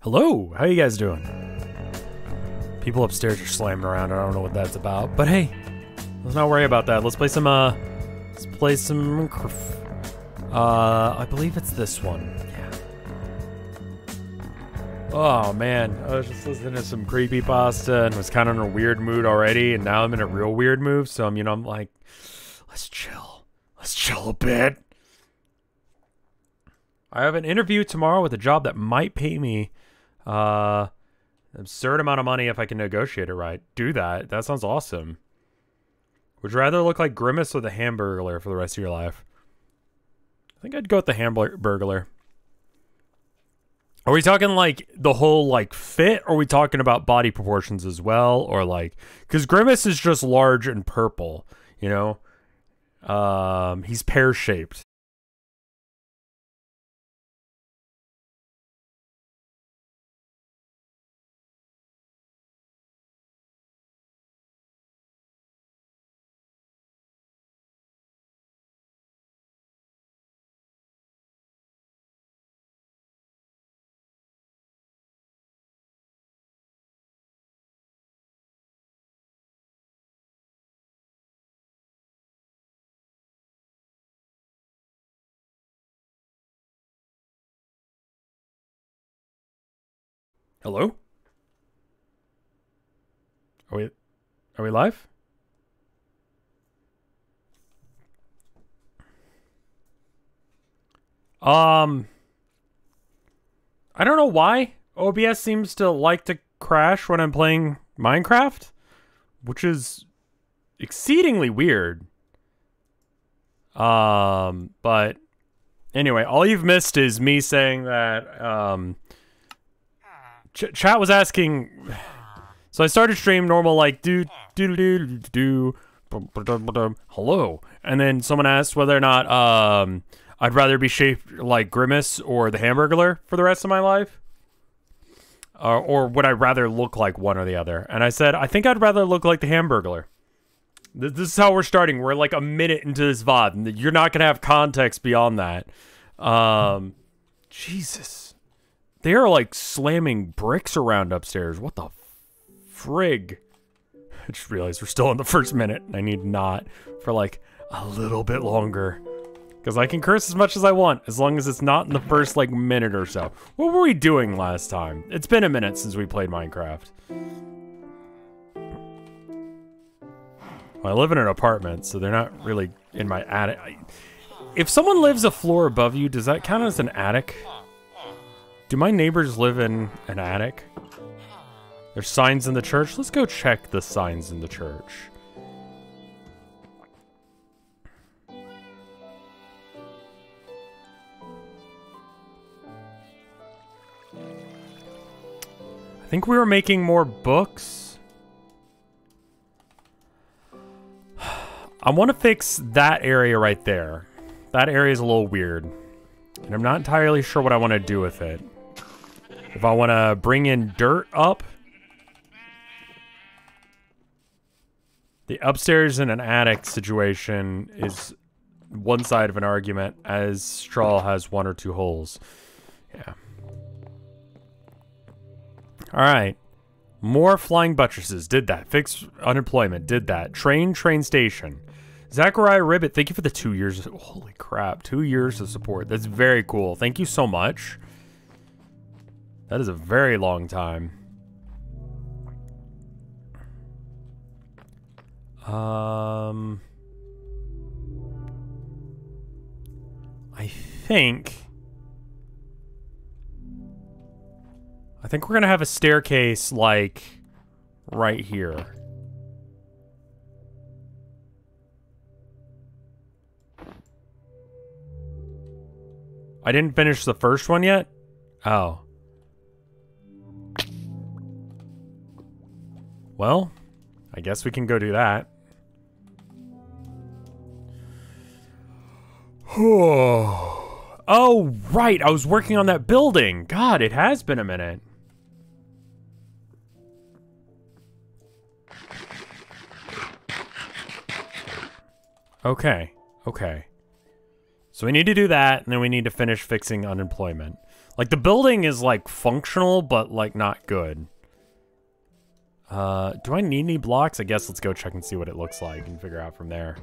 Hello, how you guys doing? People upstairs are slamming around. I don't know what that's about, but hey, let's not worry about that. Let's play some. I believe it's this one. Yeah. Oh man, I was just listening to some creepypasta and was kind of in a weird mood already, and now I'm in a real weird mood. So I'm like, let's chill a bit. I have an interview tomorrow with a job that might pay me absurd amount of money if I can negotiate it right. Do that. That sounds awesome. Would you rather look like Grimace or the Hamburglar for the rest of your life? I think I'd go with the Hamburglar. Are we talking like the whole like fit? Or are we talking about body proportions as well? Or like, because Grimace is just large and purple, you know? He's pear-shaped. Hello? Are we live? I don't know why OBS seems to like to crash when I'm playing Minecraft, which is exceedingly weird. But anyway, all you've missed is me saying that, chat was asking, so I started stream normal, like, hello, and then someone asked whether or not, I'd rather be shaped like Grimace or the Hamburglar for the rest of my life. Or would I rather look like one or the other? And I said, I think I'd rather look like the Hamburglar. This is how we're starting. We're like a minute into this VOD, and you're not going to have context beyond that. Jesus. They are like slamming bricks around upstairs. What the frig? I just realized we're still in the first minute, and I need not for like a little bit longer. Because I can curse as much as I want, as long as it's not in the first, like, minute or so. What were we doing last time? It's been a minute since we played Minecraft. Well, I live in an apartment, so they're not really in my attic. If someone lives a floor above you, does that count as an attic? Do my neighbors live in an attic? There's signs in the church? Let's go check the signs in the church. I think we were making more books. I want to fix that area right there. That area is a little weird. And I'm not entirely sure what I want to do with it. If I want to bring in dirt up. The upstairs in an attic situation is one side of an argument, as straw has one or two holes. Yeah. Alright. More flying buttresses. Did that. Fix unemployment. Did that. Train station. Zachariah Ribbit, thank you for the 2 years. Holy crap. 2 years of support. That's very cool. Thank you so much. That is a very long time. I think we're gonna have a staircase, like, right here. I didn't finish the first one yet? Oh. Well, I guess we can go do that. Oh, right, I was working on that building. God, it has been a minute. Okay. So we need to do that, and then we need to finish fixing unemployment. Like, the building is, like, functional, but, like, not good. Do I need any blocks? I guess let's go check and see what it looks like and figure out from there.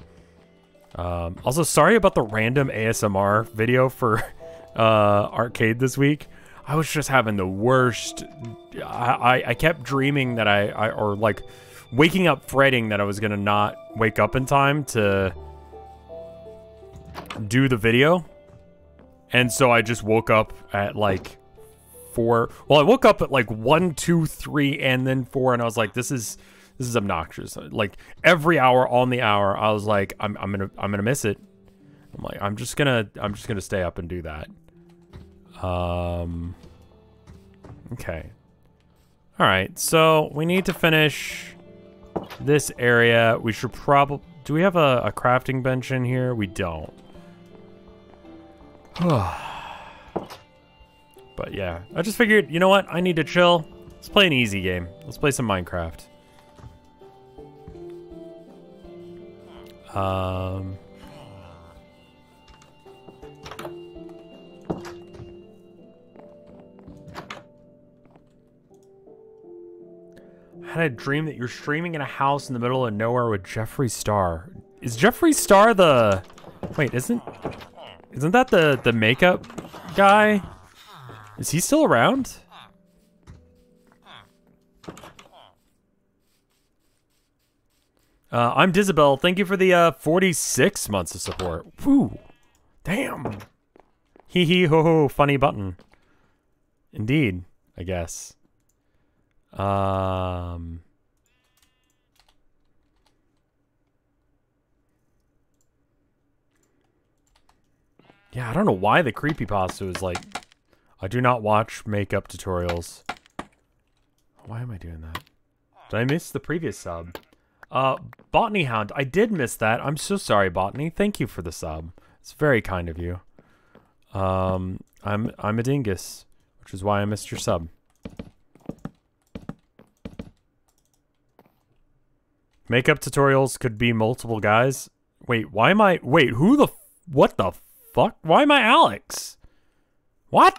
Also, sorry about the random ASMR video for arcade this week. I was just having the worst. I kept dreaming that or like waking up fretting that I was gonna not wake up in time to do the video. And so I just woke up at like 4. Well, I woke up at like 1, 2, 3, and then 4, and I was like, this is obnoxious. Like every hour on the hour, I was like, I'm gonna miss it. I'm like, I'm just gonna stay up and do that. Okay. All right, so we need to finish this area. We should probably, do we have a crafting bench in here? We don't. But yeah, I just figured, you know what? I need to chill. Let's play an easy game. Let's play some Minecraft. I had a dream that you're streaming in a house in the middle of nowhere with Jeffree Star. Is Jeffree Star the... Wait, isn't that the makeup guy? Is he still around? I'm Dizabel. Thank you for the 46 months of support. Woo. Damn. Hee hee ho ho. Funny button. Indeed, I guess. Yeah, I don't know why the creepypasta is like, I do not watch makeup tutorials. Why am I doing that? Did I miss the previous sub? Botany Hound, I did miss that. I'm so sorry, Botany. Thank you for the sub. It's very kind of you. I'm a dingus, which is why I missed your sub. Makeup tutorials could be multiple guys. Wait, why am I... Wait, who the... What the fuck? Why am I Alex? What?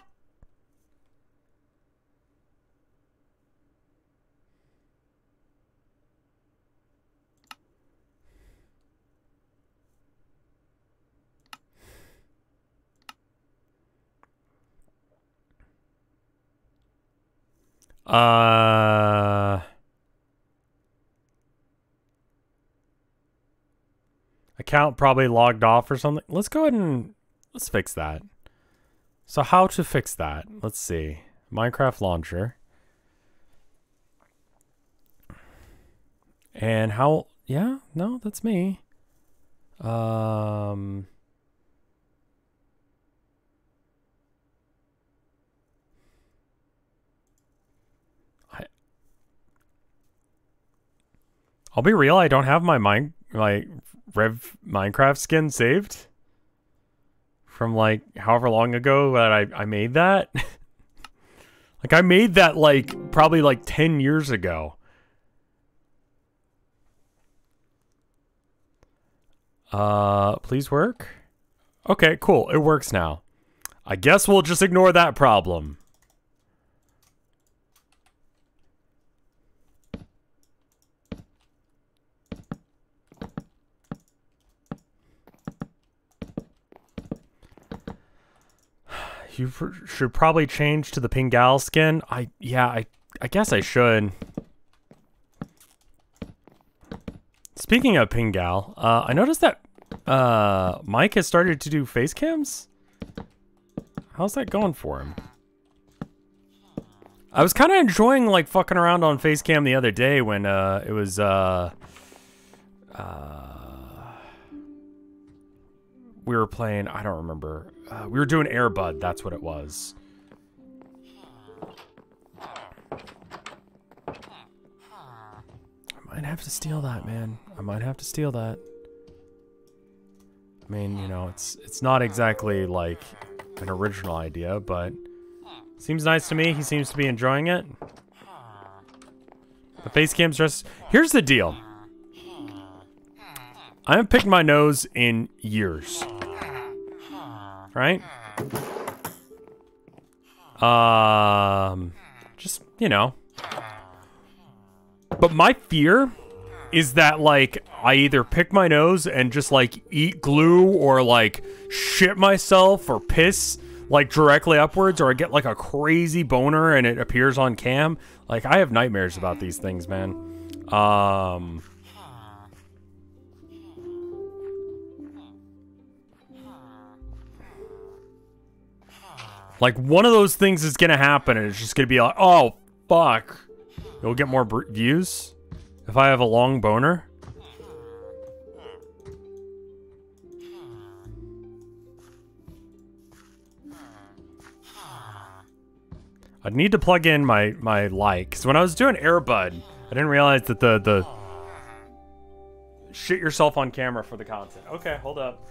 Account probably logged off or something. Let's go ahead and let's fix that. So how to fix that? Let's see. Minecraft launcher. And how, yeah, no, that's me. I'll be real, I don't have my Rev Minecraft skin saved from like however long ago that I made that. Like I made that like probably like 10 years ago. Please work. Okay, cool. It works now. I guess we'll just ignore that problem. You should probably change to the Pingal skin. I guess I should. Speaking of Pingal, I noticed that Mike has started to do face cams. How's that going for him? I was kind of enjoying like fucking around on face cam the other day when it was we were playing, I don't remember. We were doing Air Bud, that's what it was. I might have to steal that, man. I might have to steal that. I mean, you know, it's not exactly like an original idea, but seems nice to me. He seems to be enjoying it. The face cam's just... Here's the deal. I haven't picked my nose in years. Right? Just, you know. But my fear is that, like, I either pick my nose and just, like, eat glue or, like, shit myself or piss, like, directly upwards, or I get, like, a crazy boner and it appears on cam. Like, I have nightmares about these things, man. Like, one of those things is gonna happen and it's just gonna be like, oh, fuck. You'll get more views if I have a long boner. I'd need to plug in my light, because when I was doing Airbud, I didn't realize that the shit yourself on camera for the content. Okay, hold up.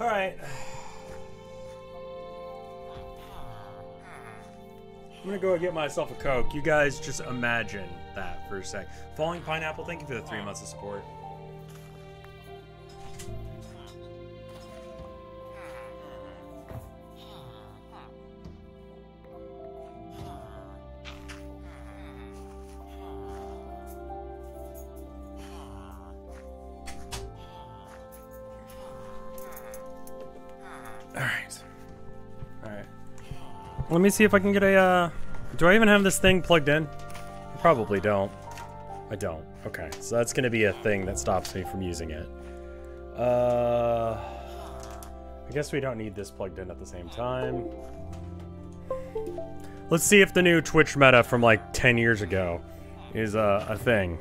Alright. I'm gonna go get myself a Coke. You guys just imagine that for a sec. Falling Pineapple, thank you for the 3 months of support. Let me see if I can get a, do I even have this thing plugged in? I probably don't. I don't. Okay, so that's gonna be a thing that stops me from using it. I guess we don't need this plugged in at the same time. Let's see if the new Twitch meta from like 10 years ago is a thing.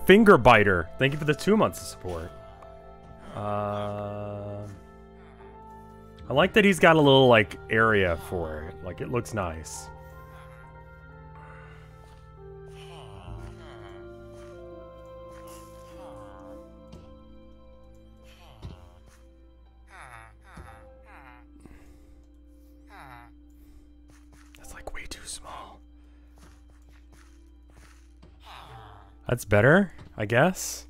Finger Biter, thank you for the 2 months of support. I like that he's got a little, like, area for it. Like, it looks nice. That's, like, way too small. That's better, I guess.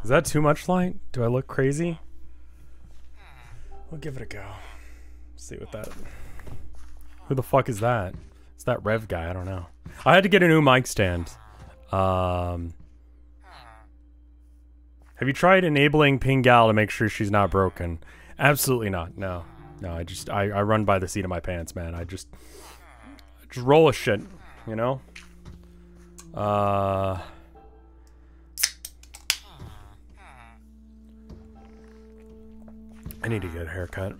Is that too much light? Do I look crazy? We'll give it a go. See what that... Who the fuck is that? It's that Rev guy, I don't know. I had to get a new mic stand. Have you tried enabling Pingal to make sure she's not broken? Absolutely not, no. No, I run by the seat of my pants, man. I just roll a shit, you know? I need to get a haircut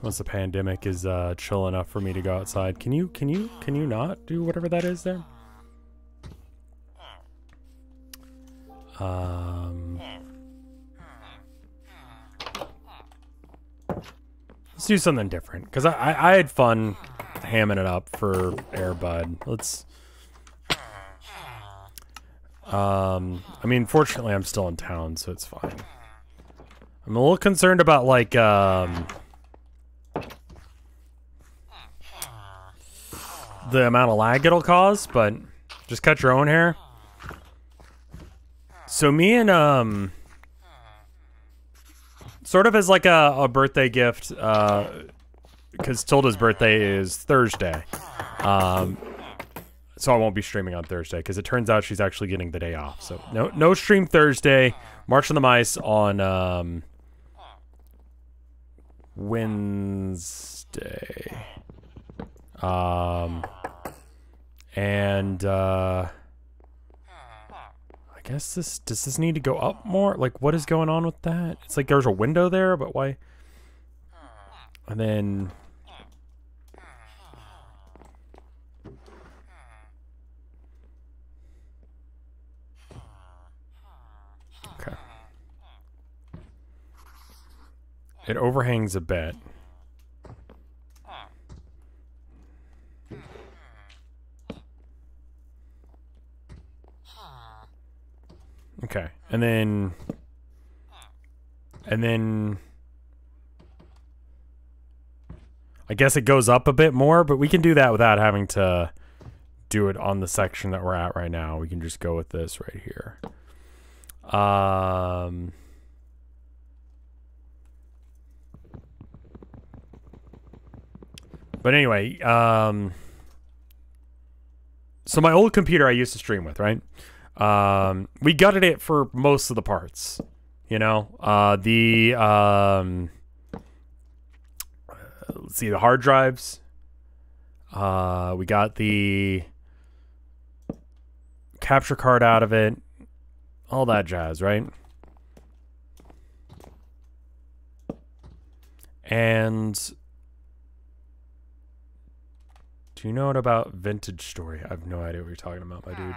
once the pandemic is chill enough for me to go outside. Can you not do whatever that is there? Let's do something different, because I had fun hamming it up for Airbud. Let's I mean, fortunately I'm still in town, so it's fine. I'm a little concerned about, like, the amount of lag it'll cause, but just cut your own hair. So me and, sort of as, like, a birthday gift, because Tilda's birthday is Thursday. So I won't be streaming on Thursday, because it turns out she's actually getting the day off. So no stream Thursday. March on the Mice on, Wednesday. And I guess does this need to go up more? Like, what is going on with that? It's like there's a window there, but why? And then okay. It overhangs a bit. Okay. And then I guess it goes up a bit more, but we can do that without having to do it on the section that we're at right now. We can just go with this right here. But anyway, so my old computer I used to stream with, right? We gutted it for most of the parts, you know? Let's see, the hard drives. We got the capture card out of it. All that jazz, right? And do you know what about Vintage Story? I have no idea what you're talking about, my dude.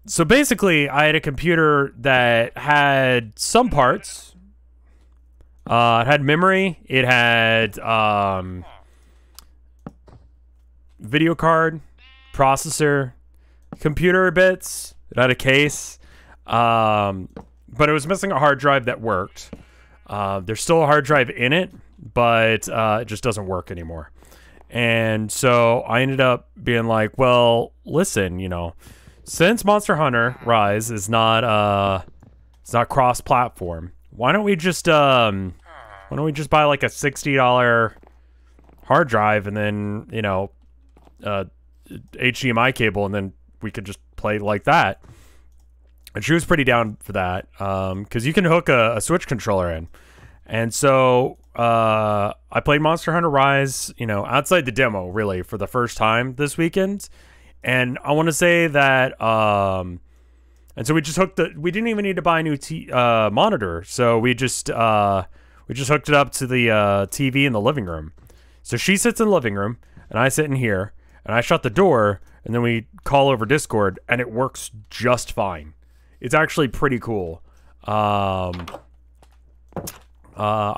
So basically, I had a computer that had some parts. It had memory. It had video card, processor, computer bits. It had a case. But it was missing a hard drive that worked. There's still a hard drive in it, but it just doesn't work anymore. And so I ended up being like, well, listen, you know, since Monster Hunter Rise is not it's not cross-platform, why don't we just buy like a $60 hard drive and then, you know, HDMI cable, and then we could just play like that. And she was pretty down for that, because you can hook a Switch controller in. And so I played Monster Hunter Rise, you know, outside the demo, really, for the first time this weekend. And I want to say that, and so we just hooked we didn't even need to buy a new monitor. So we just hooked it up to the TV in the living room. So she sits in the living room, and I sit in here, and I shut the door, and then we call over Discord, and it works just fine. It's actually pretty cool. I've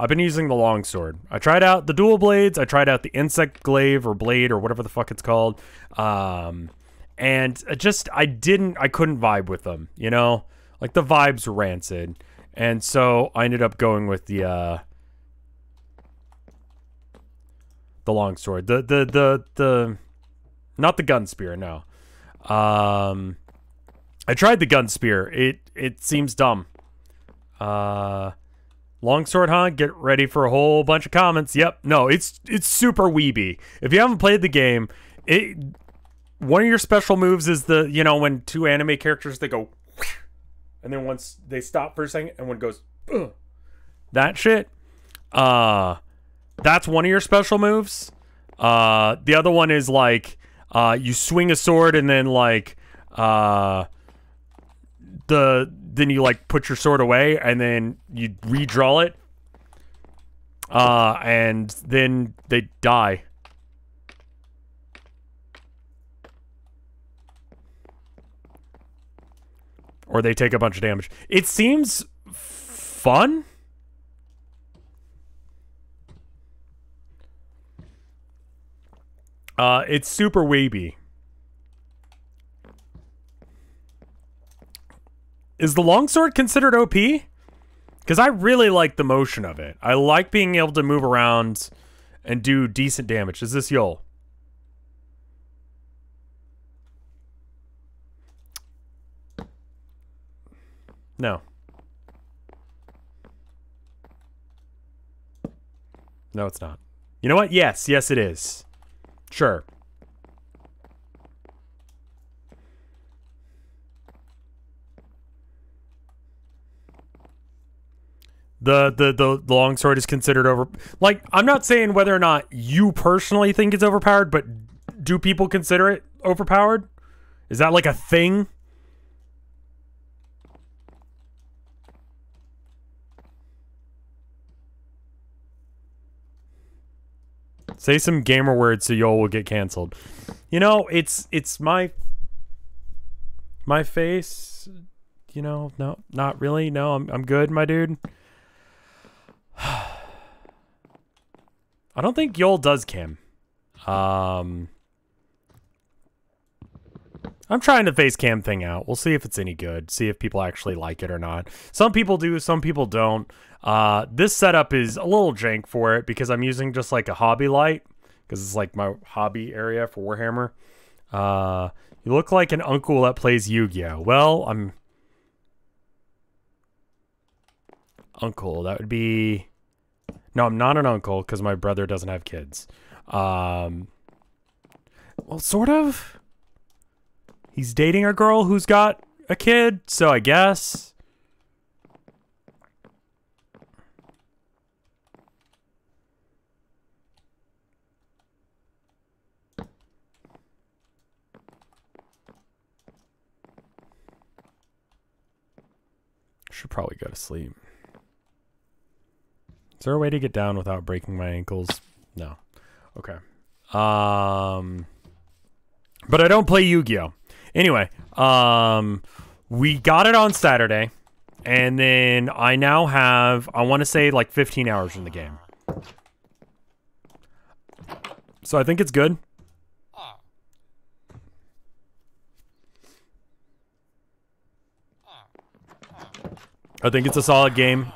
been using the longsword. I tried out the dual blades. I tried out the insect glaive or blade or whatever the fuck it's called. And I couldn't vibe with them, you know? Like, the vibes were rancid. And so I ended up going with the longsword. The not the gun spear, no. I tried the gun spear. It seems dumb. Longsword, huh? Get ready for a whole bunch of comments. Yep. No, it's super weeby. If you haven't played the game, one of your special moves is you know, when two anime characters, they go, and then once they stop for a second, and one goes, ugh. That shit. That's one of your special moves. The other one is like, you swing a sword and then like, then you like put your sword away and then you redraw it, and then they die. Or they take a bunch of damage. It seems fun. It's super wavy. Is the longsword considered OP? Because I really like the motion of it. I like being able to move around and do decent damage. Is this Yol? No. No, it's not. You know what? Yes. Yes, it is. Sure. The longsword is considered over. Like, I'm not saying whether or not you personally think it's overpowered, but do people consider it overpowered? Is that like a thing? Say some gamer words so Yol will get canceled. You know, it's my face. You know, no, not really. No, I'm good, my dude. I don't think Yol does cam. I I'm trying the face cam thing out. We'll see if it's any good. See if people actually like it or not. Some people do, some people don't. This setup is a little jank for it because I'm using just like a hobby light because it's like my hobby area for Warhammer. You look like an uncle that plays Yu-Gi-Oh. Well, I'm... Uncle, that would be... No, I'm not an uncle because my brother doesn't have kids. Well, sort of. He's dating a girl who's got a kid, so I guess. Should probably go to sleep. Is there a way to get down without breaking my ankles? No. Okay. But I don't play Yu-Gi-Oh! Anyway, we got it on Saturday, and then I now have, I want to say, like 15 hours in the game. So I think it's good. I think it's a solid game.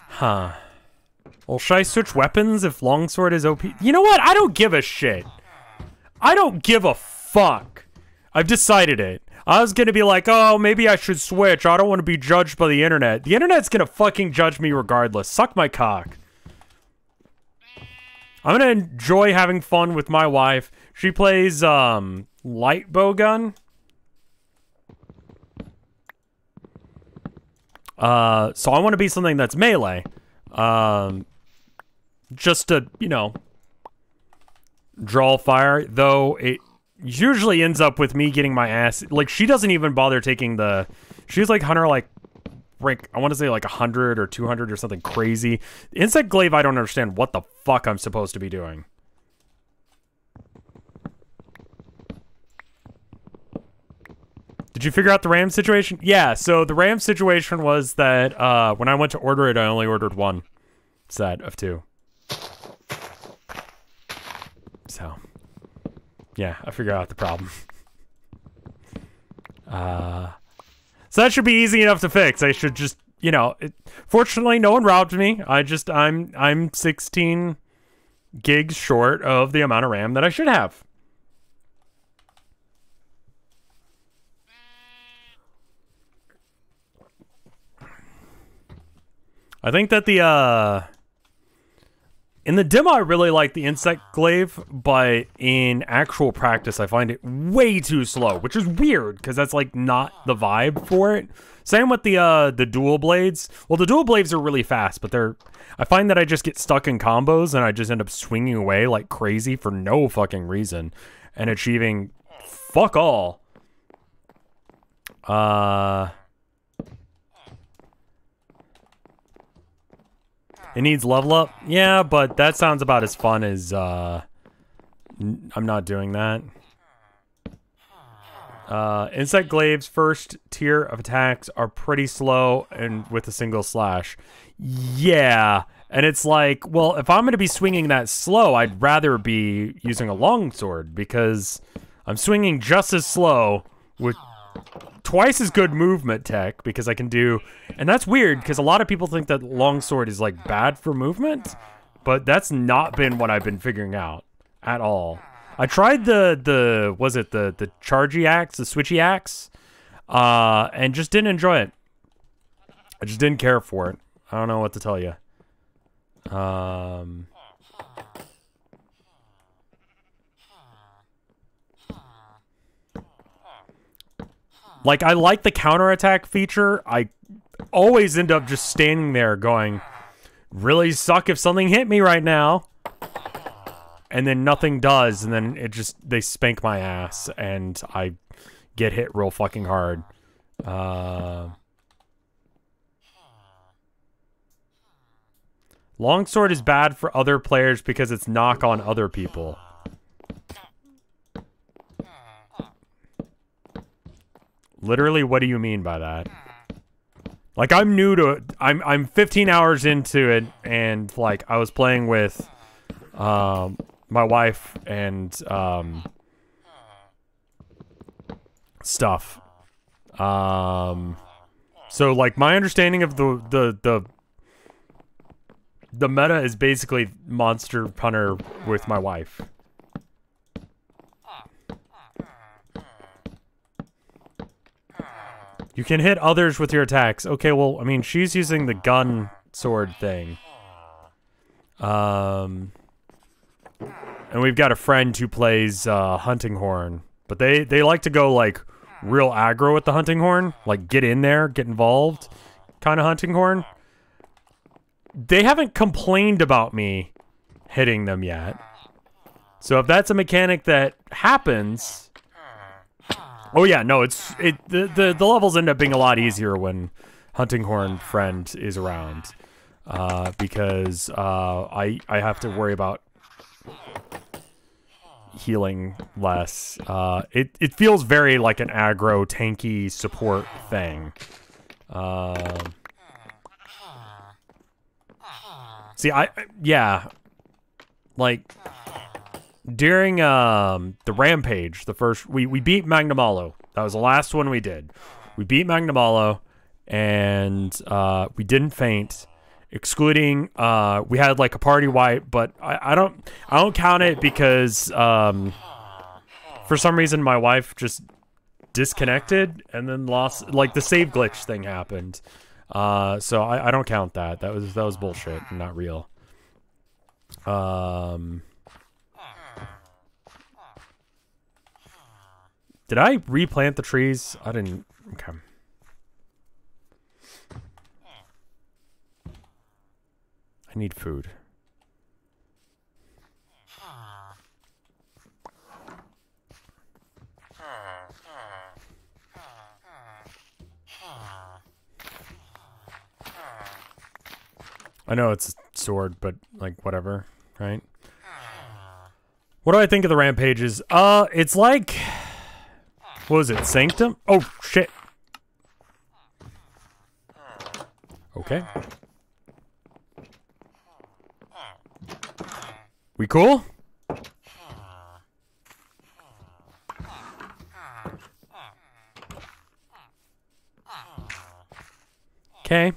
Huh. Well, should I switch weapons if longsword is OP? You know what? I don't give a shit. I don't give a fuck. I've decided it. I was gonna be like, oh, maybe I should switch. I don't want to be judged by the internet. The internet's gonna fucking judge me regardless. Suck my cock. I'm gonna enjoy having fun with my wife. She plays, light bow gun. So I want to be something that's melee. Just to, you know, draw fire, though it usually ends up with me getting my ass, like, she doesn't even bother taking the, she's like hunter, like, rank, I want to say like 100 or 200 or something crazy. Insect glaive, I don't understand what the fuck I'm supposed to be doing. Did you figure out the RAM situation? Yeah, so the RAM situation was that when I went to order it, I only ordered one set of 2. So, yeah, I figured out the problem. So that should be easy enough to fix. I should just, you know, fortunately no one robbed me. I'm 16 gigs short of the amount of RAM that I should have. I think that the, in the demo, I really like the insect glaive, but in actual practice, I find it way too slow, which is weird, because that's, like, not the vibe for it. Same with the dual blades. Well, the dual blades are really fast, but I find that I just get stuck in combos, and I just end up swinging away like crazy for no fucking reason, and achieving fuck all. It needs level up? Yeah, but that sounds about as fun as, I'm not doing that. Insect glaive's first tier of attacks are pretty slow and with a single slash. Yeah, and it's like, well, if I'm going to be swinging that slow, I'd rather be using a longsword because I'm swinging just as slow with twice as good movement tech because I can do, and that's weird because a lot of people think that longsword is like bad for movement, but that's not been what I've been figuring out at all. I tried the was it the chargy axe, the switchy axe, and just didn't enjoy it. I just didn't care for it. I don't know what to tell you. Like, I like the counterattack feature. I always end up just standing there going, really suck if something hit me right now. And then nothing does, and then it just, they spank my ass, and I get hit real fucking hard. Longsword is bad for other players because it's knock on other people. Literally, what do you mean by that? Like, I'm new to it. I'm 15 hours into it, and, like, I was playing with, my wife and stuff. So like my understanding of the meta is basically Monster Hunter with my wife. You can hit others with your attacks. Okay, well, I mean, she's using the gun sword thing. And we've got a friend who plays hunting horn, but they like to go like real aggro with the hunting horn, like get in there, get involved, kind of hunting horn. They haven't complained about me hitting them yet. So if that's a mechanic that happens, oh yeah, no, the levels end up being a lot easier when hunting horn friend is around, because I have to worry about healing less. It feels very like an aggro tanky support thing. See, yeah, like during the rampage, the first we beat Magnamalo. That was the last one we did. We beat Magnamalo, and we didn't faint, excluding we had like a party wipe, but I don't count it because for some reason my wife just disconnected and then lost, like the save glitch thing happened. So I don't count that. That was bullshit and not real. Did I replant the trees? I didn't. Okay. I need food. I know it's a sword, but like whatever, right? What do I think of the rampages? It's like, what was it, Sanctum? Oh shit. Okay. We cool? Okay.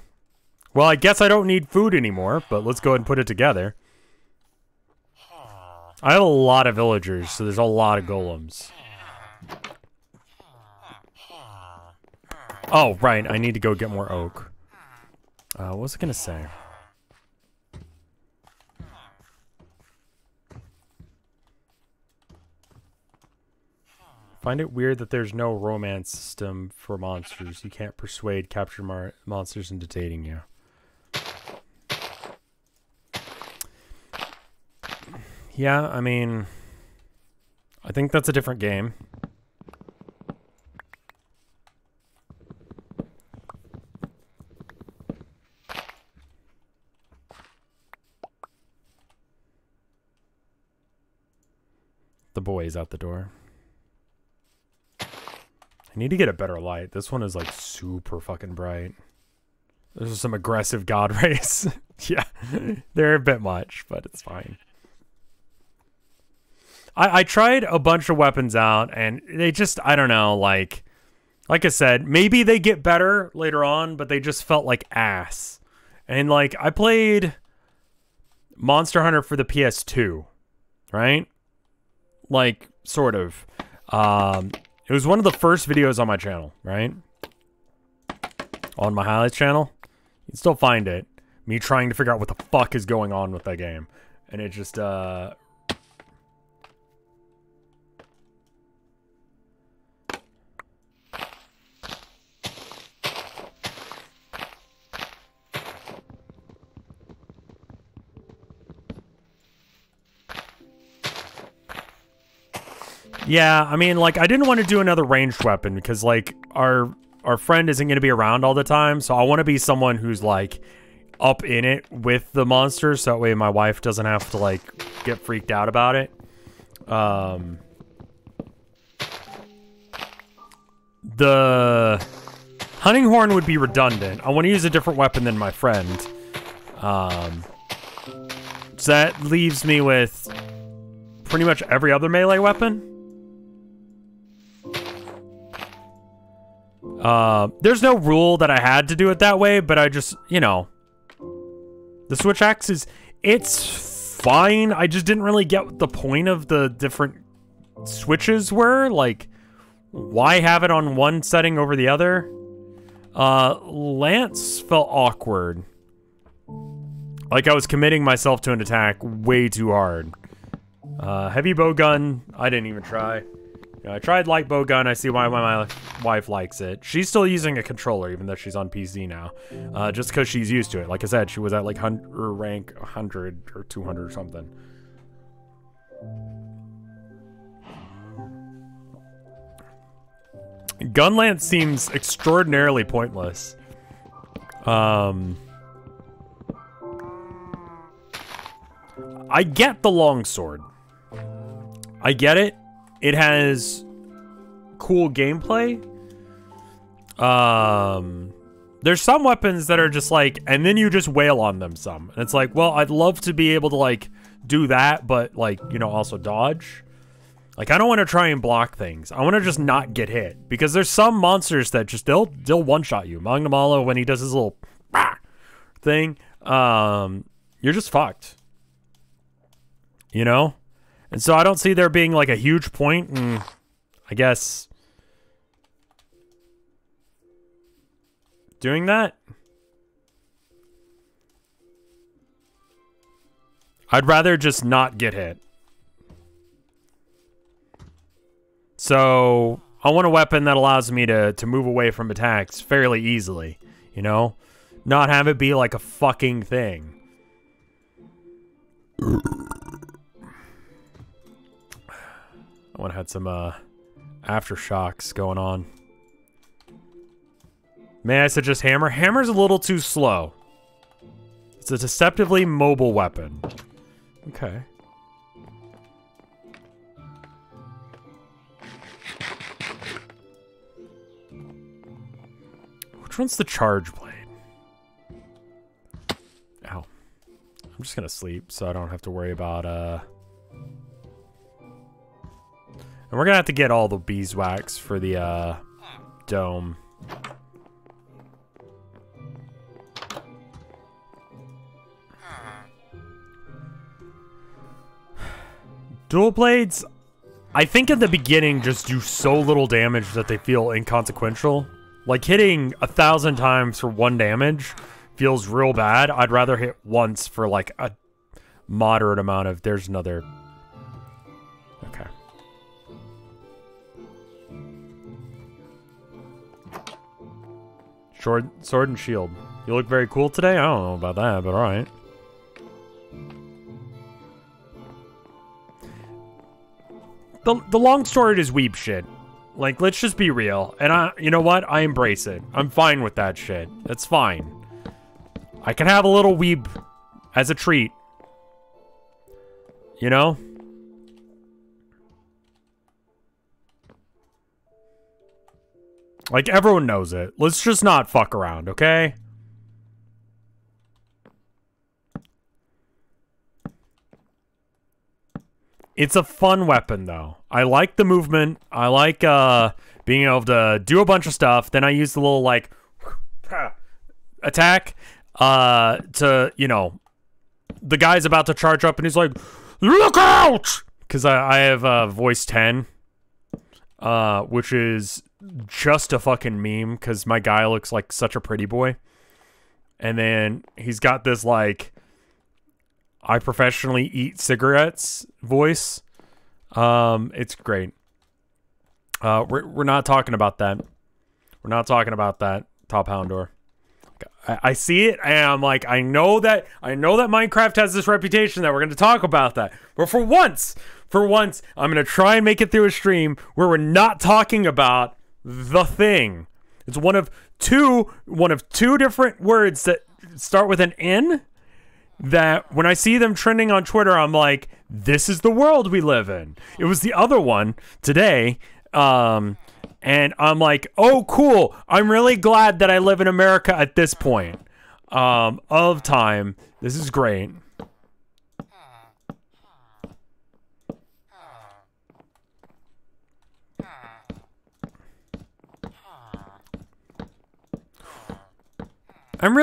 Well, I guess I don't need food anymore, but let's go ahead and put it together. I have a lot of villagers, so there's a lot of golems. Oh, right, I need to go get more oak. What was I gonna say? Find it weird that there's no romance system for monsters. You can't persuade captured monsters into dating you. Yeah, I mean, I think that's a different game. The boy is out the door. I need to get a better light. This one is like super fucking bright. This is some aggressive god race. Yeah, they're a bit much, but it's fine. I tried a bunch of weapons out, and they just, I don't know, like I said, maybe they get better later on, but they just felt like ass. And, like, I played Monster Hunter for the PS2, right? Like, sort of. It was one of the first videos on my channel, right? On my highlights channel. You can still find it. Me trying to figure out what the fuck is going on with that game. And it just, yeah, I mean, like, I didn't want to do another ranged weapon because, like, our friend isn't going to be around all the time, so I want to be someone who's, like, up in it with the monsters, so that way my wife doesn't have to, like, get freaked out about it. The hunting horn would be redundant. I want to use a different weapon than my friend. So that leaves me with pretty much every other melee weapon. There's no rule that I had to do it that way, but I just, you know, the switch axe it's fine. I just didn't really get what the point of the different switches were. Like, why have it on one setting over the other? Lance felt awkward. Like I was committing myself to an attack way too hard. Heavy bow gun, I didn't even try. You know, I tried light bow gun. I see why my wife likes it. She's still using a controller, even though she's on PC now. Just because she's used to it. Like I said, she was at like rank 100 or 200 or something. Gun lance seems extraordinarily pointless. I get the longsword. I get it. It has cool gameplay. There's some weapons that are just like, and then you just wail on them some. And it's like, well, I'd love to be able to like do that, but like, you know, also dodge. Like, I don't want to try and block things. I want to just not get hit. Because there's some monsters that just, they'll one-shot you. Magnamalo, when he does his little thing, you're just fucked. You know? And so I don't see there being, like, a huge point in, I guess, doing that. I'd rather just not get hit. So, I want a weapon that allows me to move away from attacks fairly easily, you know? Not have it be like a fucking thing. I want to have some aftershocks going on. May I suggest hammer? Hammer's a little too slow. It's a deceptively mobile weapon. Okay. Which one's the charge blade? Ow. I'm just gonna sleep so I don't have to worry about, And we're gonna have to get all the beeswax for the, dome. Dual blades, I think in the beginning just do so little damage that they feel inconsequential. Like, hitting 1,000 times for 1 damage feels real bad. I'd rather hit once for, like, a moderate amount of... There's another... Okay. Sword and shield. You look very cool today? I don't know about that, but alright. The long sword is weeb shit. Like, let's just be real. And you know what? I embrace it. I'm fine with that shit. That's fine. I can have a little weeb as a treat. You know? Like, everyone knows it. Let's just not fuck around, okay? It's a fun weapon, though. I like the movement. I like being able to do a bunch of stuff. Then I use the little, like, attack to, you know, the guy's about to charge up and he's like, look out! Because I have voice 10, which is just a fucking meme because my guy looks like such a pretty boy. And then he's got this, like, I professionally eat cigarettes voice. It's great. We're not talking about that. We're not talking about that, Top Houndor. I see it, and I'm like, I know that Minecraft has this reputation that we're going to talk about that. But for once, I'm going to try and make it through a stream where we're not talking about the thing. It's one of two different words that start with an N. That when I see them trending on Twitter, I'm like, this is the world we live in. It was the other one today. And I'm like, oh, cool. I'm really glad that I live in America at this point of time. This is great. I'm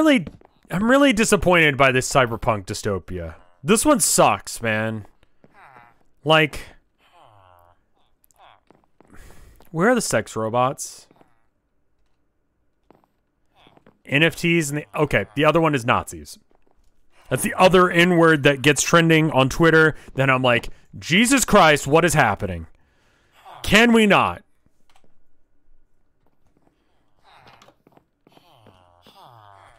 really disappointed by this cyberpunk dystopia. This one sucks, man. Like, where are the sex robots? NFTs and okay, the other one is Nazis. That's the other N-word that gets trending on Twitter. Then I'm like, Jesus Christ, what is happening? Can we not?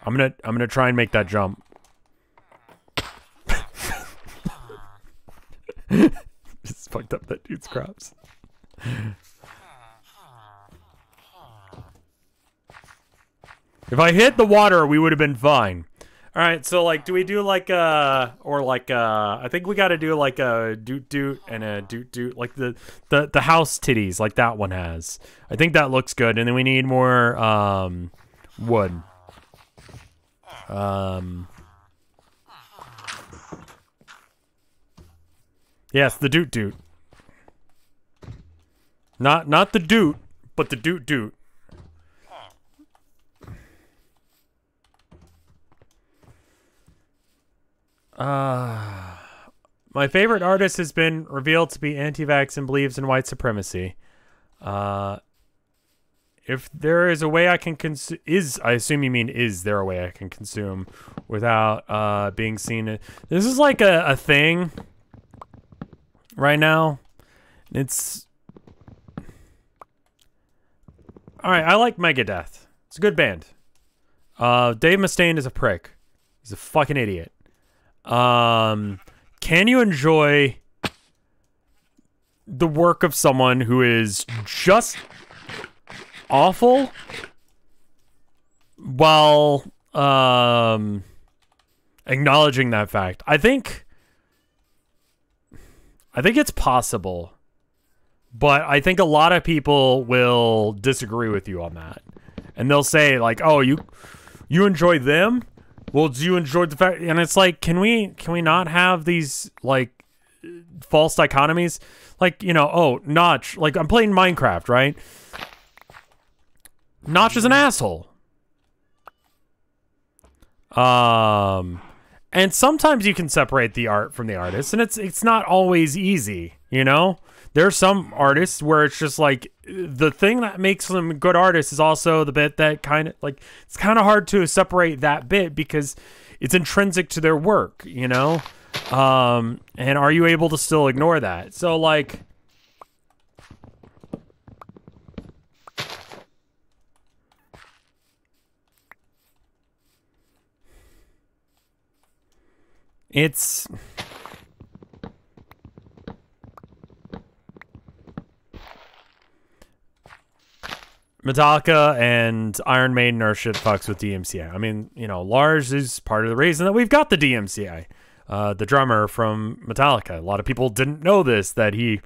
I'm gonna try and make that jump. Just fucked up that dude's crops. If I hit the water, we would have been fine. All right, so like, do we do like I think we got to do like a doot and a doot like the house titties like that one has. I think that looks good, and then we need more wood. Yes, the doot. Not the doot, but the doot. My favorite artist has been revealed to be anti-vax and believes in white supremacy. If there is a way I can consume, I assume you mean is there a way I can consume without being seen? This is like a thing right now. It's all right. I like Megadeth. It's a good band. Dave Mustaine is a prick. He's a fucking idiot. Can you enjoy the work of someone who is just awful while acknowledging that fact? I think it's possible, but I think a lot of people will disagree with you on that, and they'll say like, "Oh, you enjoy them? Well, do you enjoy the fact?" And it's like, can we not have these like false dichotomies? Like, you know, oh, Notch, like I'm playing Minecraft, right? Notch is an asshole. And sometimes you can separate the art from the artist, and it's not always easy, you know? There are some artists where it's just like the thing that makes them good artists is also the bit that kind of like it's kind of hard to separate that bit because it's intrinsic to their work, you know? And are you able to still ignore that? So like it's Metallica and Iron Maiden are shit fucks with DMCA. I mean, you know, Lars is part of the reason that we've got the DMCA. The drummer from Metallica. A lot of people didn't know this, that he,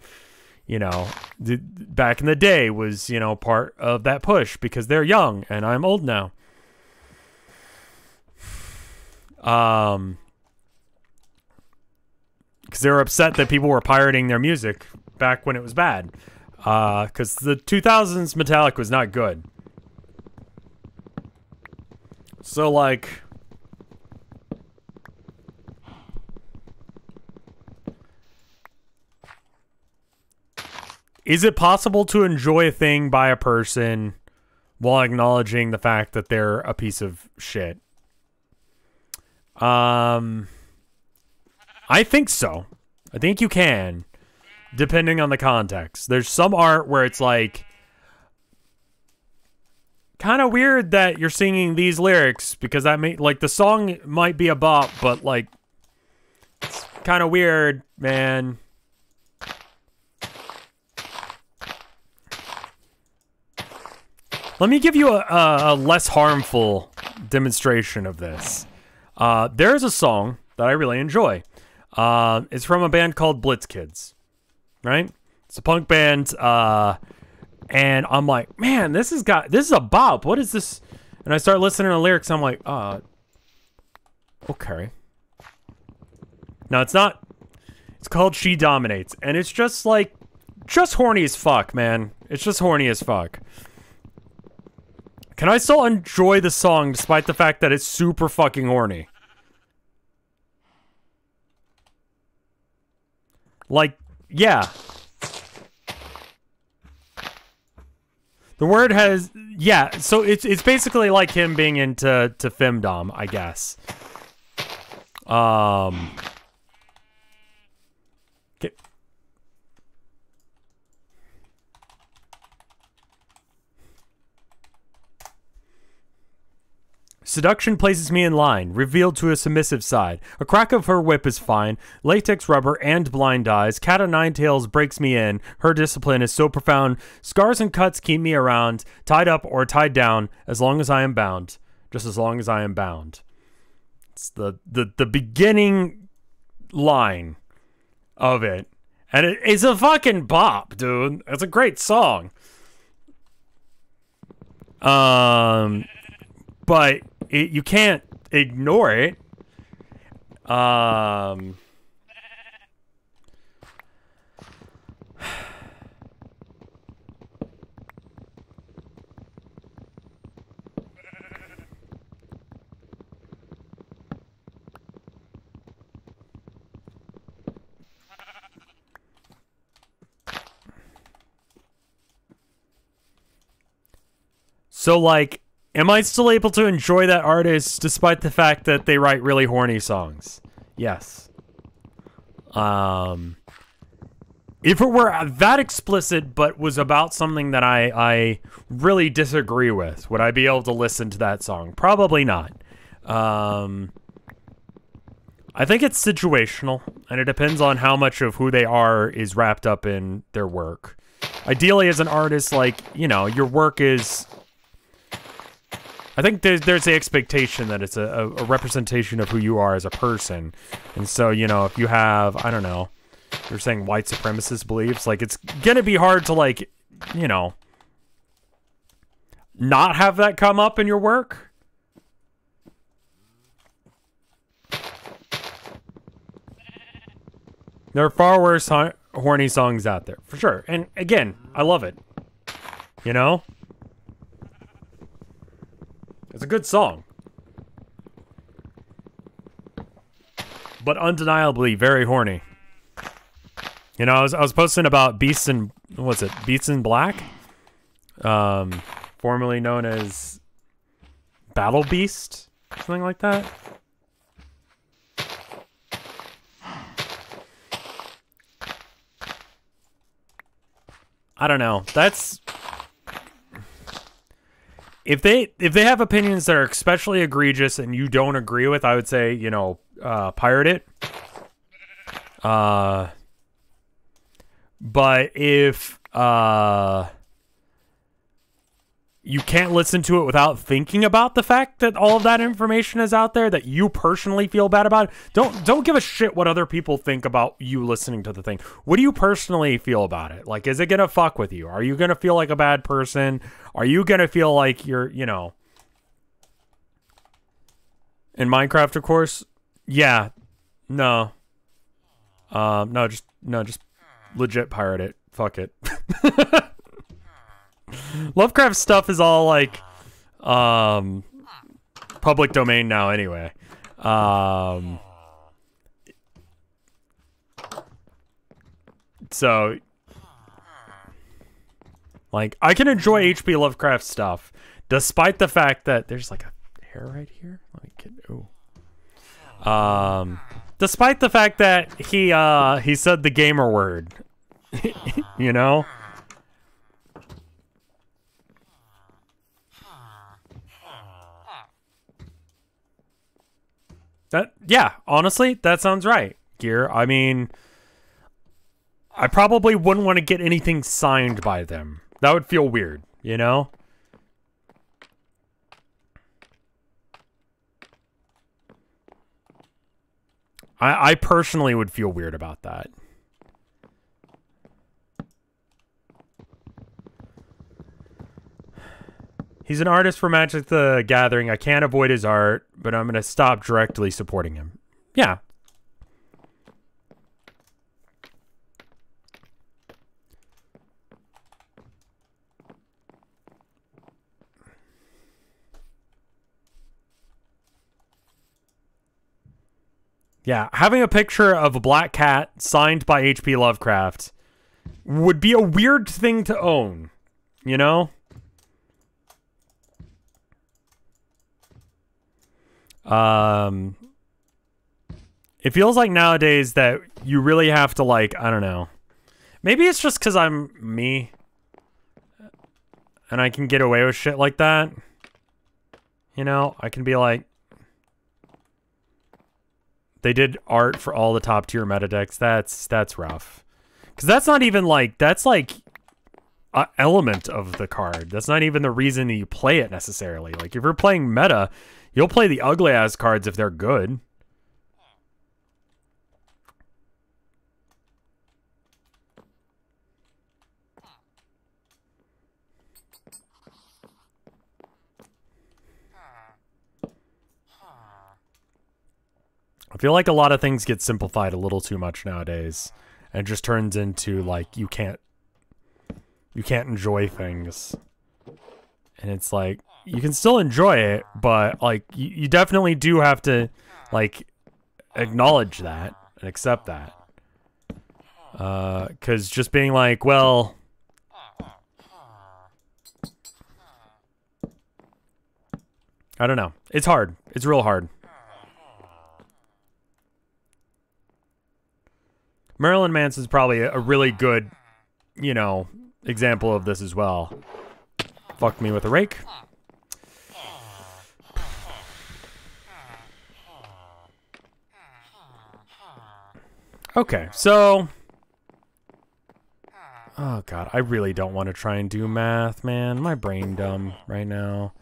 you know, back in the day was, you know, part of that push because they're young and I'm old now. Because they were upset that people were pirating their music back when it was bad. Because the 2000s Metallica was not good. So, like, is it possible to enjoy a thing by a person while acknowledging the fact that they're a piece of shit? I think so. I think you can, depending on the context. There's some art where it's like kind of weird that you're singing these lyrics because that may like the song might be a bop, but like it's kind of weird, man. Let me give you a less harmful demonstration of this. There's a song that I really enjoy. It's from a band called Blitz Kids, right? It's a punk band, and I'm like, man, this is a bop. What is this? And I start listening to the lyrics. I'm like, okay. No, it's not. It's called She Dominates, and it's just horny as fuck, man. It's just horny as fuck. Can I still enjoy the song despite the fact that it's super fucking horny? Like, yeah. The word has, yeah, so it's basically like him being into femdom, I guess. Okay. Seduction places me in line, revealed to a submissive side. A crack of her whip is fine, latex rubber and blind eyes. Cat o' nine tails breaks me in, her discipline is so profound. Scars and cuts keep me around, tied up or tied down, as long as I am bound. Just as long as I am bound. It's the beginning line of it. And it's a fucking bop, dude. It's a great song. But you can't ignore it. So, like, am I still able to enjoy that artist despite the fact that they write really horny songs? Yes. If it were that explicit but was about something that I really disagree with, would I be able to listen to that song? Probably not. I think it's situational, and it depends on how much of who they are is wrapped up in their work. Ideally, as an artist, like, you know, your work is... I think there's the expectation that it's a representation of who you are as a person. And so, you know, if you have, I don't know, you're saying white supremacist beliefs, like, it's gonna be hard to, like, you know, not have that come up in your work. There are far worse horny songs out there, for sure. And again, I love it. You know? It's a good song. But undeniably very horny. You know, I was posting about Beasts in, what's it? Beasts in Black? Formerly known as Battle Beast? Something like that. I don't know. That's... If they have opinions that are especially egregious and you don't agree with, I would say, you know, pirate it. But if you can't listen to it without thinking about the fact that all of that information is out there that you personally feel bad about, don't give a shit what other people think about you listening to the thing. What do you personally feel about it? Like, is it gonna fuck with you? Are you gonna feel like a bad person? Are you gonna feel like you're, you know, in Minecraft, of course? Yeah. No. No, just legit pirate it. Fuck it. Lovecraft stuff is all like public domain now anyway. So like, I can enjoy H.P. Lovecraft stuff despite the fact that there's like a hair right here. Let me get, ooh. Despite the fact that he said the gamer word. You know? Yeah, honestly, that sounds right, Gear. I mean, I probably wouldn't want to get anything signed by them. That would feel weird, you know? I personally would feel weird about that. He's an artist for Magic the Gathering. I can't avoid his art, but I'm going to stop directly supporting him. Yeah. Yeah, having a picture of a black cat signed by H.P. Lovecraft would be a weird thing to own, you know? It feels like nowadays that you really have to, like, I don't know. Maybe it's just because I'm me. And I can get away with shit like that. You know, I can be like, they did art for all the top tier meta decks. That's rough. Because that's not even like, that's like an element of the card. That's not even the reason that you play it necessarily. Like if you're playing meta, you'll play the ugly ass cards if they're good. I feel like a lot of things get simplified a little too much nowadays, and it just turns into like you can't enjoy things. And it's like you can still enjoy it, but like you definitely do have to like acknowledge that and accept that. Cause just being like, well, I don't know. It's hard. It's real hard. Marilyn Manson's probably a really good, you know, example of this as well. Fucked me with a rake. Okay, so... Oh god, I really don't want to try and do math, man. My brain dumb right now.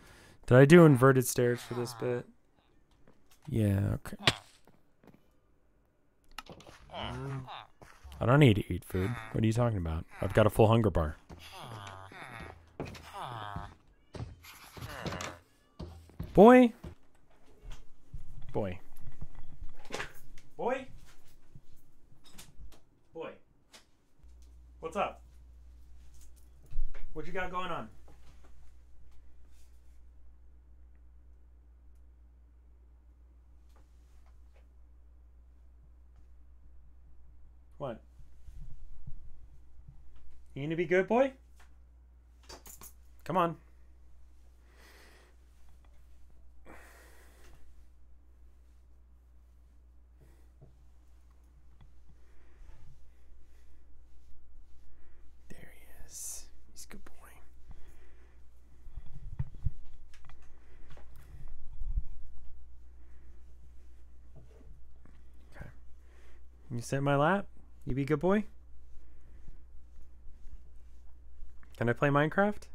Did I do inverted stairs for this bit? Yeah, okay. I don't need to eat food. What are you talking about? I've got a full hunger bar. Boy. Boy. Boy. Boy. What's up? What you got going on? What? You need to be good, boy? Come on. There he is. He's a good boy. Okay. You sit in my lap? You be a good boy? Can I play Minecraft?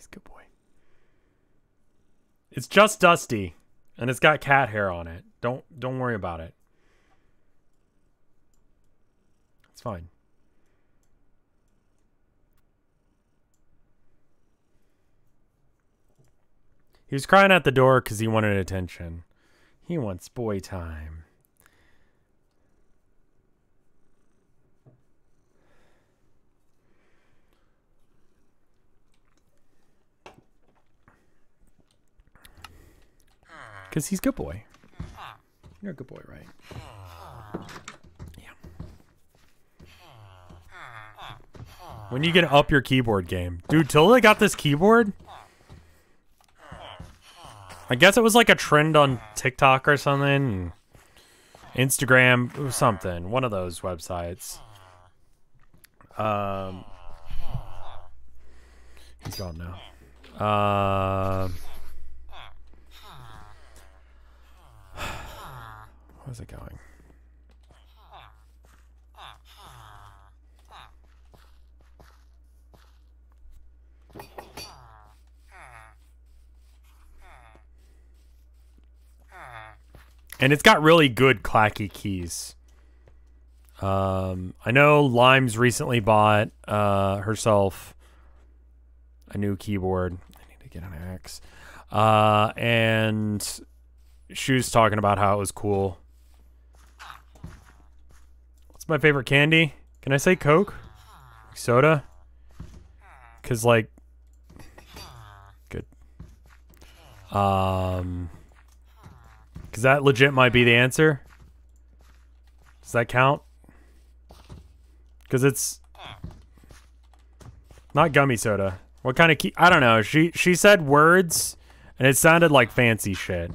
He's a good boy. It's just dusty, and it's got cat hair on it. Don't worry about it. It's fine. He was crying at the door because he wanted attention. He wants boy time. Because he's a good boy. You're a good boy, right? Yeah. When you get up your keyboard game. Dude, Tilda got this keyboard? I guess it was like a trend on TikTok or something. Instagram or something. One of those websites. He's gone now. Where's it going? And it's got really good clacky keys. I know Lime's recently bought herself a new keyboard. I need to get an axe. And she was talking about how it was cool. What's my favorite candy? Can I say Coke? Soda? Because, like... Good. Because that legit might be the answer. Does that count? Because it's... not gummy soda. What kind of key? I don't know. She said words, and it sounded like fancy shit.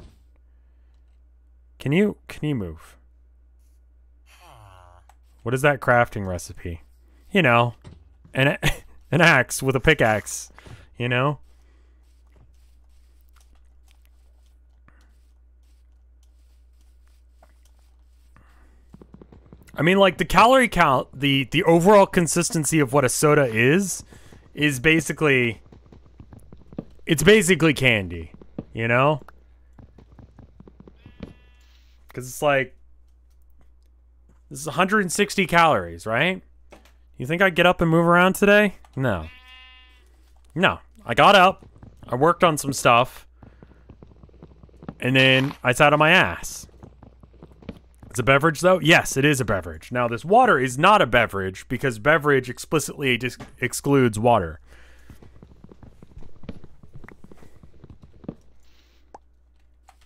Can you move? What is that crafting recipe? You know, an axe with a pickaxe. You know. I mean, like, the calorie count, the overall consistency of what a soda is basically... it's basically candy, you know? Because it's like... this is 160 calories, right? You think I'd get up and move around today? No. No. I got up, I worked on some stuff, and then I sat on my ass. It's a beverage, though? Yes, it is a beverage. Now, this water is not a beverage because beverage explicitly excludes water.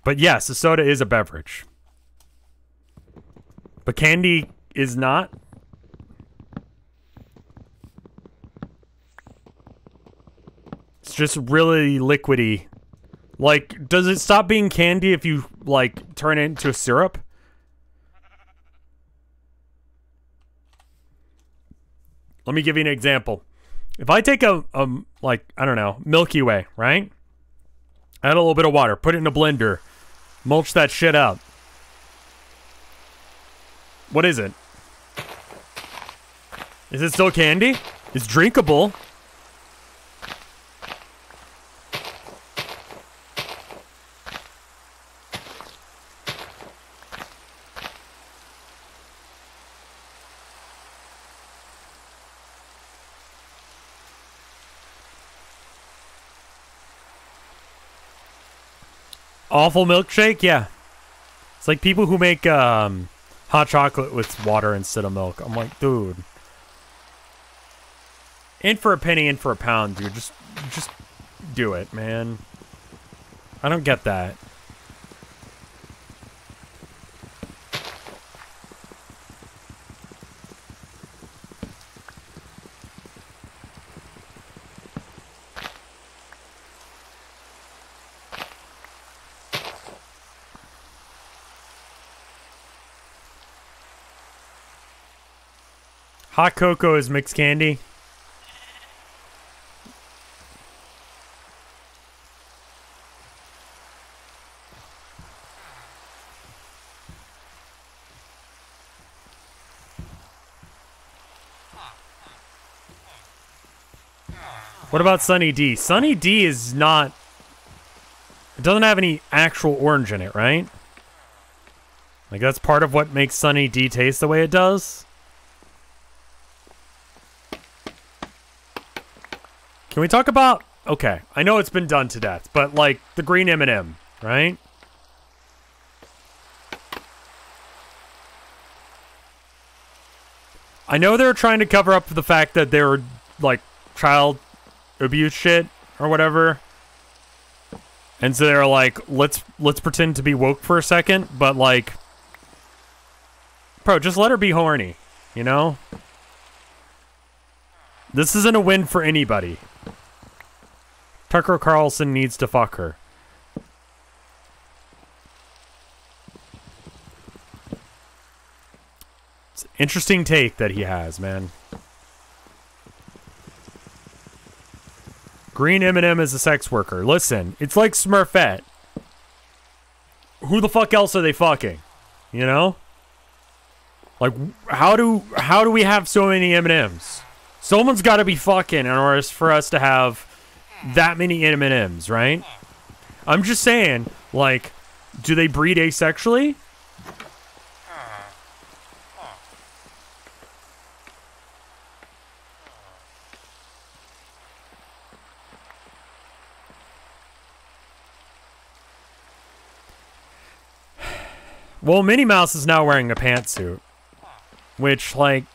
But yes, a soda is a beverage. But candy is not. It's just really liquidy. Like, does it stop being candy if you, like, turn it into a syrup? Let me give you an example. If I take a like, I don't know, Milky Way, right? Add a little bit of water, put it in a blender, mulch that shit up. What is it? Is it still candy? It's drinkable. Awful milkshake? Yeah. It's like people who make hot chocolate with water instead of milk. I'm like, dude. In for a penny, in for a pound, dude. Just do it, man. I don't get that. Hot cocoa is mixed candy. What about Sunny D? Sunny D is not... it doesn't have any actual orange in it, right? Like, that's part of what makes Sunny D taste the way it does? Can we talk about... okay, I know it's been done to death, but, like, the green M&M, right? I know they're trying to cover up the fact that they were, like, child abuse shit or whatever. And so they're like, let's pretend to be woke for a second, but, like... bro, just let her be horny, you know? This isn't a win for anybody. Tucker Carlson needs to fuck her. It's an interesting take that he has, man. Green M&M is a sex worker. Listen, it's like Smurfette. Who the fuck else are they fucking? You know? Like, how do we have so many M&Ms? Someone's got to be fucking in order for us to have that many M&Ms, right? I'm just saying, like, do they breed asexually? Well, Minnie Mouse is now wearing a pantsuit. Which, like...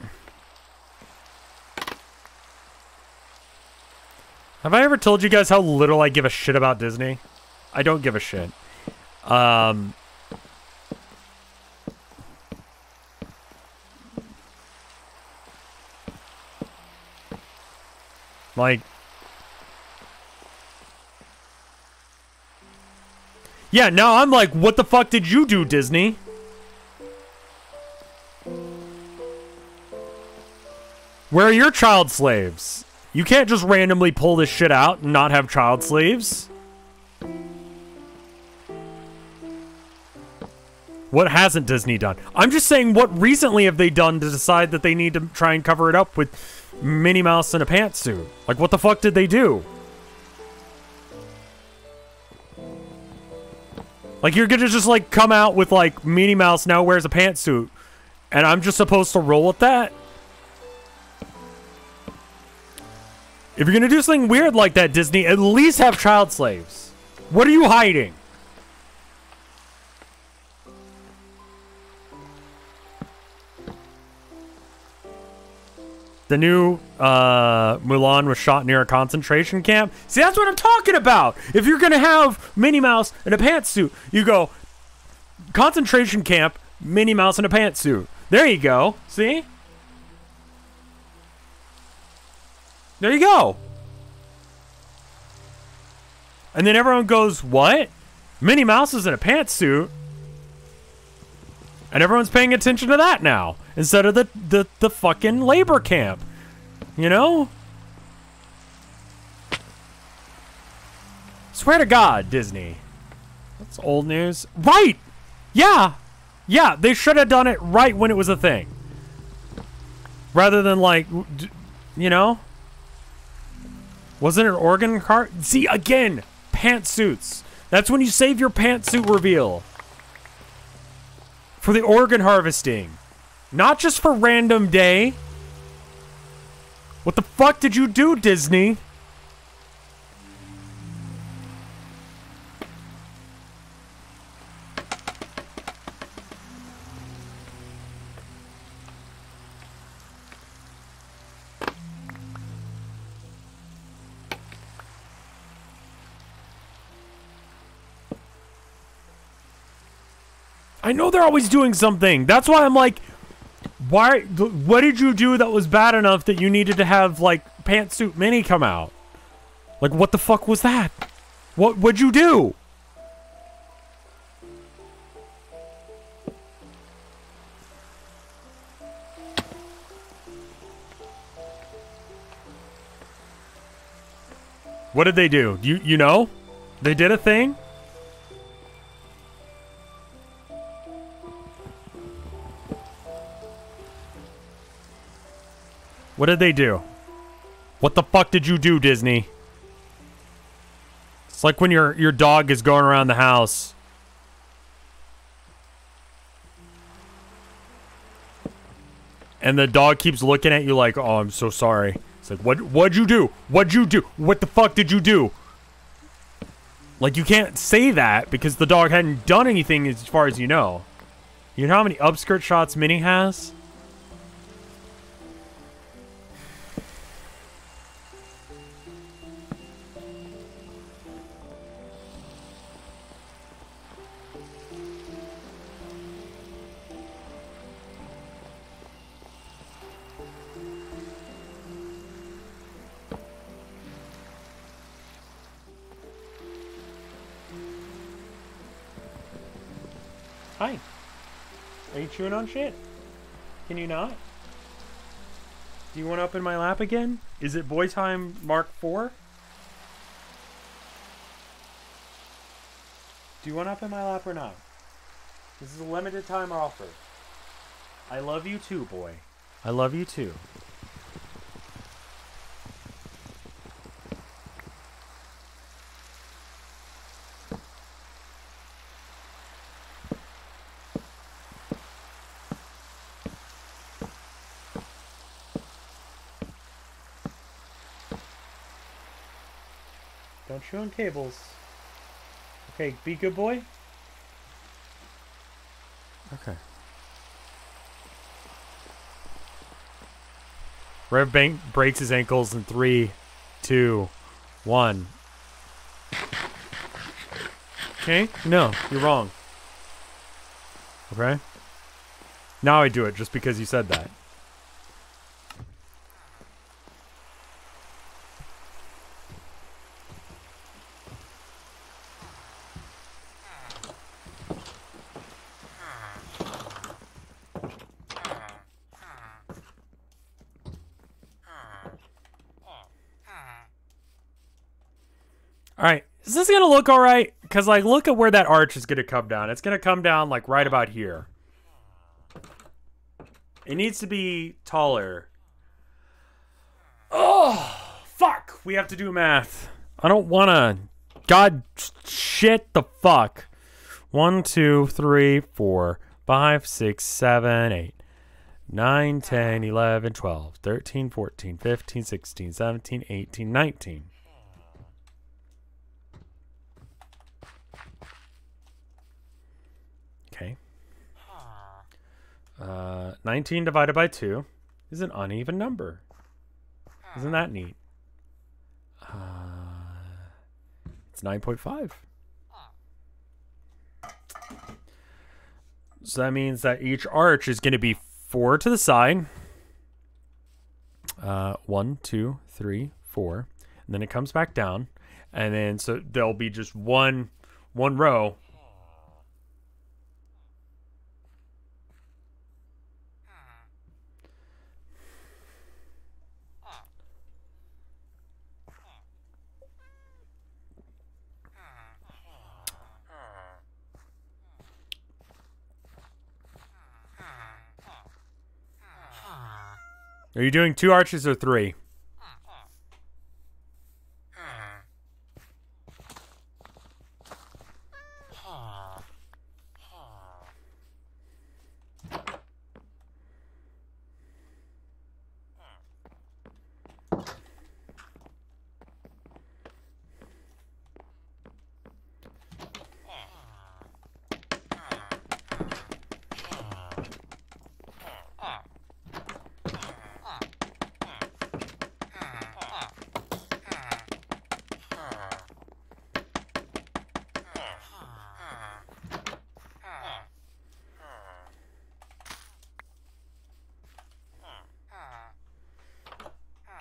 Have I ever told you guys how little I give a shit about Disney? I don't give a shit. Like... Yeah, now I'm like, what the fuck did you do, Disney? Where are your child slaves? You can't just randomly pull this shit out and not have child slaves. What hasn't Disney done? I'm just saying, what recently have they done to decide that they need to try and cover it up with Minnie Mouse in a pantsuit? Like, what the fuck did they do? Like, you're gonna just, like, come out with, like, Minnie Mouse now wears a pantsuit, and I'm just supposed to roll with that? If you're gonna do something weird like that, Disney, at least have child slaves. What are you hiding? The new Mulan was shot near a concentration camp. See, that's what I'm talking about. If you're gonna have Minnie Mouse in a pantsuit, you go concentration camp, Minnie Mouse in a pantsuit. There you go. See? There you go. And then everyone goes, what? Minnie Mouse is in a pantsuit? And everyone's paying attention to that now. Instead of the fucking labor camp. You know? Swear to God, Disney. That's old news. Right! Yeah! Yeah, they should have done it right when it was a thing. Rather than, like, you know? Wasn't it an organ cart? See, again, pantsuits. That's when you save your pantsuit reveal. For the organ harvesting. Not just for random day. What the fuck did you do, Disney? I know they're always doing something. That's why I'm like, why? What did you do that was bad enough that you needed to have, like, Pantsuit Minnie come out? Like, what the fuck was that? What'd you do? What did they do? You know? They did a thing? What did they do? What the fuck did you do, Disney? It's like when your dog is going around the house. And the dog keeps looking at you like, oh, I'm so sorry. It's like, what'd you do? What'd you do? What the fuck did you do? Like, you can't say that because the dog hadn't done anything as far as you know. You know how many upskirt shots Minnie has? Hi. Are you chewing on shit? Can you not? Do you want up in my lap again? Is it boy time Mark 4? Do you want up in my lap or not? This is a limited time offer. I love you too, boy. I love you too. Don't chew on cables. Okay, be good boy. Okay. Rev Bank breaks his ankles in 3, 2, 1. Okay? No, you're wrong. Okay? Now I do it just because you said that. Alright, is this gonna look alright? Because, like, look at where that arch is gonna come down. It's gonna come down, like, right about here. It needs to be taller. Oh, fuck! We have to do math. I don't wanna... God, shit the fuck. 1, 2, 3, 4, 5, 6, 7, 8, 9, 10, 11, 12, 13, 14, 15, 16, 17, 18, 19. Okay. 19 divided by 2 is an uneven number. Isn't that neat? It's 9.5. So that means that each arch is going to be 4 to the side. 1, 2, 3, 4. And then it comes back down. And then so there'll be just one row. Are you doing 2 arches or 3?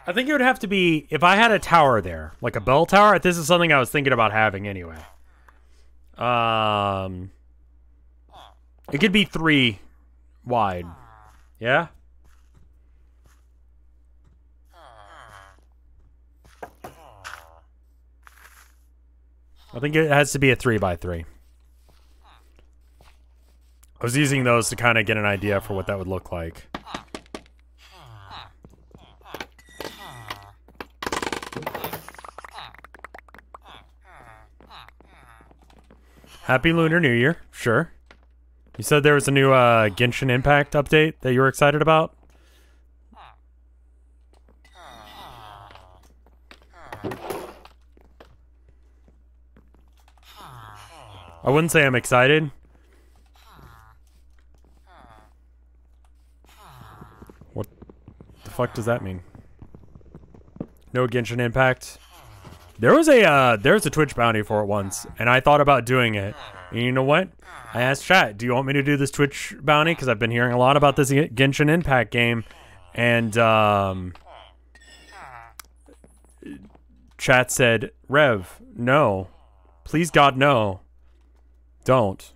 I think it would have to be, if I had a tower there, like a bell tower, this is something I was thinking about having anyway. It could be 3 wide. Yeah? I think it has to be a 3 by 3. I was using those to kind of get an idea for what that would look like. Happy Lunar New Year, sure. You said there was a new Genshin Impact update that you were excited about? I wouldn't say I'm excited. What the fuck does that mean? No Genshin Impact? There was a Twitch bounty for it once, and I thought about doing it. And you know what? I asked chat, do you want me to do this Twitch bounty? Because I've been hearing a lot about this Genshin Impact game. And chat said, Rev, no. Please God, no. Don't.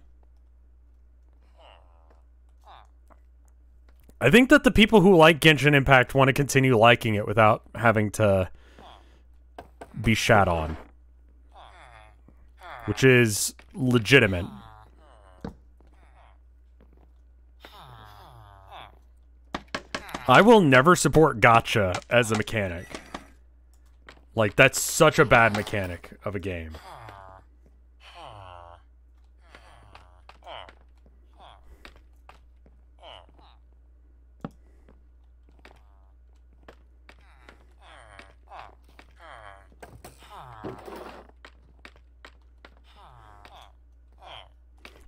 I think that the people who like Genshin Impact want to continue liking it without having to be shat on. which is legitimate. I will never support gacha as a mechanic. Like, that's such a bad mechanic of a game.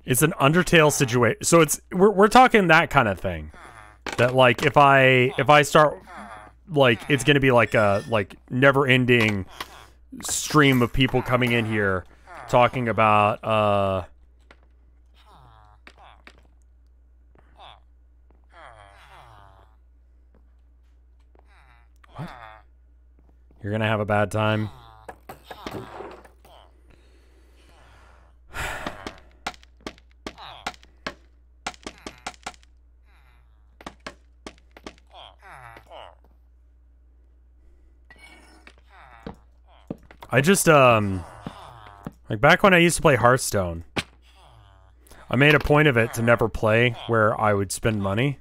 It's an Undertale situation. So we're talking that kind of thing. That like if I start like it's gonna be like a never-ending stream of people coming in here talking about what? You're gonna have a bad time. I just, like, back when I used to play Hearthstone, I made a point of it to never play where I would spend money.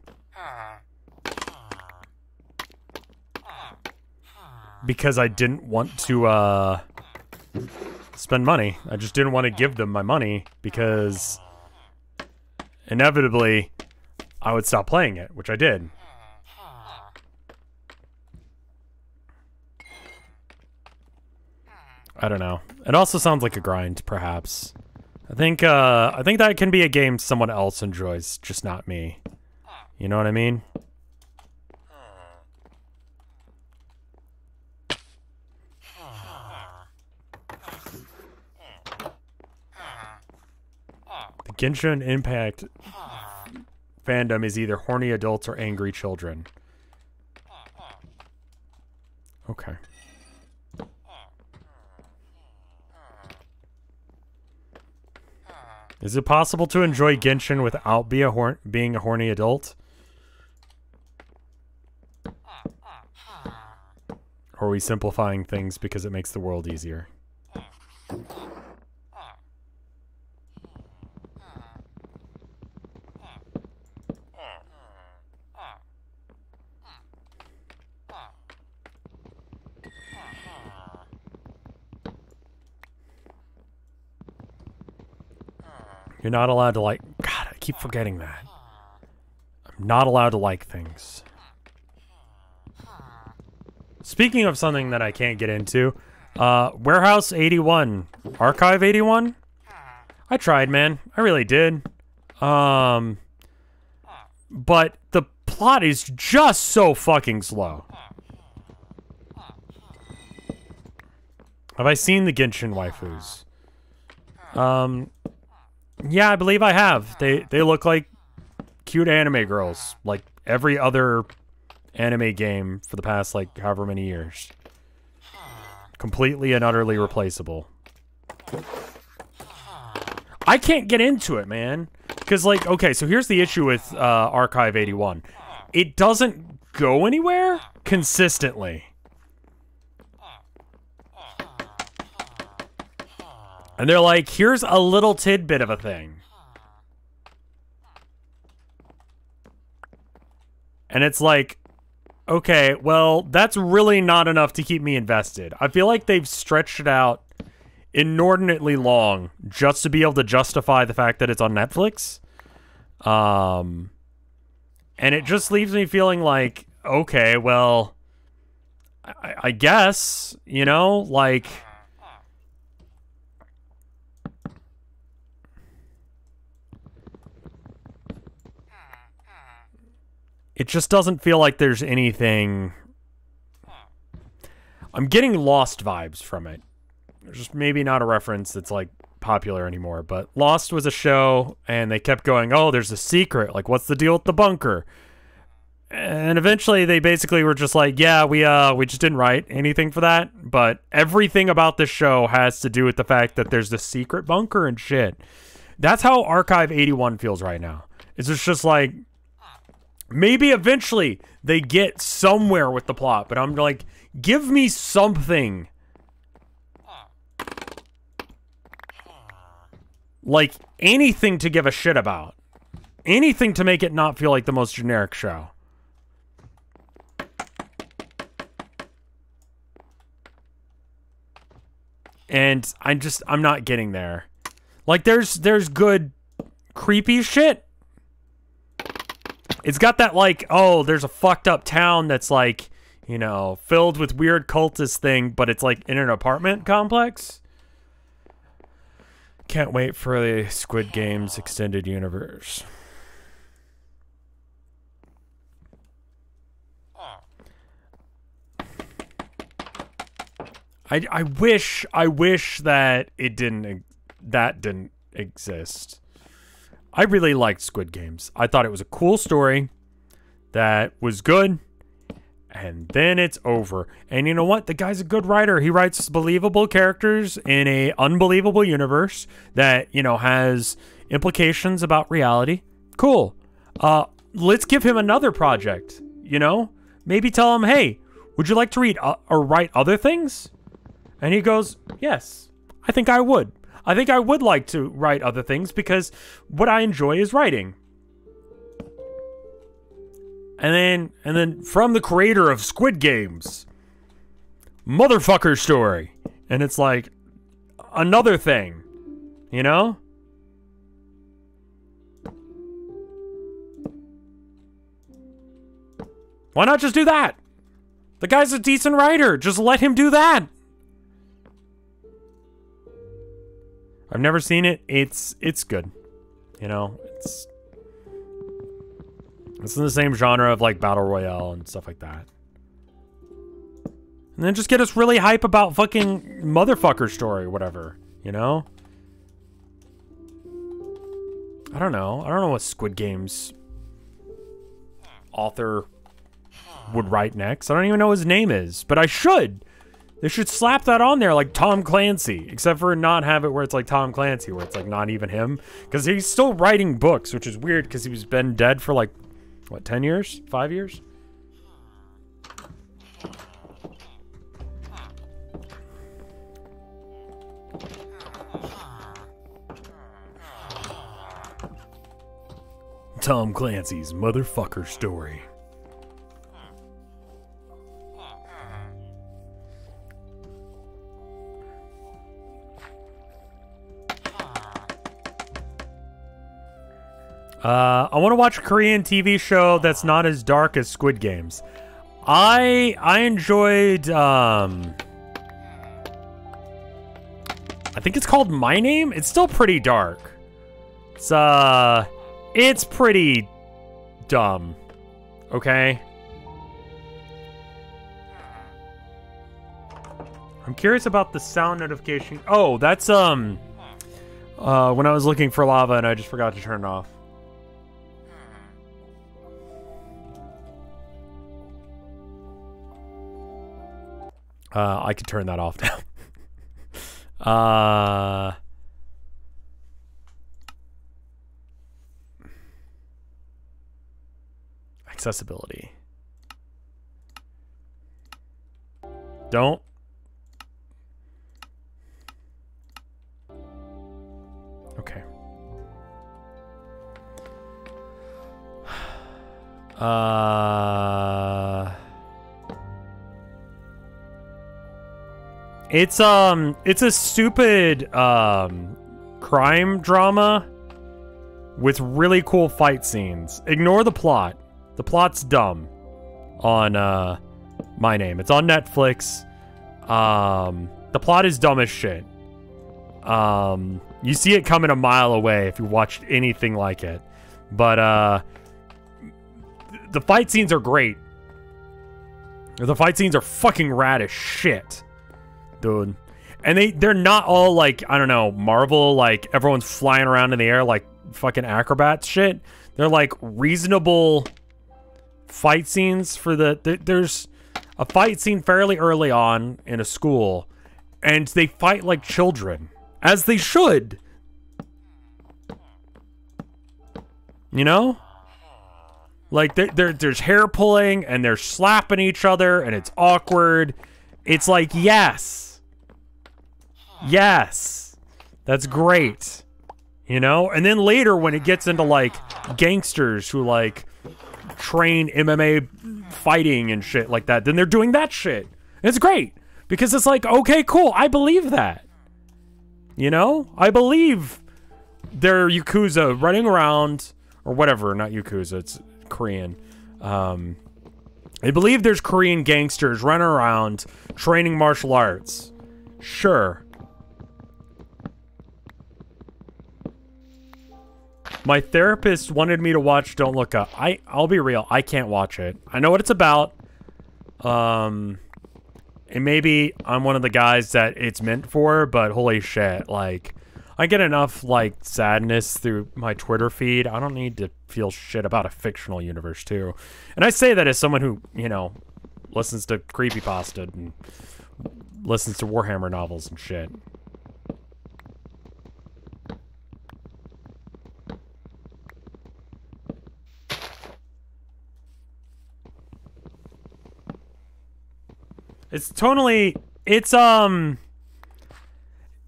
Because I didn't want to, spend money. I just didn't want to give them my money, because inevitably, I would stop playing it, which I did. I don't know. It also sounds like a grind, perhaps. I think that can be a game someone else enjoys, just not me. You know what I mean? The Genshin Impact fandom is either horny adults or angry children. Okay. Is it possible to enjoy Genshin without being a horny adult? Or are we simplifying things because it makes the world easier? You're not allowed to like... God, I keep forgetting that. I'm not allowed to like things. Speaking of something that I can't get into, Warehouse 81, Archive 81? I tried, man. I really did. But the plot is just so fucking slow. Have I seen the Genshin waifus? Yeah, I believe I have. They look like cute anime girls, like every other anime game for the past, like, however many years. Completely and utterly replaceable. I can't get into it, man. Because, like, okay, so here's the issue with Archive 81. It doesn't go anywhere consistently. And they're like, here's a little tidbit of a thing. And it's like, okay, well, that's really not enough to keep me invested. I feel like they've stretched it out inordinately long just to be able to justify the fact that it's on Netflix. And it just leaves me feeling like, okay, well, I guess, you know, like... It just doesn't feel like there's anything... I'm getting Lost vibes from it. Just maybe not a reference that's, like, popular anymore, but Lost was a show, and they kept going, oh, there's a secret. Like, what's the deal with the bunker? And eventually they basically were just like, yeah, we just didn't write anything for that, but everything about this show has to do with the fact that there's the secret bunker and shit. That's how Archive 81 feels right now. It's just like... Maybe eventually they get somewhere with the plot, but I'm like, give me something. Like, anything to give a shit about. Anything to make it not feel like the most generic show. And I'm not getting there. Like, there's good creepy shit. It's got that, like, oh, there's a fucked up town that's, like, you know, filled with weird cultist thing, but it's, like, in an apartment complex. Can't wait for the Squid Games extended universe. I wish that it didn't exist. I really liked Squid Games. I thought it was a cool story that was good, and then it's over. And you know what? The guy's a good writer. He writes believable characters in a unbelievable universe that, you know, has implications about reality. Cool. Let's give him another project, you know? Maybe tell him, hey, would you like to read or write other things? And he goes, yes, I think I would. I think I would like to write other things because what I enjoy is writing. And then from the creator of Squid Games, motherfucker story. And it's like another thing, you know? Why not just do that? The guy's a decent writer. Just let him do that. I've never seen it. It's good. You know, it's in the same genre of like Battle Royale and stuff like that. And then just get us really hype about fucking motherfucker story, whatever, you know? I don't know. I don't know what Squid Games author would write next. I don't even know what his name is, but I should. They should slap that on there like Tom Clancy, except for not have it where it's like Tom Clancy, where it's like not even him. Because he's still writing books, which is weird because he's been dead for like, what, 10 years? 5 years? Tom Clancy's motherfucker story. I want to watch a Korean TV show that's not as dark as Squid Games. I enjoyed, I think it's called My Name. It's still pretty dark. It's pretty dumb. Okay? I'm curious about the sound notification. Oh, that's, when I was looking for lava and I just forgot to turn it off. I could turn that off now. Accessibility. Don't. Okay. It's a stupid crime drama with really cool fight scenes. Ignore the plot. The plot's dumb on My Name. It's on Netflix. The plot is dumb as shit. You see it coming a mile away if you watched anything like it. But the fight scenes are great. The fight scenes are fucking rad as shit. Dude. And they're not all like, I don't know, Marvel, like everyone's flying around in the air like fucking acrobats shit. They're like reasonable fight scenes for there's a fight scene fairly early on in a school and they fight like children, as they should. You know? Like there's hair pulling and they're slapping each other and it's awkward. It's like, yes. Yes. That's great. You know? And then later when it gets into like gangsters who like train MMA fighting and shit like that, then they're doing that shit. And it's great because it's like, okay, cool. I believe that. You know? I believe they're Yakuza running around or whatever, not Yakuza, it's Korean. I believe there's Korean gangsters running around training martial arts. Sure. My therapist wanted me to watch Don't Look Up. I'll be real, I can't watch it. I know what it's about. And maybe I'm one of the guys that it's meant for, but holy shit, like, I get enough, like, sadness through my Twitter feed. I don't need to feel shit about a fictional universe, too. And I say that as someone who, you know, listens to creepypasta and listens to Warhammer novels and shit. It's tonally, it's, I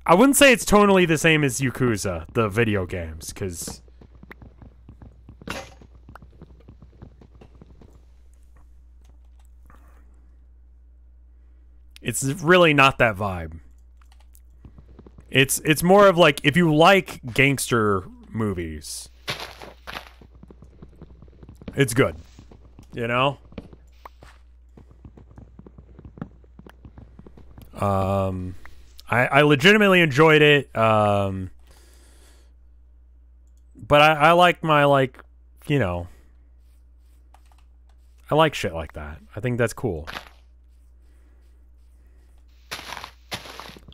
wouldn't say it's tonally the same as Yakuza, the video games, because it's really not that vibe. It's more of like, if you like gangster movies, it's good, you know? I legitimately enjoyed it, but I like my, like, you know, I like shit like that. I think that's cool.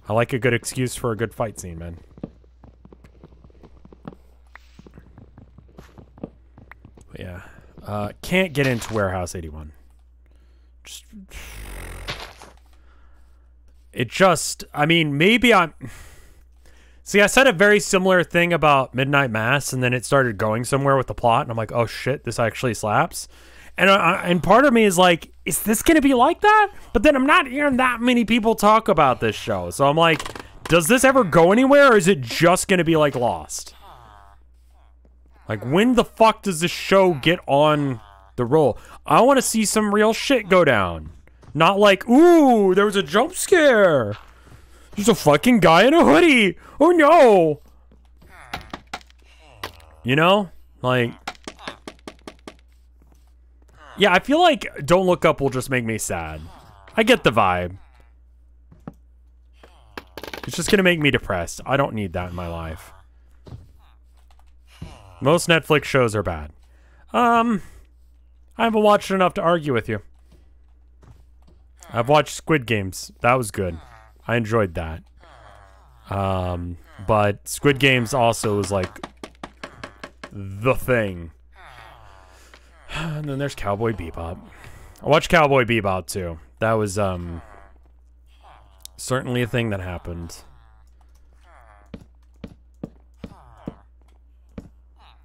I like a good excuse for a good fight scene, man. But yeah. Can't get into Warehouse 81. I mean, maybe I'm... See, I said a very similar thing about Midnight Mass, and then it started going somewhere with the plot, and I'm like, oh shit, this actually slaps. And part of me is like, is this going to be like that? But then I'm not hearing that many people talk about this show. So I'm like, does this ever go anywhere, or is it just going to be like Lost? Like, when the fuck does this show get on the roll? I want to see some real shit go down. Not like, ooh, there was a jump scare. There's a fucking guy in a hoodie. Oh no. You know? Like... Yeah, I feel like Don't Look Up will just make me sad. I get the vibe. It's just gonna make me depressed. I don't need that in my life. Most Netflix shows are bad. I haven't watched enough to argue with you. I've watched Squid Games. That was good. I enjoyed that. But Squid Games also was like the thing. And then there's Cowboy Bebop. I watched Cowboy Bebop too. That was certainly a thing that happened.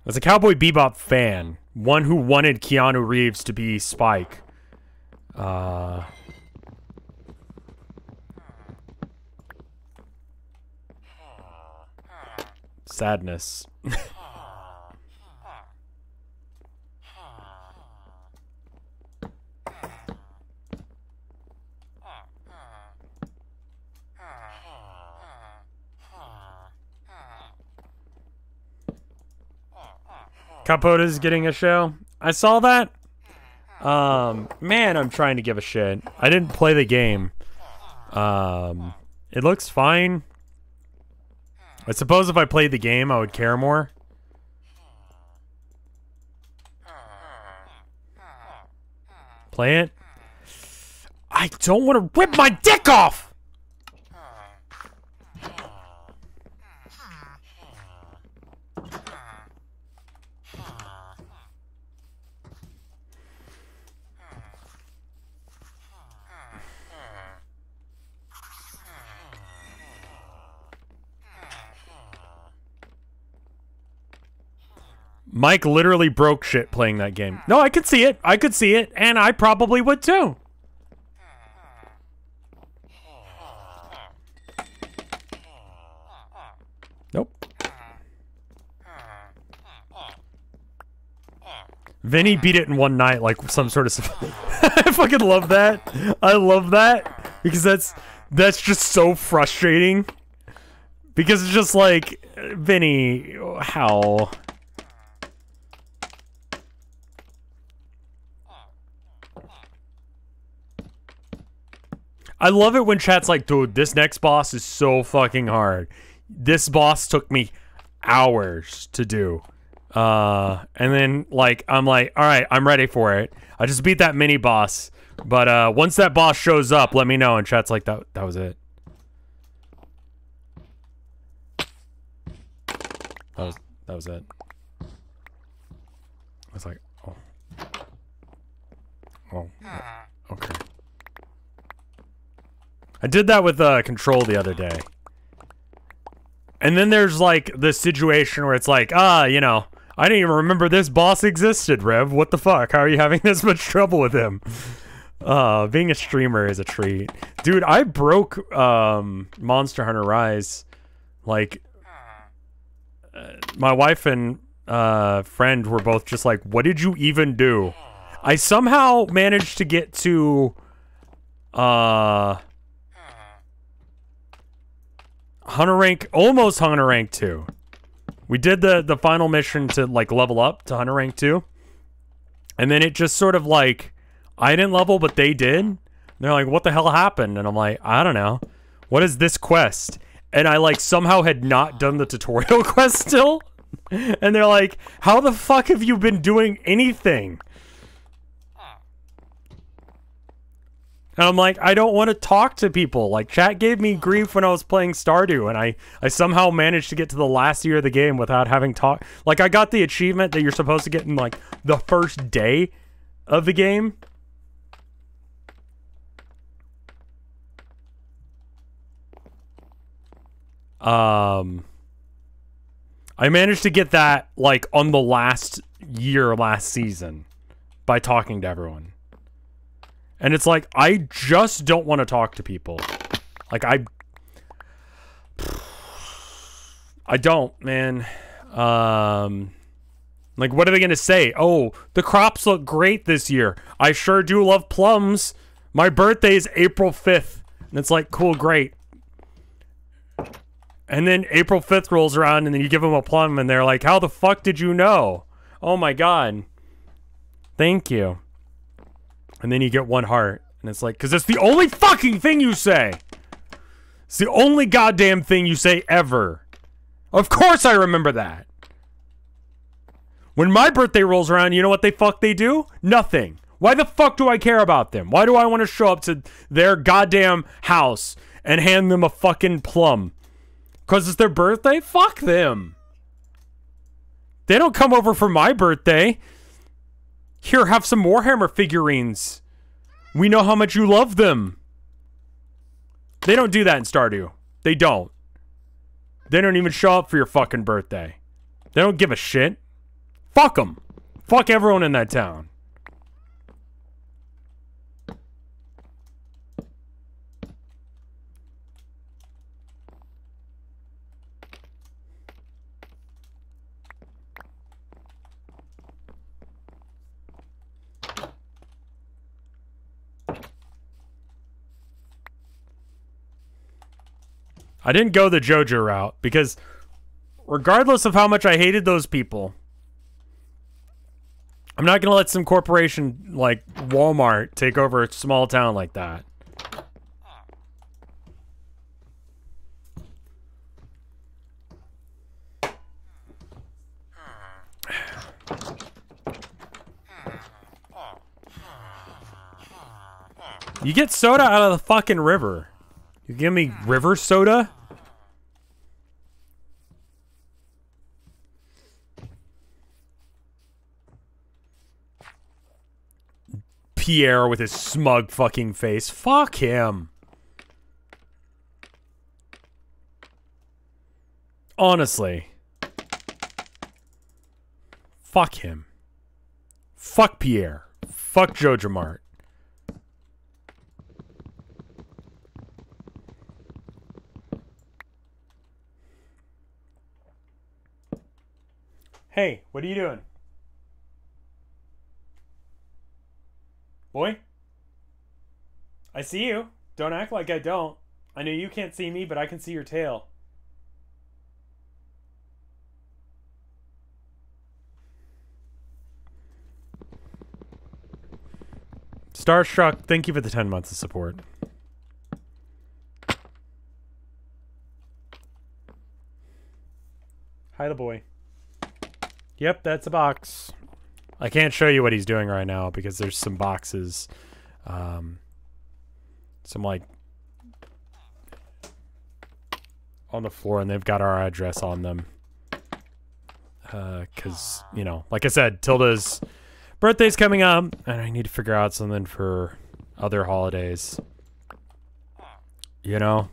As a Cowboy Bebop fan, one who wanted Keanu Reeves to be Spike, sadness. Capota's getting a show. I saw that. Man, I'm trying to give a shit. I didn't play the game. It looks fine. I suppose if I played the game, I would care more. Play it. I don't want to rip my dick off! Mike literally broke shit playing that game. No, I could see it. I could see it. And I probably would too. Nope. Vinny beat it in one night, like some sort of. I fucking love that. I love that because that's just so frustrating. Because it's just like, Vinny, how? I love it when chat's like, dude, this next boss is so fucking hard. This boss took me hours to do. And then, like, I'm like, all right, I'm ready for it. I just beat that mini boss. But once that boss shows up, let me know. And chat's like, that was it. That was it. I was like, oh. Oh. Okay. I did that with Control the other day. And then there's like this situation where it's like, you know, I didn't even remember this boss existed, Rev. What the fuck? How are you having this much trouble with him? Being a streamer is a treat. Dude, I broke Monster Hunter Rise. Like, my wife and friend were both just like, what did you even do? I somehow managed to get to Hunter rank, almost Hunter rank 2. We did the final mission to like level up to Hunter rank 2. And then it just sort of like, I didn't level, but they did. And they're like, what the hell happened? And I'm like, I don't know. What is this quest? And I like somehow had not done the tutorial quest still. And they're like, how the fuck have you been doing anything? And I'm like, I don't want to talk to people. Like, chat gave me grief when I was playing Stardew, and I somehow managed to get to the last year of the game without having talk. Like, I got the achievement that you're supposed to get in, like, the first day of the game. I managed to get that, like, on the last season by talking to everyone. And it's like, I just don't want to talk to people. Like, I don't, man. Like, what are they going to say? Oh, the crops look great this year. I sure do love plums. My birthday is April 5th. And it's like, cool, great. And then April 5th rolls around, and then you give them a plum, and they're like, how the fuck did you know? Oh my god. Thank you. And then you get 1 heart. And it's like, because it's the only fucking thing you say. It's the only goddamn thing you say ever. Of course I remember that. When my birthday rolls around, you know what they do? Nothing. Why the fuck do I care about them? Why do I want to show up to their goddamn house and hand them a fucking plum? Because it's their birthday? Fuck them. They don't come over for my birthday. Here, have some Warhammer figurines. We know how much you love them. They don't do that in Stardew. They don't. They don't even show up for your fucking birthday. They don't give a shit. Fuck them. Fuck everyone in that town. I didn't go the JoJo route because regardless of how much I hated those people, I'm not going to let some corporation like Walmart take over a small town like that. You get soda out of the fucking river. You give me river soda? Pierre with his smug fucking face. Fuck him. Honestly. Fuck him. Fuck Pierre. Fuck Jojo Mart. Hey, what are you doing? Boy? I see you. Don't act like I don't. I know you can't see me, but I can see your tail. Starstruck, thank you for the 10 months of support. Hi, the boy. Yep, that's a box. I can't show you what he's doing right now because there's some boxes. Some, like, on the floor, and they've got our address on them. Because, you know, like I said, Tilda's birthday's coming up, and I need to figure out something for other holidays. You know?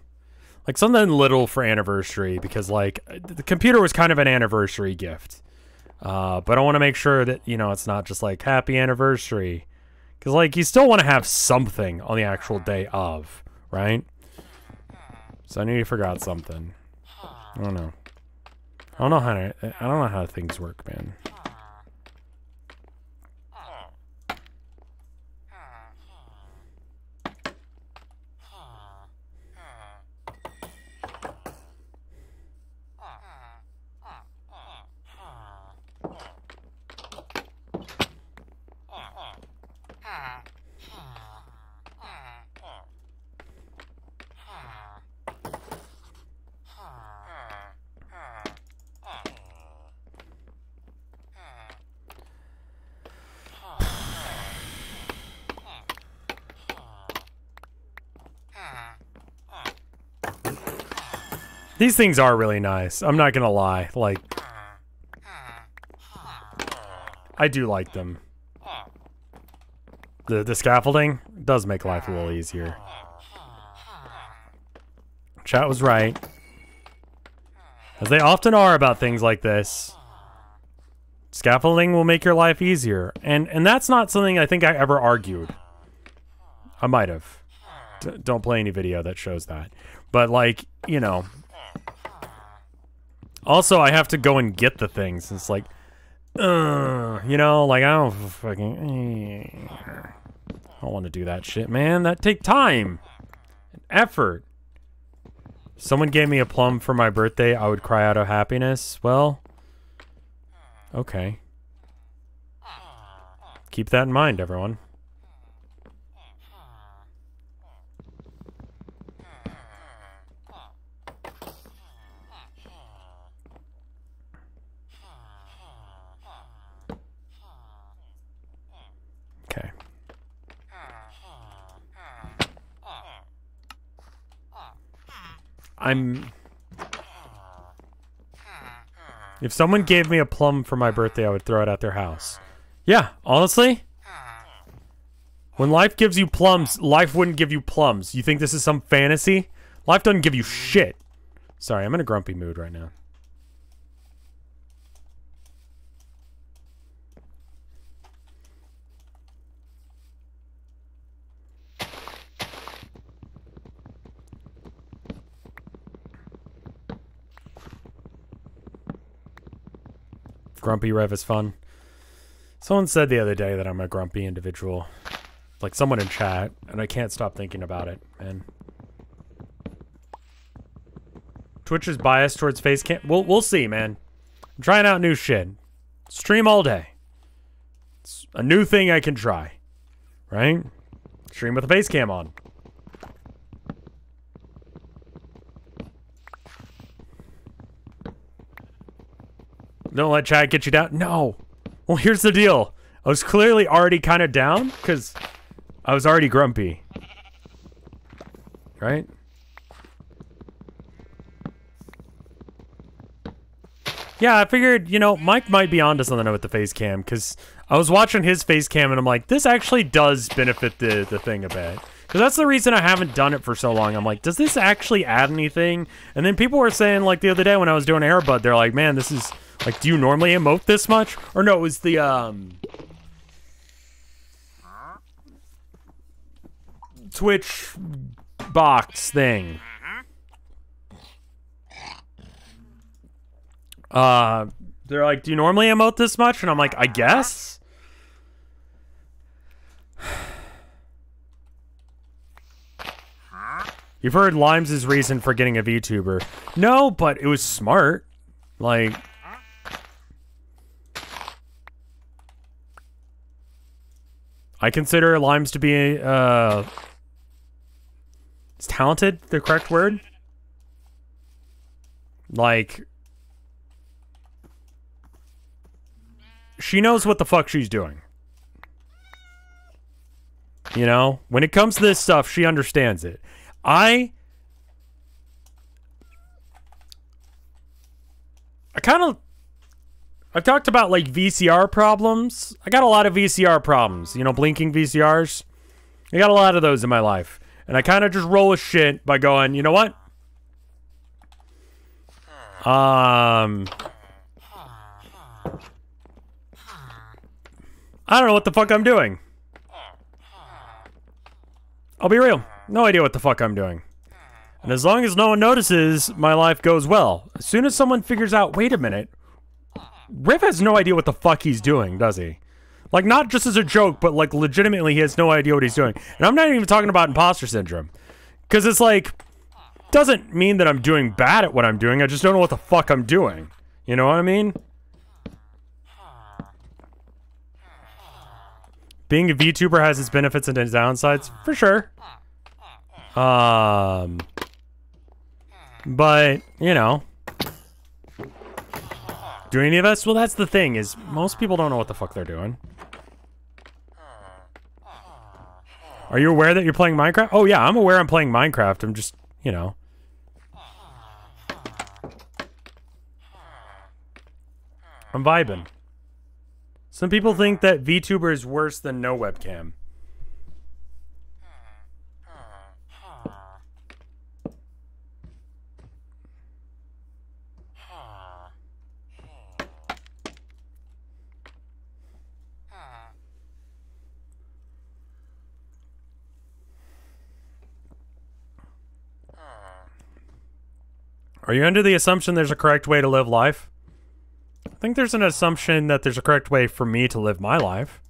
Like, something little for anniversary, because, like, the computer was kind of an anniversary gift. But I want to make sure that, you know, it's not just, like, happy anniversary. Because, like, you still want to have something on the actual day of, right? So I need to figure out something. I don't know. I don't know how things work, man. These things are really nice. I'm not gonna lie. Like, I do like them. The scaffolding does make life a little easier. Chat was right. As they often are about things like this. Scaffolding will make your life easier. And that's not something I think I ever argued. I might have. Don't play any video that shows that. But, like, you know. Also, I have to go and get the things. It's like, you know, like, I don't fucking... I don't want to do that shit, man. That take time. And effort. If someone gave me a plum for my birthday, I would cry out of happiness. Well, okay. Keep that in mind, everyone. Okay. If someone gave me a plum for my birthday, I would throw it at their house. Yeah, honestly, when life gives you plums, life wouldn't give you plums. You think this is some fantasy? Life doesn't give you shit. Sorry, I'm in a grumpy mood right now. Grumpy Rev is fun. Someone said the other day that I'm a grumpy individual. Like someone in chat, and I can't stop thinking about it, man. Twitch is biased towards face cam. We'll see, man. I'm trying out new shit. Stream all day. It's a new thing I can try. Right? Stream with a face cam on. Don't let chat get you down. No. Well, here's the deal. I was clearly already kind of down because I was already grumpy. Right? Yeah, I figured, you know, Mike might be onto something with the face cam because I was watching his face cam and I'm like, this actually does benefit the thing a bit. Because that's the reason I haven't done it for so long. I'm like, does this actually add anything? And then people were saying, like, the other day when I was doing Airbud, they're like, man, this is... Like, do you normally emote this much? Or no, it was the, Twitch box thing. They're like, do you normally emote this much? And I'm like, I guess? You've heard Limes' reason for getting a VTuber. No, but it was smart. Like... I consider Limes to be, is talented the correct word? Like... She knows what the fuck she's doing. You know? When it comes to this stuff, she understands it. I I've talked about like VCR problems. I got a lot of VCR problems, you know, blinking VCRs. I got a lot of those in my life. And I kind of just roll with shit by going, you know what? I don't know what the fuck I'm doing. I'll be real. No idea what the fuck I'm doing. And as long as no one notices, my life goes well. As soon as someone figures out, wait a minute, Rev has no idea what the fuck he's doing, does he? Like, not just as a joke, but like legitimately he has no idea what he's doing. And I'm not even talking about imposter syndrome. Because it's like, doesn't mean that I'm doing bad at what I'm doing. I just don't know what the fuck I'm doing. You know what I mean? Being a VTuber has its benefits and its downsides, for sure. But, you know. Do any of us? Well, that's the thing, is most people don't know what the fuck they're doing. Are you aware that you're playing Minecraft? Oh yeah, I'm aware I'm playing Minecraft. I'm just, you know. I'm vibing. Some people think that VTuber is worse than no webcam. Are you under the assumption there's a correct way to live life? I think there's an assumption that there's a correct way for me to live my life.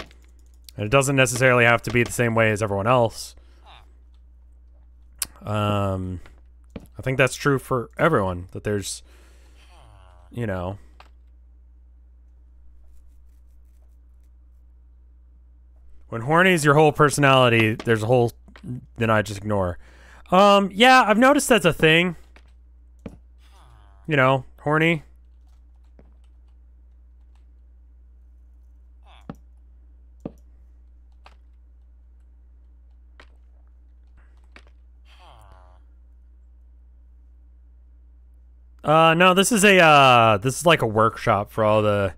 And it doesn't necessarily have to be the same way as everyone else. I think that's true for everyone. That there's, you know... When horny is your whole personality, there's a whole... Then I just ignore. Yeah, I've noticed that's a thing. You know, horny. No, this is like a workshop for all the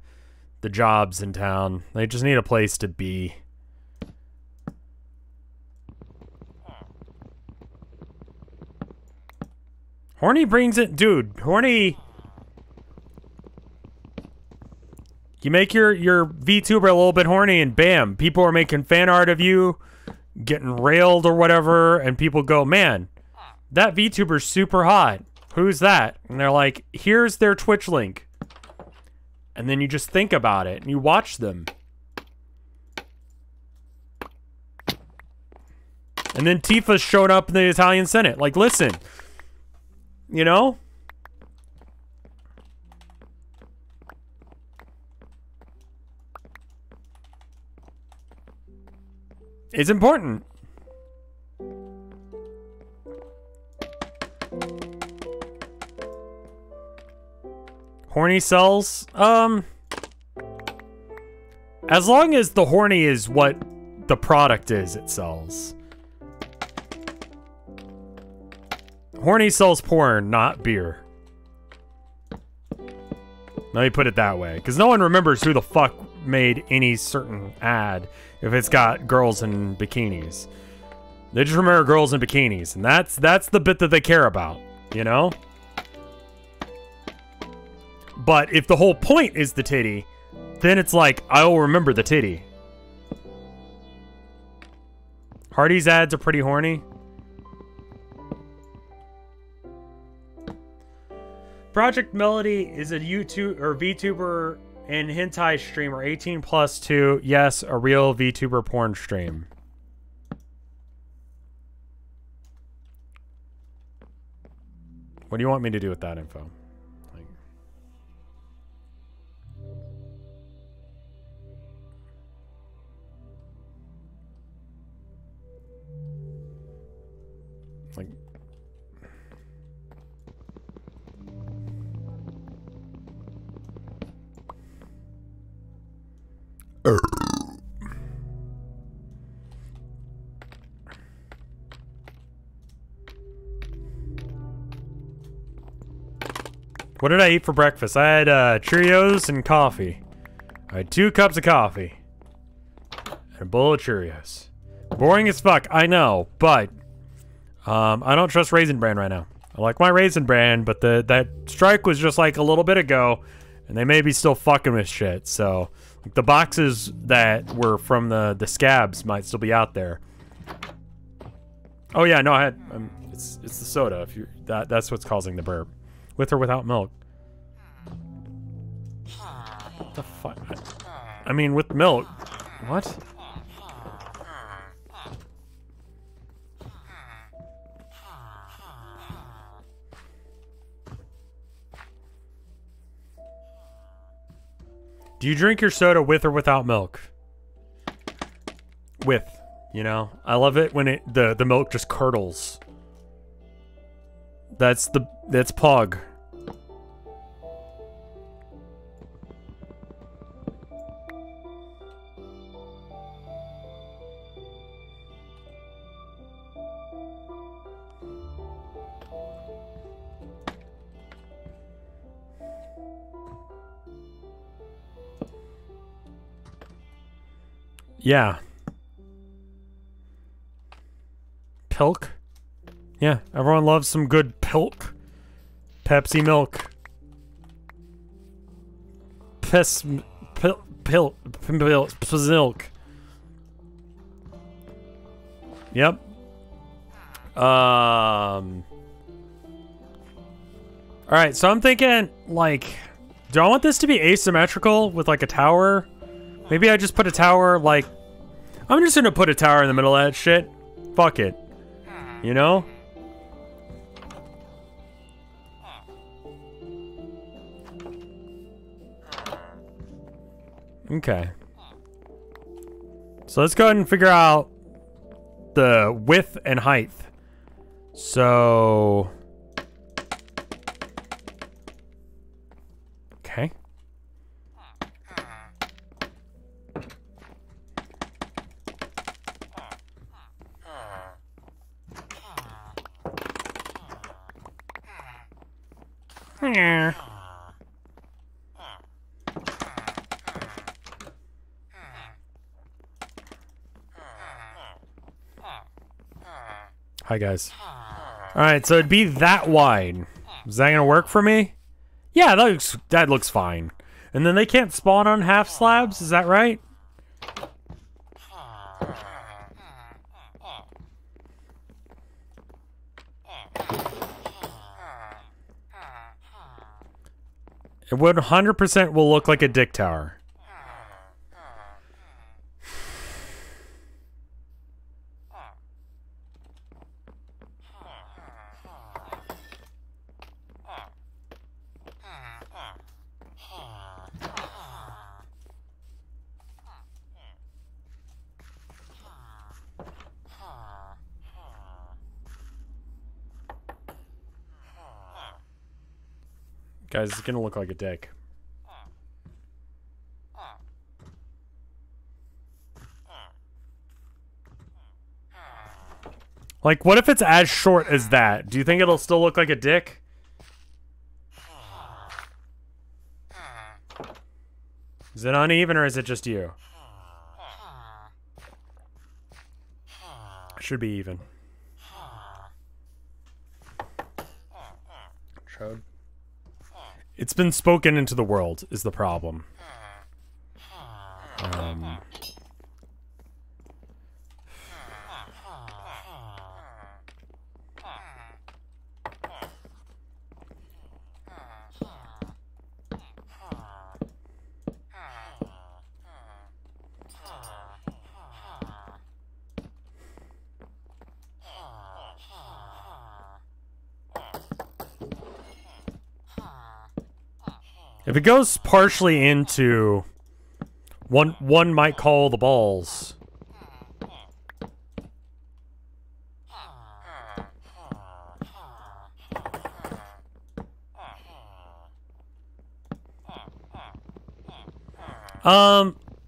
jobs in town. They just need a place to be. Horny brings it, dude. Horny. You make your VTuber a little bit horny and bam, people are making fan art of you, getting railed or whatever, and people go, man, that VTuber's super hot. Who's that? And they're like, here's their Twitch link. And then you just think about it and you watch them. And then Tifa's showed up in the Italian Senate. Like, listen. You know? It's important. Horny sells? As long as the horny is what the product is, it sells. Horny sells porn, not beer. Let me put it that way. Because no one remembers who the fuck made any certain ad if it's got girls in bikinis. They just remember girls in bikinis. And that's the bit that they care about, you know? But if the whole point is the titty, then it's like, I'll remember the titty. Hardy's ads are pretty horny. Project Melody is a YouTube or VTuber and hentai streamer, 18+ to, yes, a real VTuber porn stream. What do you want me to do with that info? Like, what did I eat for breakfast? I had Cheerios and coffee. I had 2 cups of coffee and a bowl of Cheerios. Boring as fuck, I know, but I don't trust Raisin Bran right now. I like my Raisin Bran, but that strike was just like a little bit ago, and they may be still fucking with shit. So like, the boxes that were from the scabs might still be out there. Oh yeah, no, I had it's the soda. If you that's what's causing the burp, with or without milk. What the fuck? I mean, with milk. What? Do you drink your soda with or without milk? With, you know? I love it when the milk just curdles. That's Pog. Yeah. Pilk? Yeah, everyone loves some good Pilk. Pepsi milk. Milk. Yep. Alright, so I'm thinking, like, do I want this to be asymmetrical with, like, a tower? Maybe I just put a tower, like... I'm just gonna put a tower in the middle of that shit. Fuck it. You know? Okay. So let's go ahead and figure out the width and height. So... Okay. Hi guys. Alright, so it'd be that wide. Is that gonna work for me? Yeah, that looks fine. And then they can't spawn on half slabs, is that right? It 100% will look like a dick tower. Guys, it's gonna look like a dick. Like, what if it's as short as that? Do you think it'll still look like a dick? Is it uneven or is it just you? It should be even. Chode. It's been spoken into the world, is the problem. If it goes partially into one might call the balls.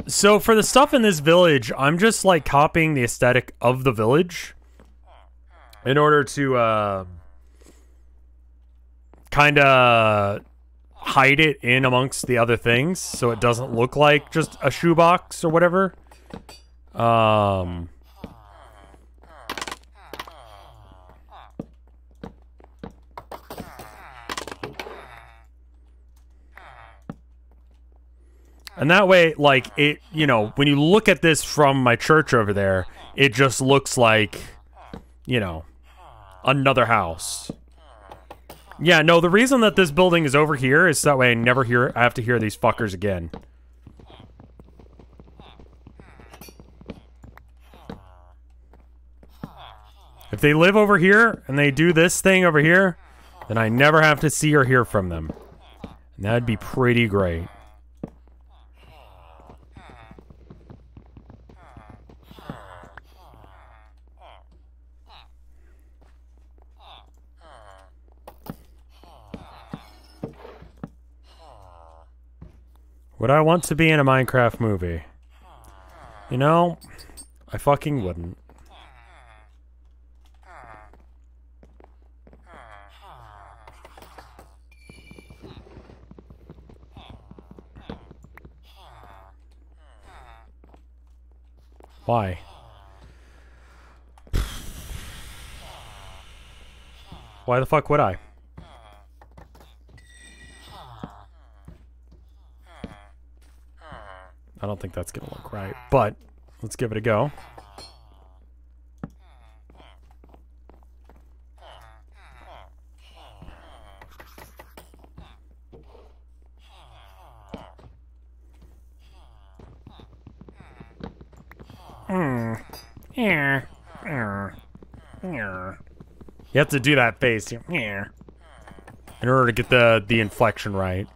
So for the stuff in this village, I'm just like copying the aesthetic of the village in order to kind of hide it in amongst the other things so it doesn't look like just a shoebox or whatever. And that way, like, it, you know, when you look at this from my church over there, it just looks like, you know, another house. Yeah, no, the reason that this building is over here is so that way I have to hear these fuckers again. If they live over here, and they do this thing over here, then I never have to see or hear from them. And that'd be pretty great. Would I want to be in a Minecraft movie? You know, I fucking wouldn't. Why? Why the fuck would I? I don't think that's gonna look right, but let's give it a go. You have to do that face in order to get the inflection right.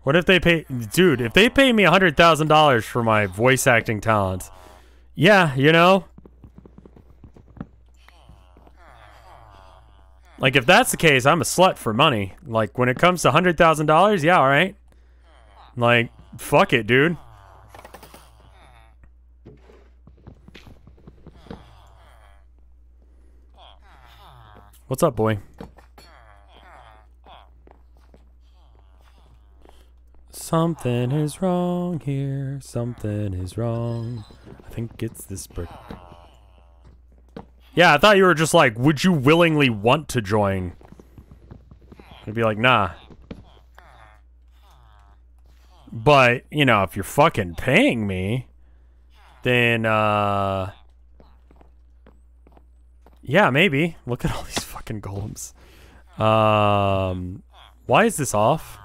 What if they pay... Dude, if they pay me $100,000 for my voice acting talent, yeah, you know? Like, if that's the case, I'm a slut for money. Like, when it comes to $100,000, yeah, alright. Like, fuck it, dude. What's up, boy? Something is wrong here. Something is wrong. I think it's this bird. Yeah, I thought you were just like, would you willingly want to join? I'd be like, nah. But, you know, if you're fucking paying me, then, yeah, maybe. Look at all these fucking golems. Why is this off?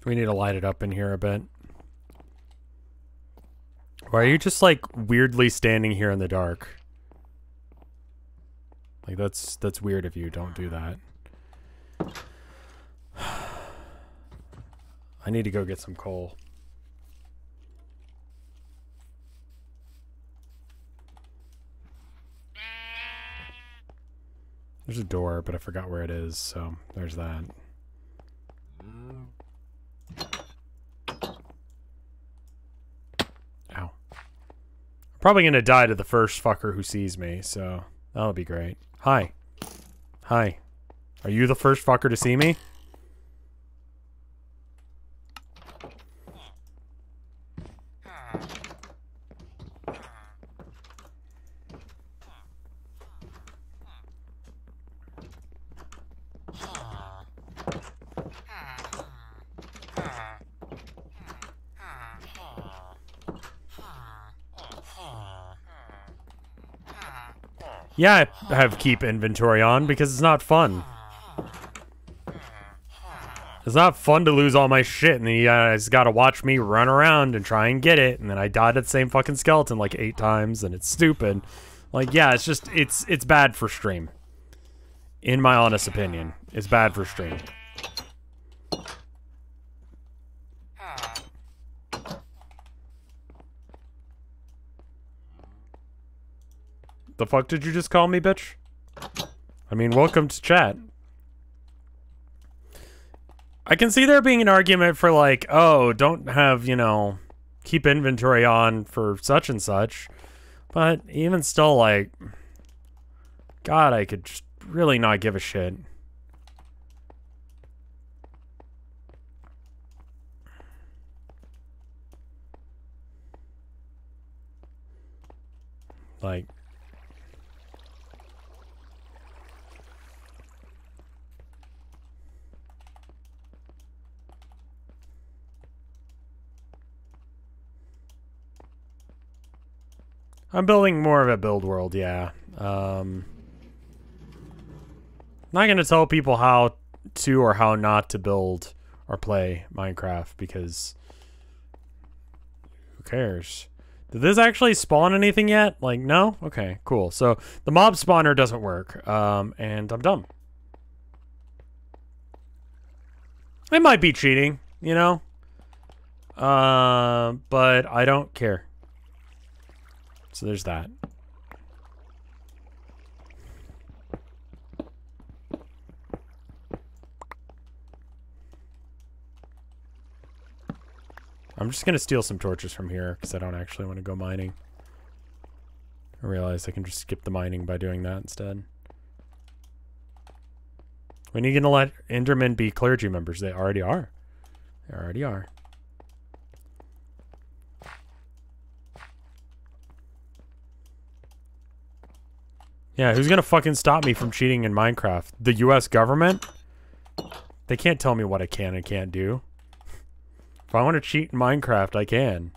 We need to light it up in here a bit. Why are you just like weirdly standing here in the dark? Like that's weird of you. Don't do that. I need to go get some coal. There's a door, but I forgot where it is, so there's that. Ow. I'm probably gonna die to the first fucker who sees me, so that'll be great. Hi. Hi. Are you the first fucker to see me? Yeah, I have keep inventory on because it's not fun. It's not fun to lose all my shit and then you guys gotta watch me run around and try and get it, and then I died at the same fucking skeleton like 8 times and it's stupid. Like, yeah, it's just, it's bad for stream. In my honest opinion, it's bad for stream. The fuck did you just call me, bitch? I mean, welcome to chat. I can see there being an argument for like, oh, don't have, you know, keep inventory on for such and such. But even still, like, God, I could just really not give a shit. Like... I'm building more of a build world, yeah. Not gonna tell people how to or how not to build or play Minecraft because who cares? Did this actually spawn anything yet? Like, no? Okay, cool. So the mob spawner doesn't work, and I'm done. It might be cheating, you know? But I don't care. So there's that. I'm just gonna steal some torches from here because I don't actually want to go mining. I realize I can just skip the mining by doing that instead. When are you gonna let Endermen be clergy members? They already are. They already are. Yeah, who's gonna fucking stop me from cheating in Minecraft? The US government? They can't tell me what I can and can't do. If I want to cheat in Minecraft, I can.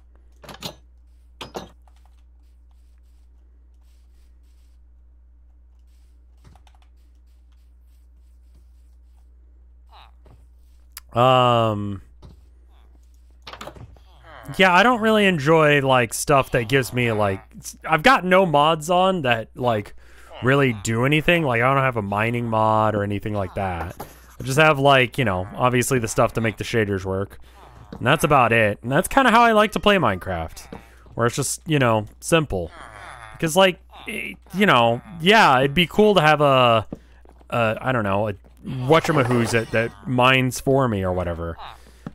Yeah, I don't really enjoy, like, stuff that gives me, like... I've got no mods on that, like, really do anything. Like, I don't have a mining mod or anything like that. I just have, like, you know, obviously the stuff to make the shaders work. And that's about it. And that's kind of how I like to play Minecraft. Where it's just, you know, simple. Because, like, you know, yeah, it'd be cool to have a I don't know, a whatchamahoo's that mines for me or whatever.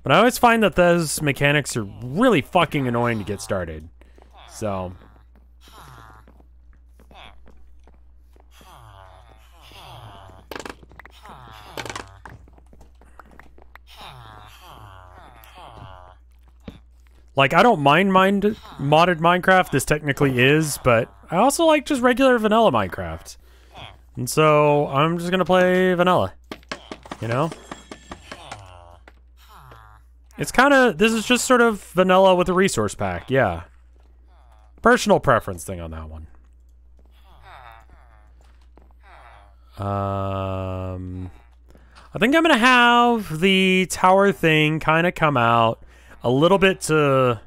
But I always find that those mechanics are really fucking annoying to get started. So... Like, I don't mind modded Minecraft, this technically is, but I also like just regular vanilla Minecraft. And so, I'm just gonna play vanilla. You know? It's kinda, this is just sort of vanilla with a resource pack, yeah. Personal preference thing on that one. I think I'm going to have the tower thing kind of come out a little bit to...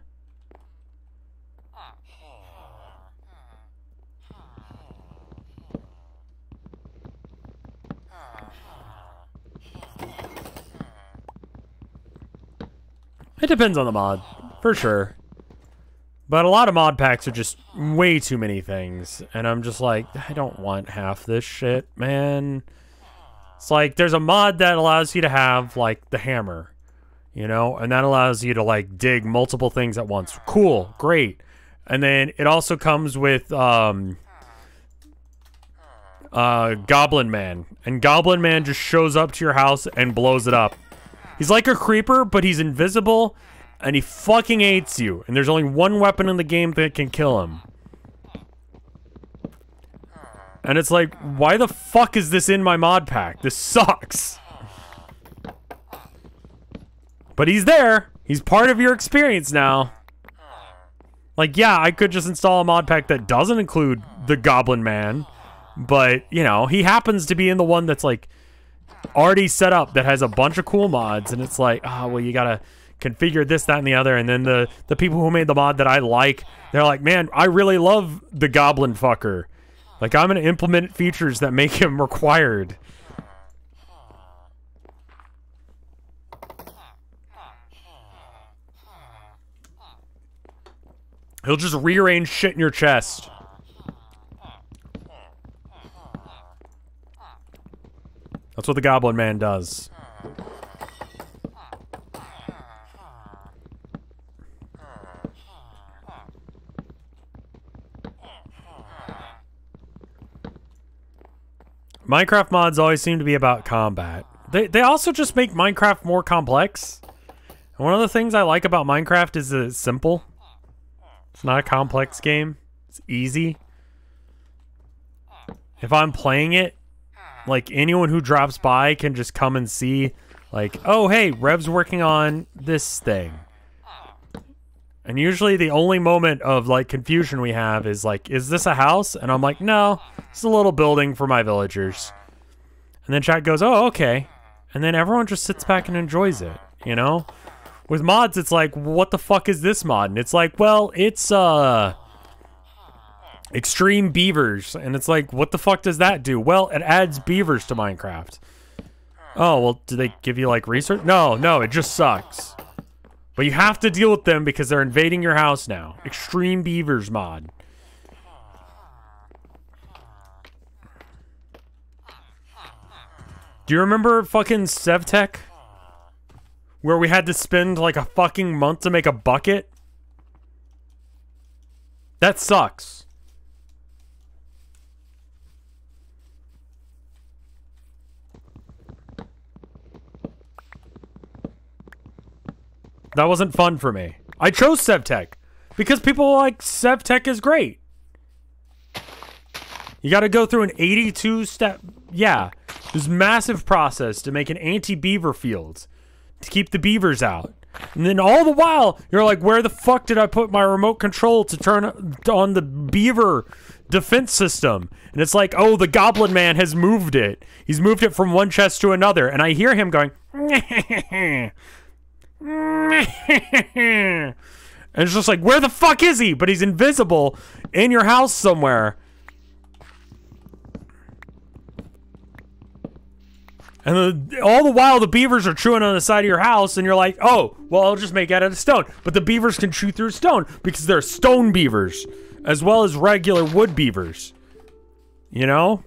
It depends on the mod, for sure. But a lot of mod packs are just way too many things. And I'm just like, I don't want half this shit, man. It's like, there's a mod that allows you to have, like, the hammer. You know? And that allows you to, like, dig multiple things at once. Cool. Great. And then it also comes with, Goblin Man. And Goblin Man just shows up to your house and blows it up. He's like a creeper, but he's invisible, and he fucking hates you. And there's only one weapon in the game that can kill him. And it's like, why the fuck is this in my mod pack? This sucks. But he's there. He's part of your experience now. Like, yeah, I could just install a mod pack that doesn't include the Goblin Man. But, you know, he happens to be in the one that's, like, already set up that has a bunch of cool mods, and it's like, oh, well, you gotta configure this, that, and the other. And then the people who made the mod that I like, they're like, man, I really love the Goblin fucker. Like, I'm gonna implement features that make him required. He'll just rearrange shit in your chest. That's what the Goblin Man does. Minecraft mods always seem to be about combat. They also just make Minecraft more complex. And one of the things I like about Minecraft is that it's simple. It's not a complex game. It's easy. If I'm playing it, like, anyone who drops by can just come and see, like, oh, hey, Rev's working on this thing. And usually the only moment of, like, confusion we have is, like, is this a house? And I'm like, no, it's a little building for my villagers. And then chat goes, oh, okay. And then everyone just sits back and enjoys it, you know? With mods, it's like, what the fuck is this mod? And it's like, well, it's, Extreme Beavers. And it's like, what the fuck does that do? Well, it adds beavers to Minecraft. Oh, well, do they give you, like, research? No, it just sucks. But you have to deal with them because they're invading your house now. Extreme Beavers mod. Do you remember fucking SevTech? Where we had to spend, like, a fucking month to make a bucket? That sucks. That wasn't fun for me. I chose SevTech because people like SevTech is great. You got to go through an 82-step... Yeah, this massive process to make an anti-beaver field to keep the beavers out. And then all the while, you're like, where the fuck did I put my remote control to turn on the beaver defense system? And it's like, oh, the Goblin Man has moved it. He's moved it from one chest to another. And I hear him going... And it's just like, where the fuck is he? But he's invisible in your house somewhere. And all the while, the beavers are chewing on the side of your house, and you're like, oh, well, I'll just make it out of stone. But the beavers can chew through stone because they're stone beavers, as well as regular wood beavers. You know?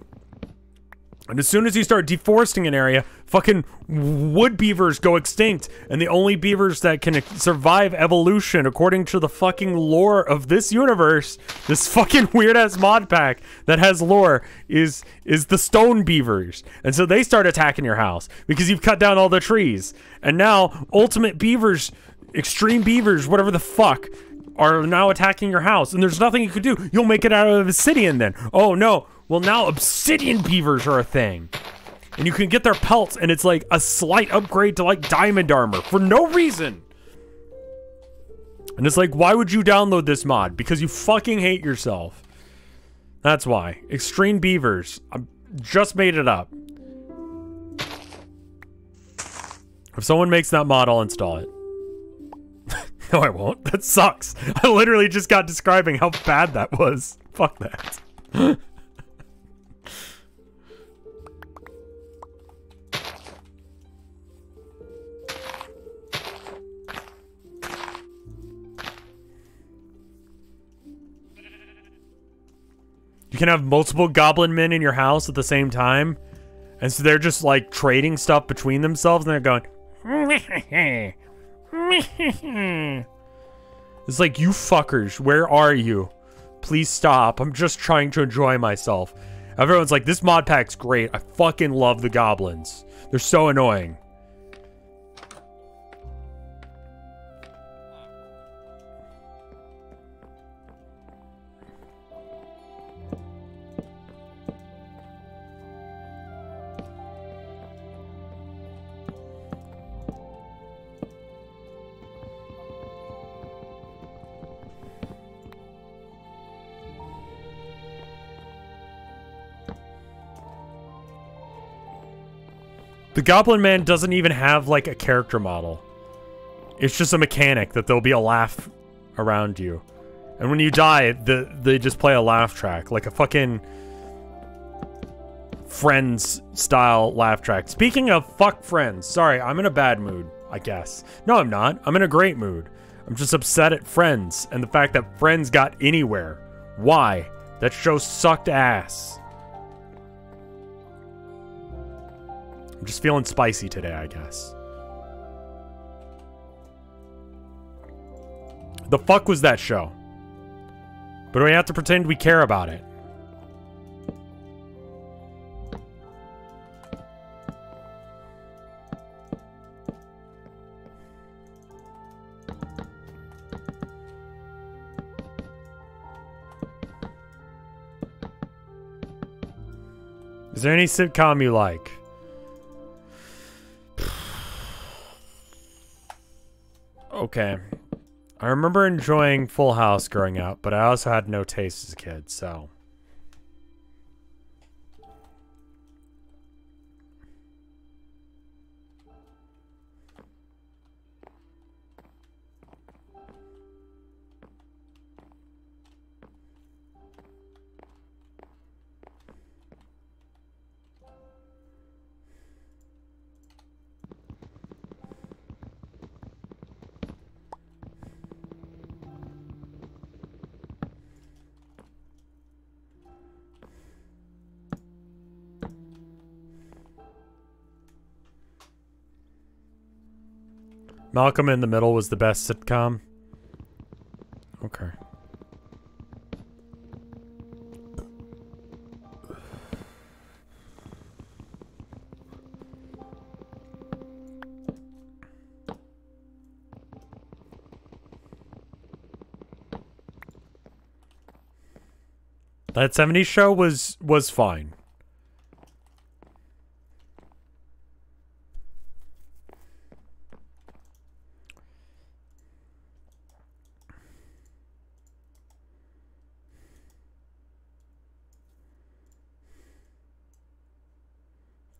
And as soon as you start deforesting an area, fucking wood beavers go extinct. And the only beavers that can survive evolution, according to the fucking lore of this universe, this fucking weird-ass mod pack that has lore, is the stone beavers. And so they start attacking your house because you've cut down all the trees. And now, ultimate beavers, extreme beavers, whatever the fuck, are now attacking your house. And there's nothing you can do. You'll make it out of obsidian then. Oh, no. Well, now obsidian beavers are a thing. And you can get their pelts, and it's like a slight upgrade to, like, diamond armor for no reason. And it's like, why would you download this mod? Because you fucking hate yourself. That's why. Extreme Beavers. I just made it up. If someone makes that mod, I'll install it. No, I won't. That sucks. I literally just got describing how bad that was. Fuck that. You can have multiple goblin men in your house at the same time. And so they're just like trading stuff between themselves and they're going it's like, you fuckers, where are you? Please stop. I'm just trying to enjoy myself. Everyone's like, this mod pack's great. I fucking love the goblins. They're so annoying. The Goblin Man doesn't even have, like, a character model. It's just a mechanic that there'll be a laugh around you. And when you die, they just play a laugh track. Like a fucking Friends-style laugh track. Speaking of fuck Friends, sorry, I'm in a bad mood, I guess. No, I'm not. I'm in a great mood. I'm just upset at Friends and the fact that Friends got anywhere. Why? That show sucked ass. I'm just feeling spicy today, I guess. The fuck was that show? But we have to pretend we care about it. Is there any sitcom you like? Okay. I remember enjoying Full House growing up, but I also had no taste as a kid, so... Malcolm in the Middle was the best sitcom. Okay. That 70s show was fine.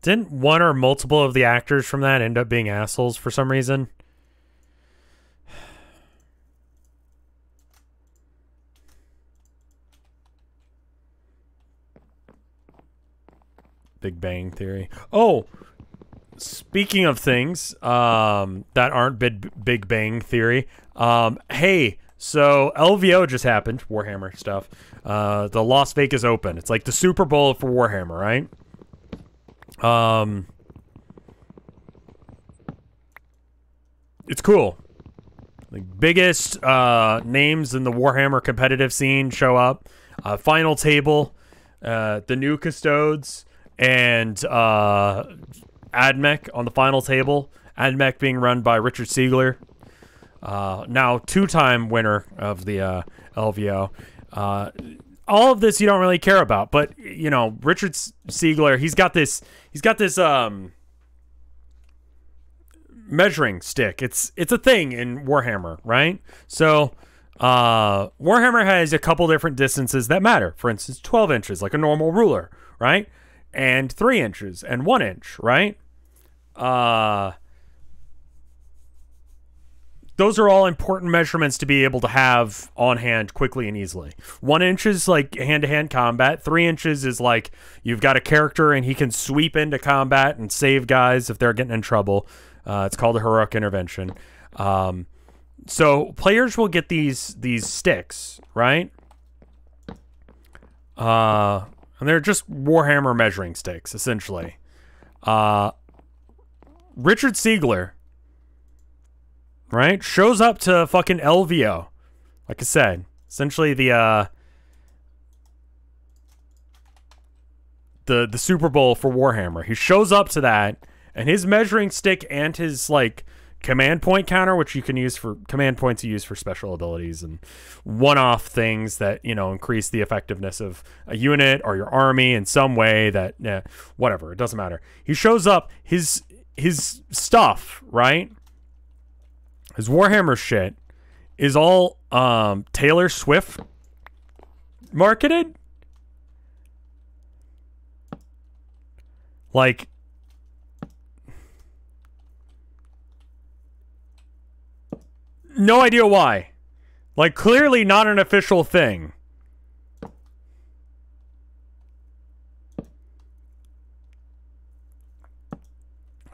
Didn't one or multiple of the actors from that end up being assholes for some reason? Big Bang Theory. Oh, speaking of things that aren't Big Bang Theory, hey, so LVO just happened, Warhammer stuff. The Las Vegas Open. It's like the Super Bowl for Warhammer, right? It's cool. The biggest names in the Warhammer competitive scene show up. Final table, the new Custodes, and AdMech on the final table. AdMech being run by Richard Siegler, now two-time winner of the LVO. All of this you don't really care about, but you know, Richard Siegler, he's got this measuring stick. It's a thing in Warhammer, right? So Warhammer has a couple different distances that matter. For instance, 12 inches, like a normal ruler, right? And 3 inches and 1 inch, right? those are all important measurements to be able to have on hand quickly and easily. 1 inch is like hand-to-hand combat. 3 inches is like you've got a character and he can sweep into combat and save guys if they're getting in trouble. It's called a heroic intervention. So players will get these sticks, right? And they're just Warhammer measuring sticks, essentially. Richard Siegler, right, shows up to fucking LVO. Like I said, essentially the Super Bowl for Warhammer. He shows up to that, and his measuring stick and his, like, command point counter, which you can use for command points you use for special abilities and one-off things that, you know, increase the effectiveness of a unit or your army in some way that, whatever, it doesn't matter. He shows up, his stuff, right? His Warhammer shit is all Taylor Swift marketed. Like, no idea why. Like, clearly not an official thing.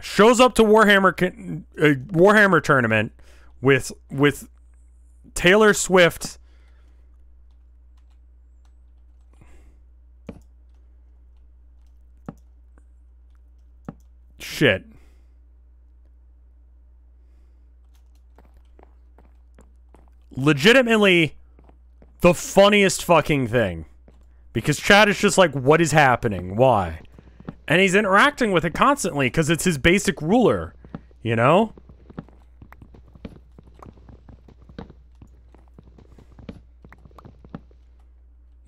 Shows up to Warhammer tournament with Taylor Swift. Shit. Legitimately the funniest fucking thing. Because Chad is just like, what is happening? Why? And he's interacting with it constantly because it's his basic ruler, you know?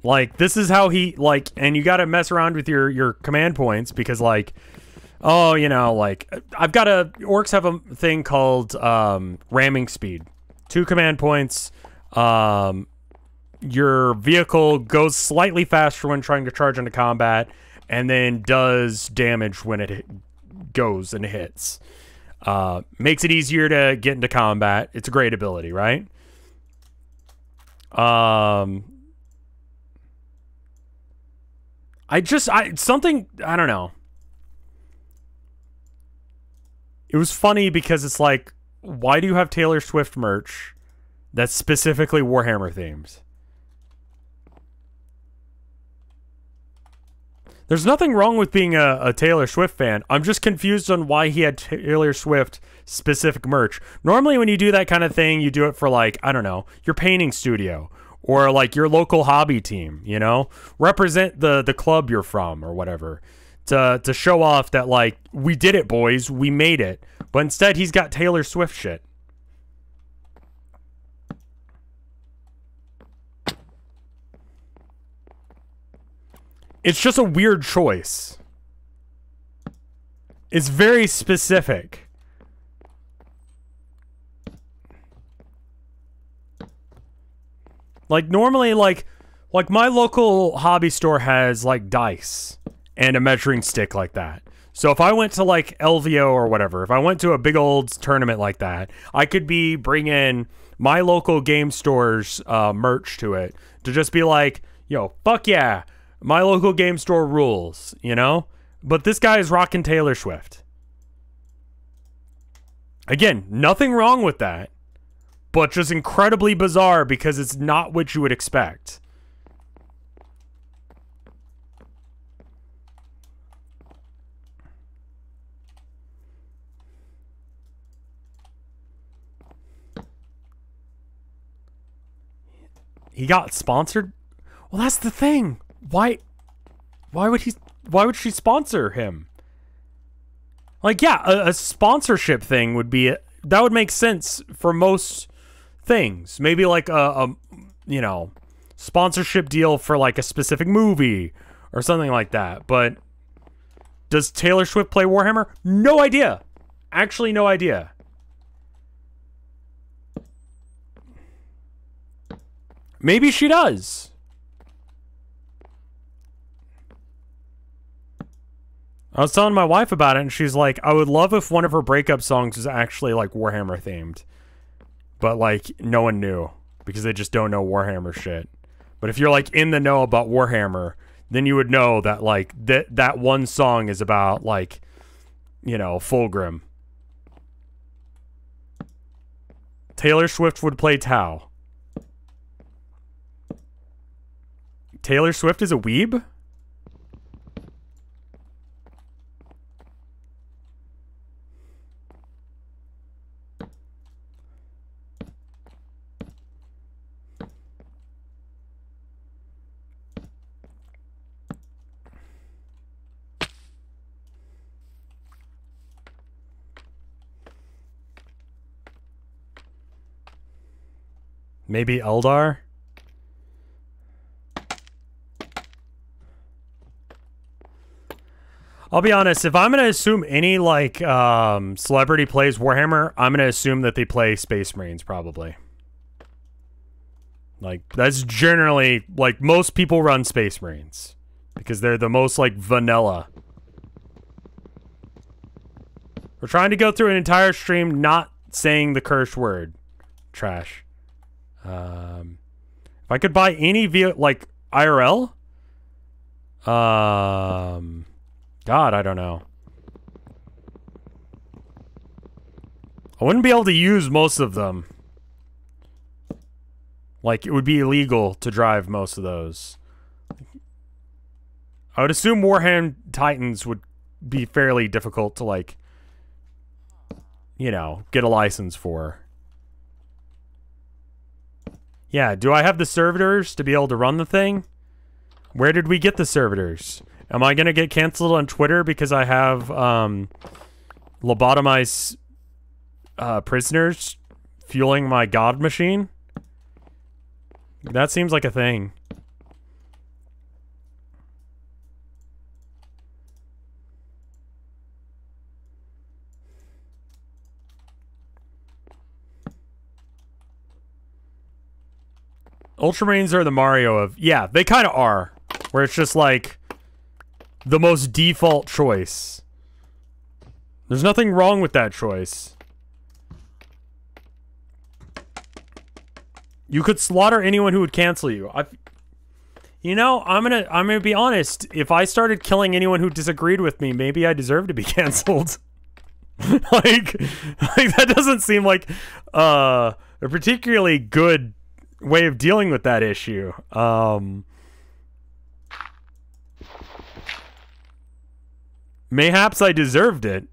Like, this is how he, like, and you gotta mess around with your command points because, like, oh, you know, like, orcs have a thing called ramming speed. 2 command points. Your vehicle goes slightly faster when trying to charge into combat, and then does damage when it goes and hits. Makes it easier to get into combat. It's a great ability, right? I don't know. It was funny because it's like, why do you have Taylor Swift merch that's specifically Warhammer themed? There's nothing wrong with being a Taylor Swift fan. I'm just confused on why he had Taylor Swift specific merch. Normally when you do that kind of thing, you do it for, like, I don't know, your painting studio or like your local hobby team, you know? Represent the club you're from or whatever. To show off that, like, we did it, boys. We made it. But instead, he's got Taylor Swift shit. It's just a weird choice. It's very specific. Like, normally, like my local hobby store has, like, dice and a measuring stick like that. So if I went to, like, LVO or whatever, if I went to a big old tournament like that, I could be bringing my local game store's merch to it to just be like, yo, fuck yeah, my local game store rules, you know? But this guy is rocking Taylor Swift. Again, nothing wrong with that, but just incredibly bizarre because it's not what you would expect. He got sponsored? Well, that's the thing. Why would she sponsor him? Like, yeah, a sponsorship thing would be, that would make sense for most things. Maybe like a you know, sponsorship deal for like a specific movie or something like that. But does Taylor Swift play Warhammer? No idea. Actually, no idea. Maybe she does. I was telling my wife about it, and she's like, I would love if one of her breakup songs was actually, like, Warhammer themed. but like no one knew because they just don't know Warhammer shit. But if you're like in the know about Warhammer, then you would know that like that one song is about like, you know, Fulgrim. Taylor Swift would play Tau. Taylor Swift is a weeb? Maybe Eldar? I'll be honest, if I'm going to assume any, like, celebrity plays Warhammer, I'm going to assume that they play Space Marines, probably. Like, that's generally, like, most people run Space Marines. Because they're the most, like, vanilla. We're trying to go through an entire stream not saying the cursed word. Trash. If I could buy any via, like, IRL? God, I don't know. I wouldn't be able to use most of them. Like, it would be illegal to drive most of those. I would assume Warhammer Titans would be fairly difficult to, like, you know, get a license for. Yeah, do I have the servitors to be able to run the thing? Where did we get the servitors? Am I going to get canceled on Twitter because I have lobotomized prisoners fueling my god machine? That seems like a thing. Ultramarines are the Mario of... Yeah, they kind of are. Where it's just like... the most default choice. There's nothing wrong with that choice. You could slaughter anyone who would cancel you. You know, I'm gonna be honest. If I started killing anyone who disagreed with me, maybe I deserve to be canceled. like that doesn't seem like a particularly good way of dealing with that issue. Mayhaps I deserved it.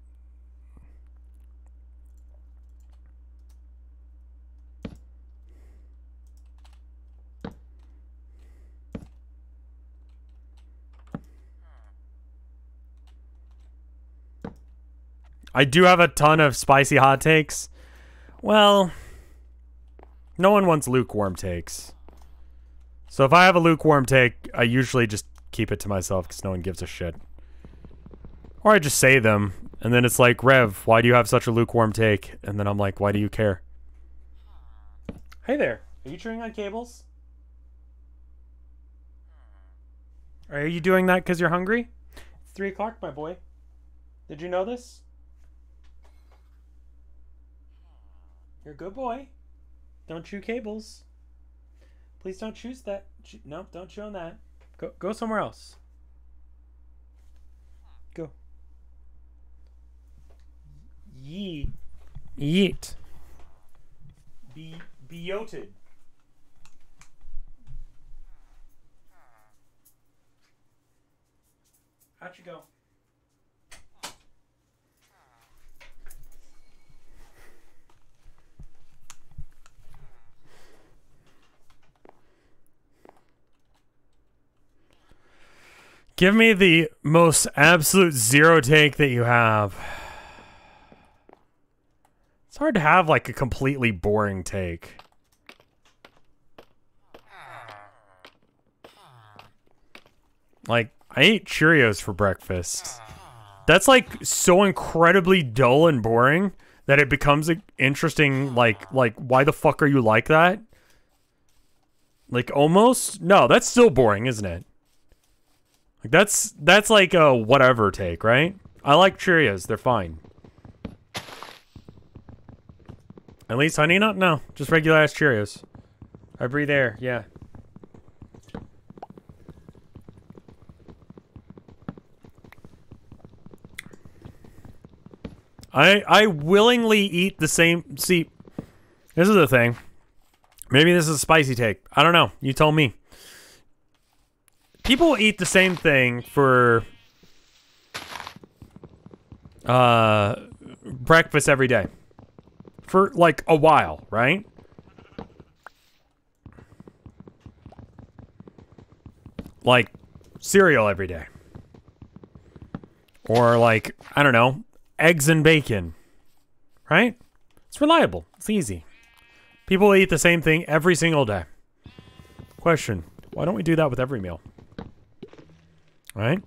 I do have a ton of spicy hot takes. Well, no one wants lukewarm takes. So if I have a lukewarm take, I usually just keep it to myself because no one gives a shit. Or I just say them, and then it's like, Rev, why do you have such a lukewarm take? And then I'm like, why do you care? Hey there, are you chewing on cables? Are you doing that because you're hungry? It's 3 o'clock, my boy. Did you know this? You're a good boy. Don't chew cables. Please don't choose that. Nope, don't chew on that. Go somewhere else. Go. Yeet. Yeet. Be-yoted. How'd you go? Give me the most absolute zero take that you have. It's hard to have like a completely boring take. Like, I ate Cheerios for breakfast. That's like so incredibly dull and boring that it becomes interesting. Like why the fuck are you like that? Like almost? No, that's still boring, isn't it? Like that's like a whatever take, right? I like Cheerios, they're fine. At least honey nut? No, just regular ass Cheerios. I breathe air, yeah. I willingly eat the same. See, this is the thing. Maybe this is a spicy take. I don't know. You tell me. People eat the same thing for breakfast every day. For like a while, right? Like cereal every day. Or like, I don't know, eggs and bacon. Right? It's reliable. It's easy. People eat the same thing every single day. Question. Why don't we do that with every meal? Right?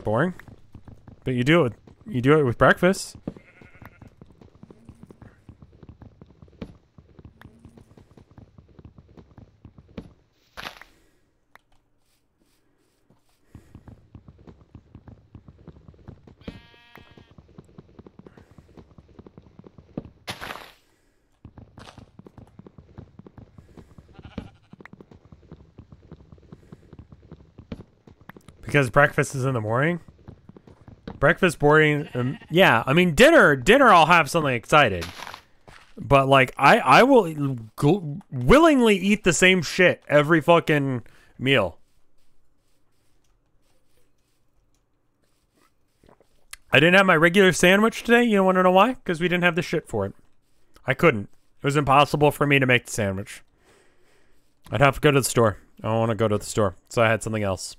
Boring. But you do it with breakfast. Because breakfast is in the morning? Breakfast boring, yeah, I mean dinner I'll have something excited. But like I will willingly eat the same shit every fucking meal. I didn't have my regular sandwich today. You want to know why? Because we didn't have the shit for it. I couldn't. It was impossible for me to make the sandwich. I'd have to go to the store. I don't want to go to the store, so I had something else.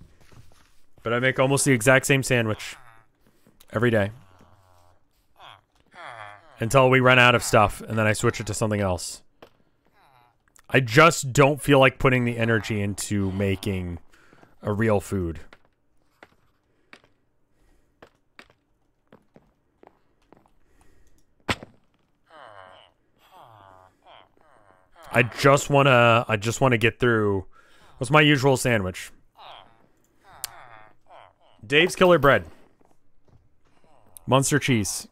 But I make almost the exact same sandwich every day until we run out of stuff, and then I switch it to something else. I just don't feel like putting the energy into making a real food. I just wanna get through. What's my usual sandwich? Dave's Killer Bread. Munster cheese.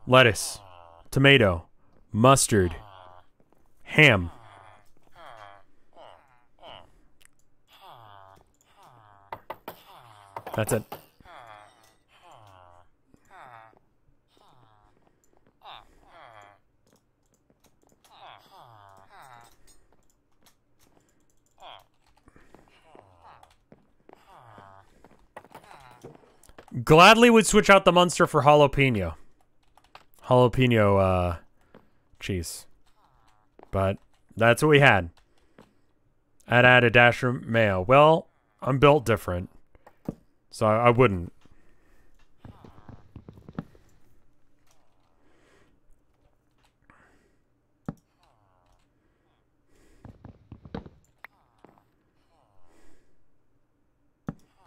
Lettuce. Tomato. Mustard. Ham. That's it. Gladly would switch out the Munster for jalapeno. Jalapeno, cheese. But that's what we had. I'd add a dash of mayo. Well, I'm built different. So I wouldn't.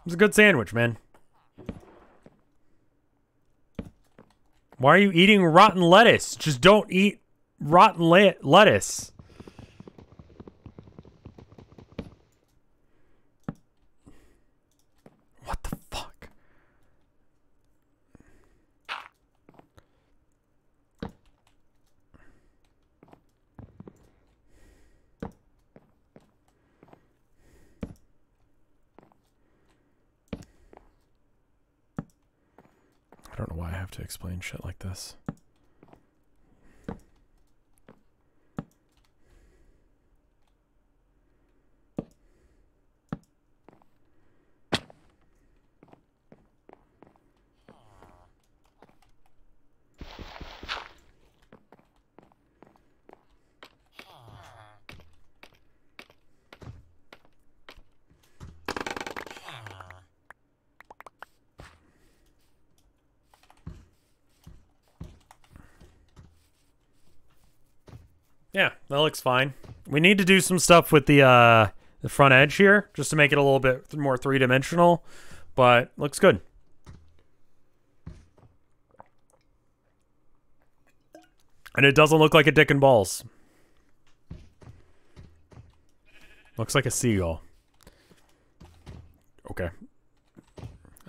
It's a good sandwich, man. Why are you eating rotten lettuce? Just don't eat rotten lettuce. What the fuck? I don't know why I have to explain shit like this. Yeah, that looks fine. We need to do some stuff with the front edge here, just to make it a little bit more three-dimensional, but looks good. And it doesn't look like a dick and balls. Looks like a seagull. Okay.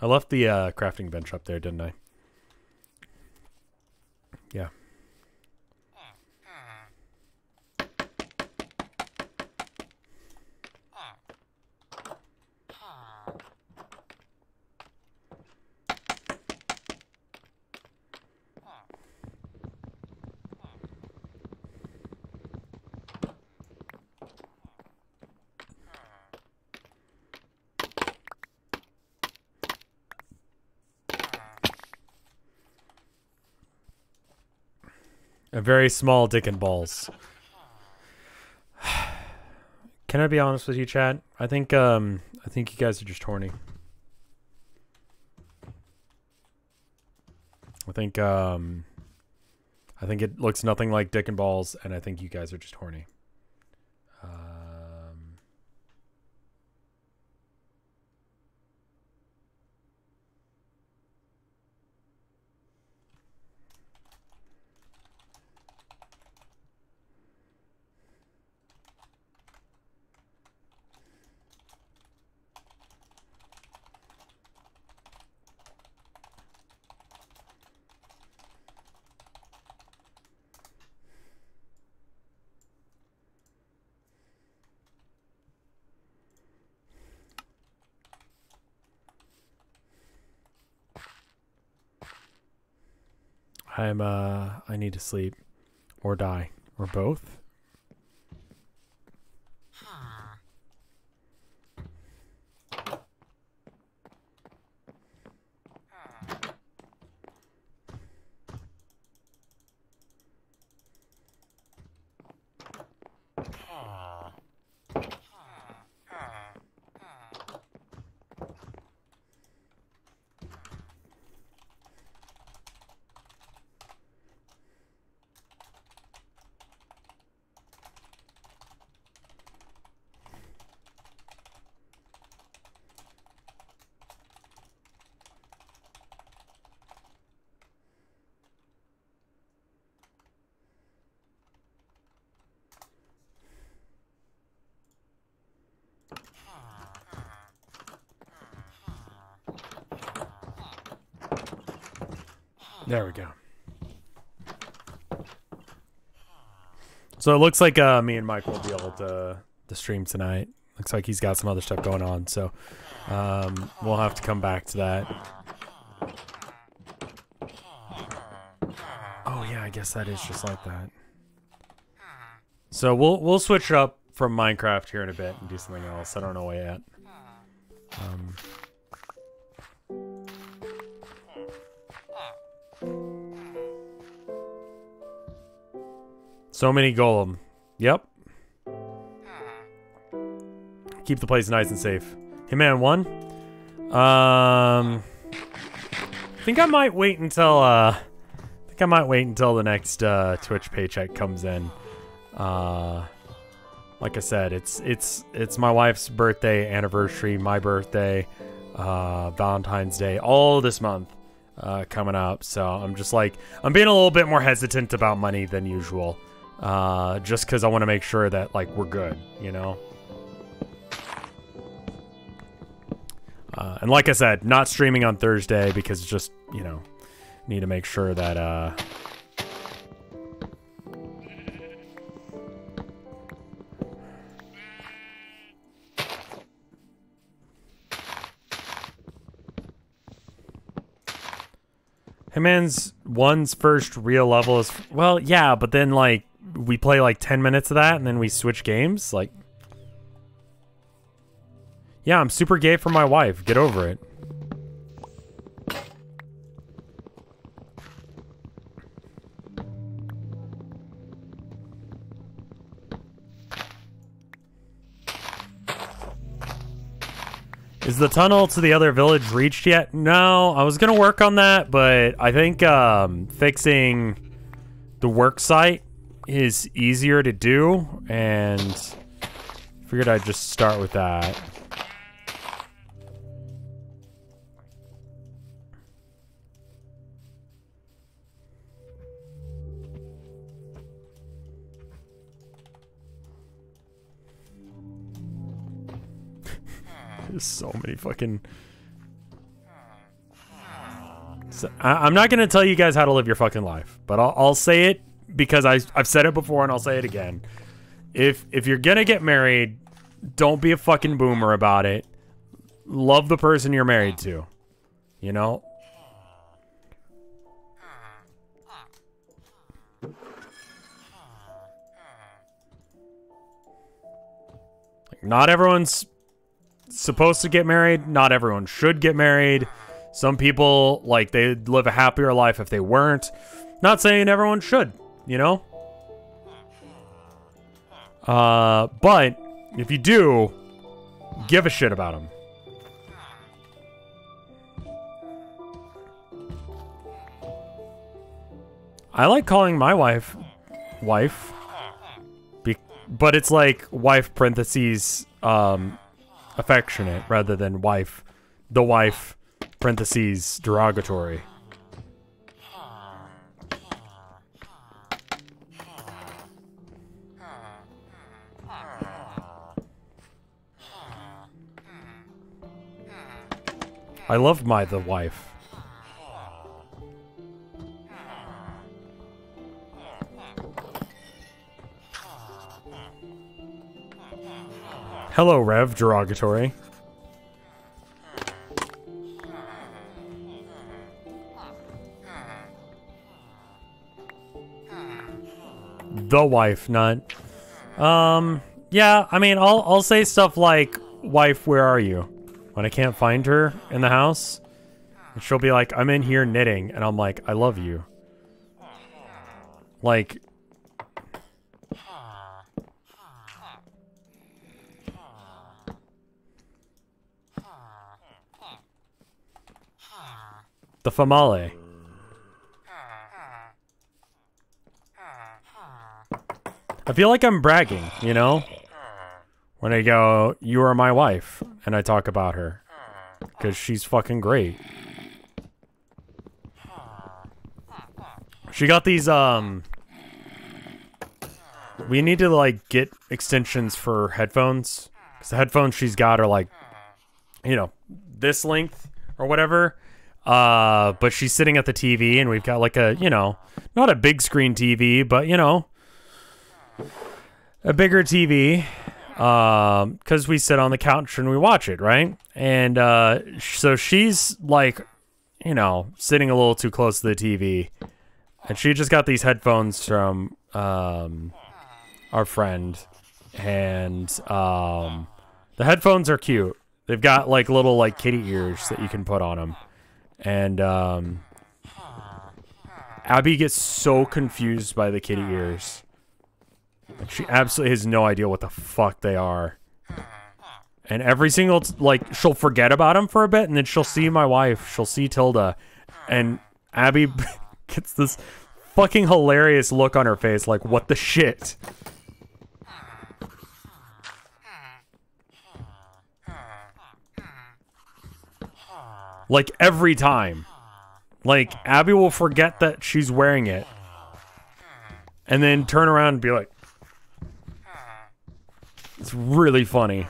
I left the crafting bench up there, didn't I? Yeah. A very small dick and balls. Can I be honest with you, chat? I think you guys are just horny. I think it looks nothing like dick and balls, and I think you guys are just horny. I need to sleep or die or both. There we go. So it looks like me and Mike will be able to stream tonight. Looks like he's got some other stuff going on, so we'll have to come back to that. Oh yeah, I guess that is just like that. So we'll switch up from Minecraft here in a bit and do something else. I don't know yet. So many golem. Yep. Keep the place nice and safe. Hitman 1. I think I might wait until the next Twitch paycheck comes in. Like I said, it's my wife's birthday, anniversary, my birthday, Valentine's Day, all this month coming up. So I'm just like, I'm being a little bit more hesitant about money than usual. Just because I want to make sure that, like, we're good, you know? And like I said, not streaming on Thursday because just, you know, need to make sure that, Hitman's 1's first real level is, well, yeah, but then, like, we play like 10 minutes of that and then we switch games. Like, yeah, I'm super gay for my wife. Get over it. Is the tunnel to the other village reached yet? No, I was gonna work on that, but I think fixing the work site is easier to do, and figured I'd just start with that. There's so many fucking... So, I'm not going to tell you guys how to live your fucking life, but I'll say it because I've said it before and I'll say it again. If you're going to get married, don't be a fucking boomer about it. Love the person you're married to. You know? Not everyone's supposed to get married. Not everyone should get married. Some people, like, they'd live a happier life if they weren't. Not saying everyone should, you know? But if you do, give a shit about them. I like calling my wife, but it's like wife parentheses, affectionate rather than wife, the wife parentheses derogatory. I love the wife. Hello, Rev, derogatory. The wife, not. Yeah, I mean, I'll say stuff like, wife, where are you? When I can't find her in the house. And she'll be like, I'm in here knitting. And I'm like, I love you. Like... the famale. I feel like I'm bragging, you know? When I go, you are my wife, and I talk about her. Because she's fucking great. She got these, we need to, like, get extensions for headphones. Because the headphones she's got are, like, you know, this length or whatever. But she's sitting at the TV, and we've got, like, a, you know, not a big screen TV, but, you know, a bigger TV. Because we sit on the couch and we watch it, right? And, so she's, like, you know, sitting a little too close to the TV. And she just got these headphones from, our friend. And, the headphones are cute. They've got, like, little, like, kitty ears that you can put on them. And, Abby gets so confused by the kitty ears. She absolutely has no idea what the fuck they are. And every single, like, she'll forget about them for a bit, and then she'll see my wife, she'll see Tilda, and Abby gets this fucking hilarious look on her face, like, what the shit? Like, every time. Like, Abby will forget that she's wearing it. And then turn around and be like... It's really funny.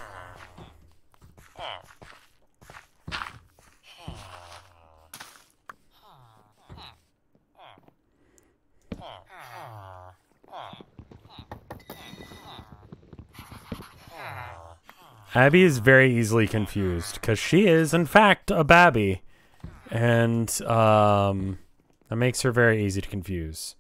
Abby is very easily confused, because she is, in fact, a babby. And, that makes her very easy to confuse.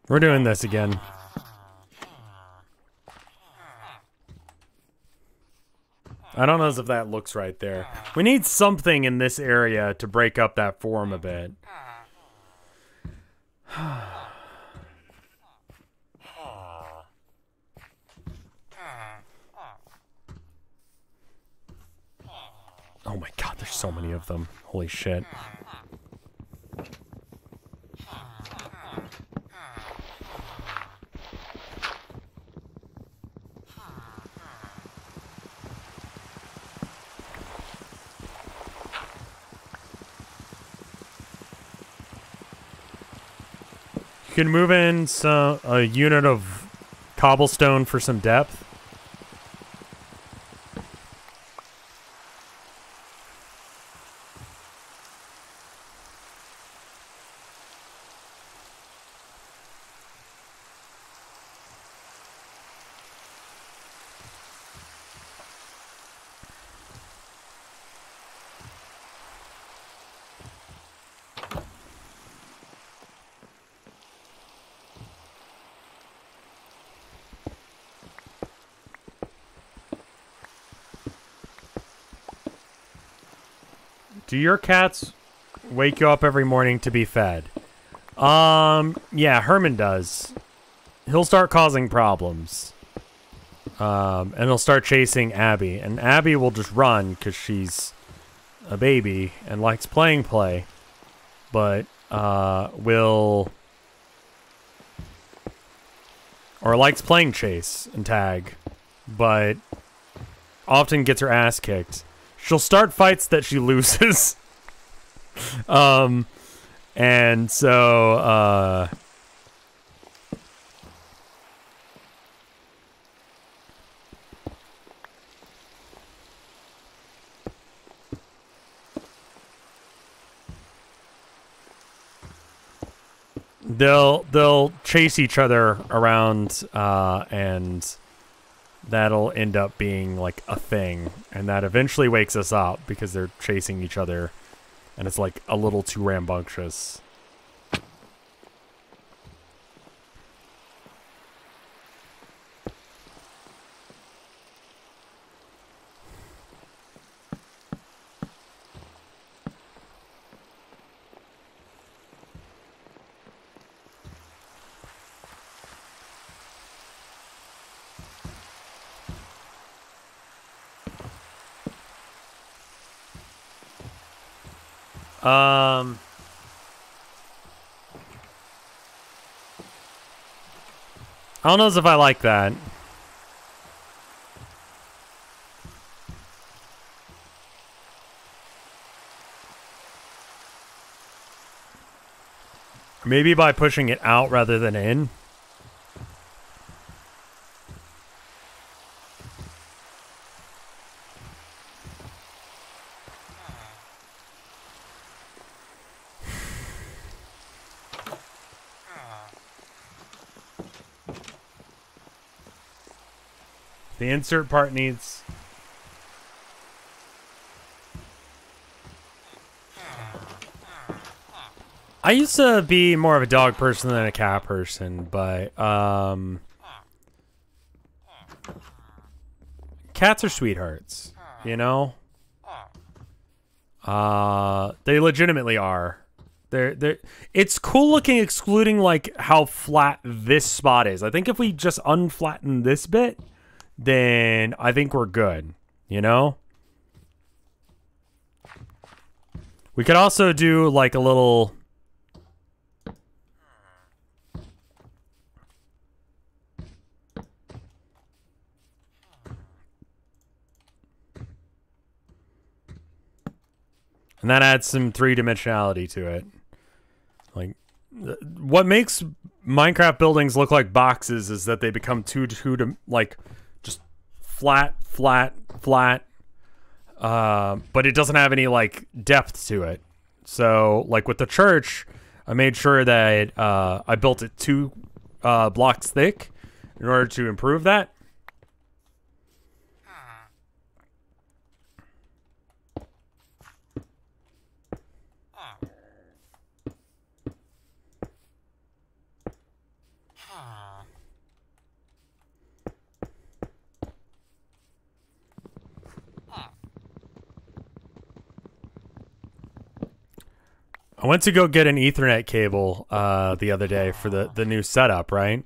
We're doing this again. I don't know if that looks right there. We need something in this area to break up that form a bit. Oh my god, there's so many of them. Holy shit. You can move in a unit of cobblestone for some depth. Do your cats wake you up every morning to be fed? Yeah, Herman does. He'll start causing problems. And he'll start chasing Abby. And Abby will just run because she's a baby and likes playing play. But, will... Or likes playing chase and tag. But often gets her ass kicked. She'll start fights that she loses. And so, they'll chase each other around, and that'll end up being like a thing, and that eventually wakes us up because they're chasing each other, and it's like a little too rambunctious. I don't know if I like that. Maybe by pushing it out rather than in. The insert part needs... I used to be more of a dog person than a cat person, but, cats are sweethearts, you know? They legitimately are. It's cool looking, excluding, like, how flat this spot is. I think if we just unflatten this bit, then I think we're good, you know? We could also do, like, a little... And that adds some three-dimensionality to it. Like, what makes Minecraft buildings look like boxes is that they become like, just flat, flat, flat. But it doesn't have any, like, depth to it. So, like, with the church, I made sure that I built it 2 blocks thick in order to improve that. I went to go get an Ethernet cable the other day for the new setup, right?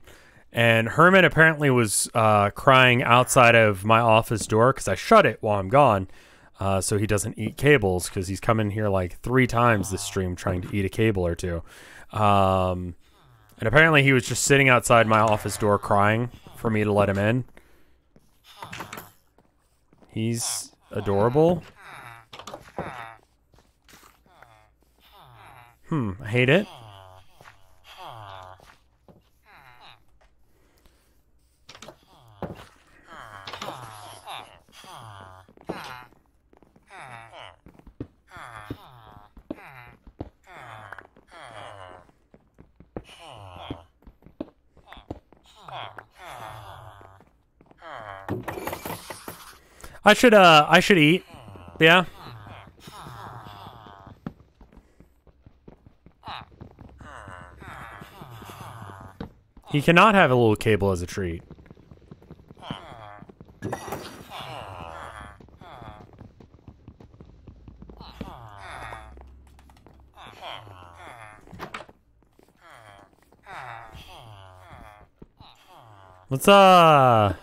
And Herman apparently was crying outside of my office door because I shut it while I'm gone, so he doesn't eat cables, because he's come in here like 3 times this stream trying to eat a cable or two. And apparently he was just sitting outside my office door crying for me to let him in. He's adorable. I hate it. I should eat. Yeah. He cannot have a little cable as a treat. What's up?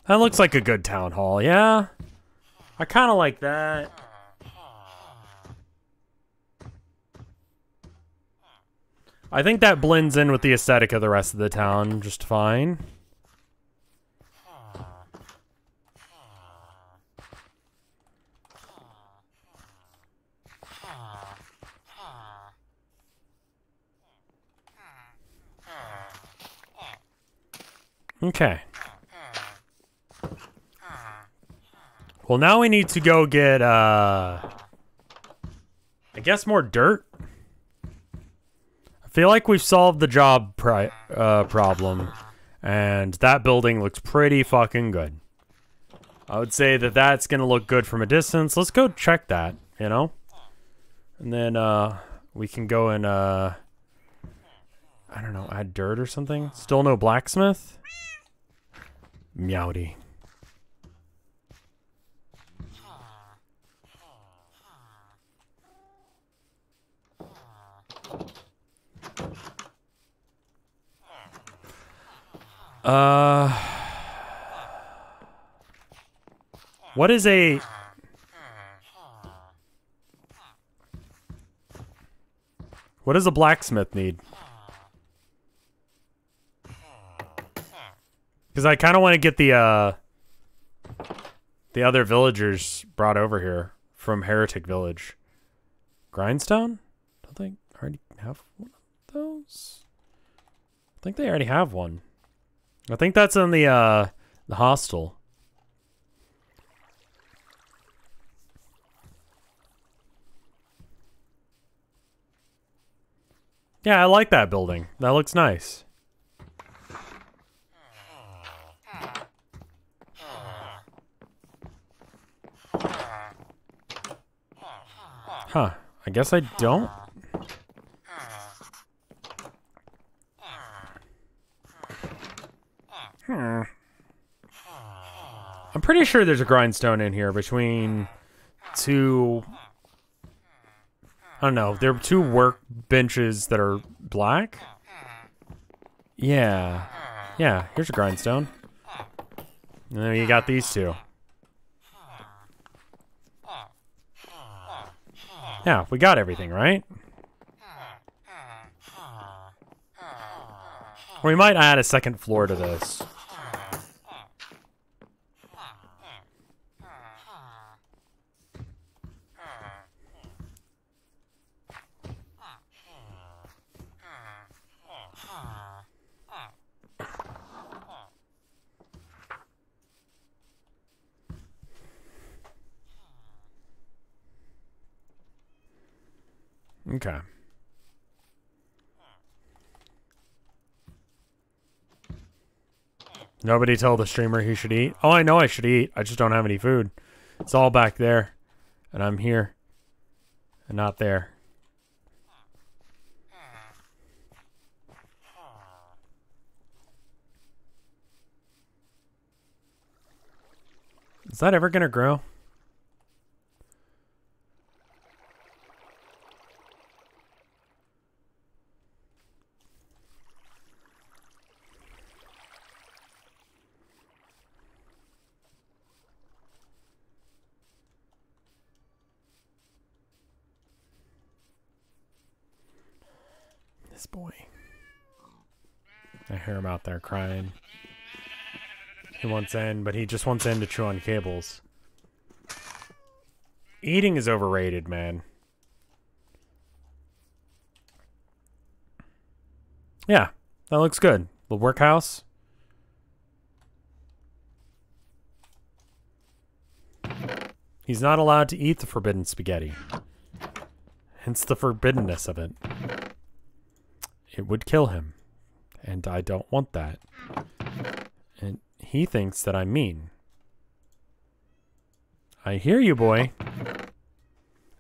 That looks like a good town hall, yeah? I kind of like that. I think that blends in with the aesthetic of the rest of the town just fine. Okay. Well, now we need to go get, I guess more dirt. I feel like we've solved the job problem, and that building looks pretty fucking good. I would say that that's going to look good from a distance. Let's go check that, you know? And then, we can go and, I don't know, add dirt or something? Still no blacksmith? Meowdy. What is a... What does a blacksmith need? Because I kind of want to get the other villagers brought over here from Heretic Village. Grindstone? Don't they already have one of those? I think they already have one. I think that's in the hostel. Yeah, I like that building. That looks nice. Huh. I guess I don't. I'm pretty sure there's a grindstone in here between two... I don't know. There are 2 workbenches that are black? Yeah. Yeah, here's a grindstone. And then you got these 2. Yeah, we got everything, right? We might add a 2nd floor to this. Okay. Nobody told the streamer he should eat. Oh, I know I should eat. I just don't have any food. It's all back there. And I'm here. And not there. Is that ever gonna grow? This boy. I hear him out there crying. He wants in, but he just wants in to chew on cables. Eating is overrated, man. Yeah, that looks good. The workhouse. He's not allowed to eat the forbidden spaghetti. Hence the forbiddenness of it. It would kill him. And I don't want that. And he thinks that I'm mean. I hear you, boy.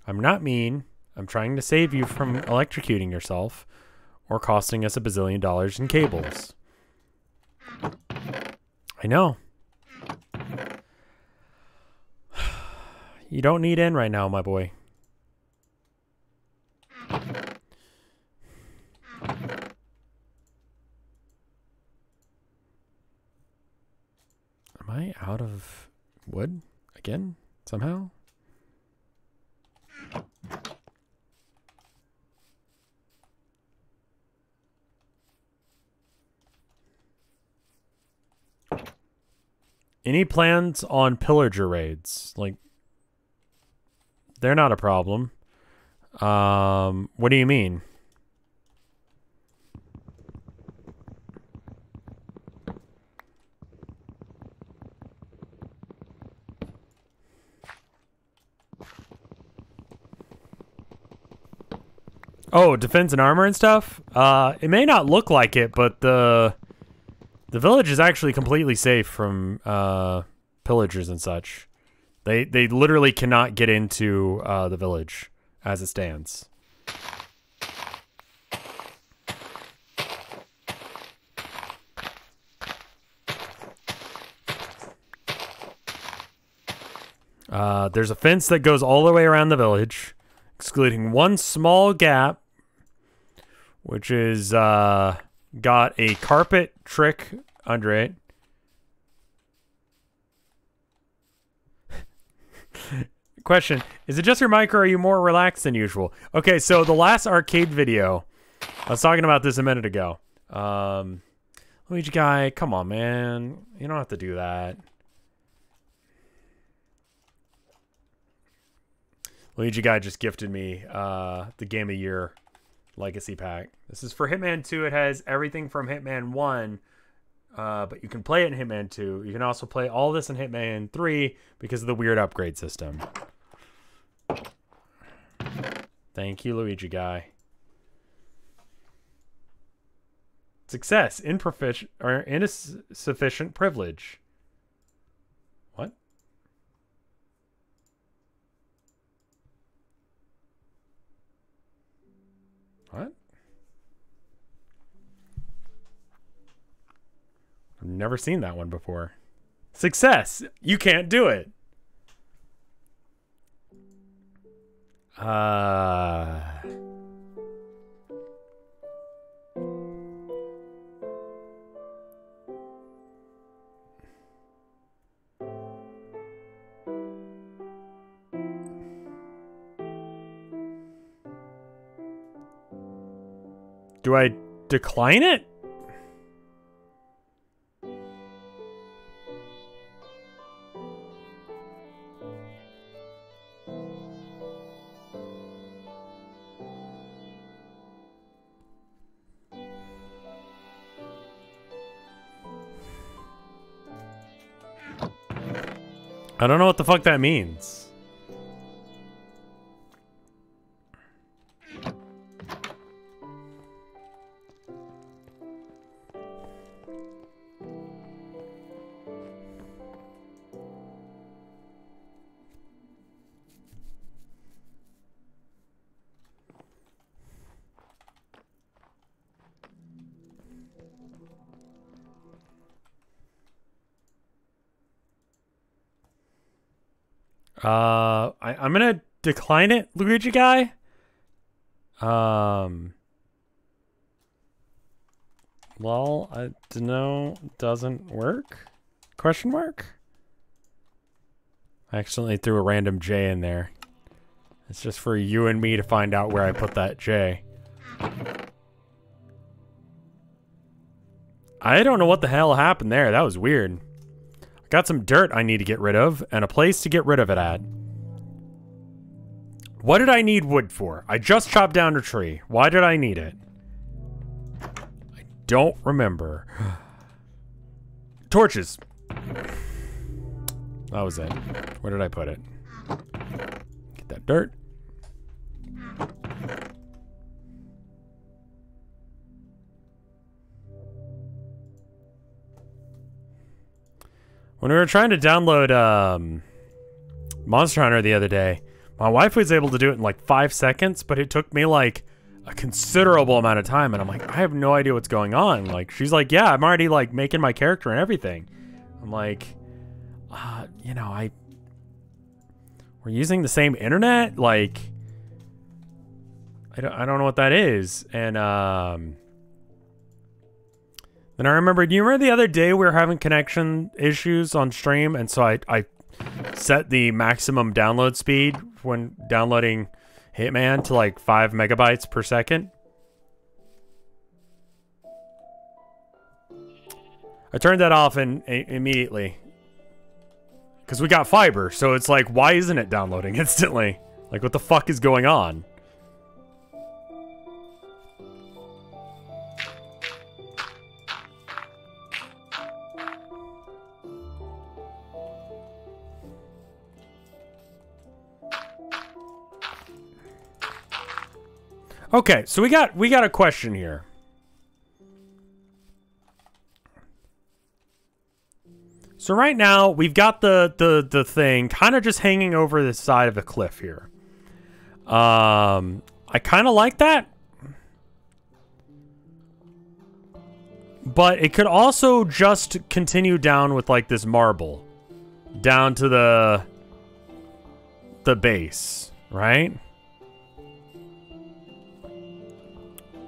I'm not mean. I'm trying to save you from electrocuting yourself or costing us $1 bazillion in cables. I know. You don't need in right now, my boy. Am I out of wood again? Somehow? Any plans on pillager raids? Like, they're not a problem. What do you mean? Oh, defense and armor and stuff? It may not look like it, but the village is actually completely safe from pillagers and such. They literally cannot get into the village as it stands. There's a fence that goes all the way around the village, excluding one small gap, which is got a carpet trick under it. Question, is it just your mic or are you more relaxed than usual? Okay, so the last arcade video, I was talking about this a minute ago. Luigi guy, come on, man. You don't have to do that. Luigi guy just gifted me the Game of Year Legacy Pack. This is for Hitman 2. It has everything from Hitman 1, but you can play it in Hitman 2. You can also play all this in Hitman 3 because of the weird upgrade system. Thank you, Luigi guy. Success, insufficient privilege. What? What? I've never seen that one before. Success! You can't do it! Do I decline it? I don't know what the fuck that means. I'm gonna decline it, Luigi guy. Well, I don't know. Doesn't work? Question mark? I accidentally threw a random J in there. It's just for you and me to find out where I put that J. I don't know what the hell happened there. That was weird. I got some dirt I need to get rid of, and a place to get rid of it at. What did I need wood for? I just chopped down a tree. Why did I need it? I don't remember. Torches. That was it. Where did I put it? Get that dirt. When we were trying to download Monster Hunter the other day, my wife was able to do it in like 5 seconds, but it took me like a considerable amount of time, and I'm like, I have no idea what's going on. Like, she's like, yeah, I'm already like making my character and everything. I'm like, you know, we're using the same internet? Like, I don't know what that is. And then I remember, do you remember the other day we were having connection issues on stream? And so I set the maximum download speed when downloading Hitman to like 5 megabytes per second. I turned that off immediately. Because we got fiber, so it's like, why isn't it downloading instantly? Like, what the fuck is going on? Okay, so we got a question here. So right now we've got the thing kind of just hanging over the side of the cliff here. I kind of like that, but it could also just continue down with like this marble down to the base, right?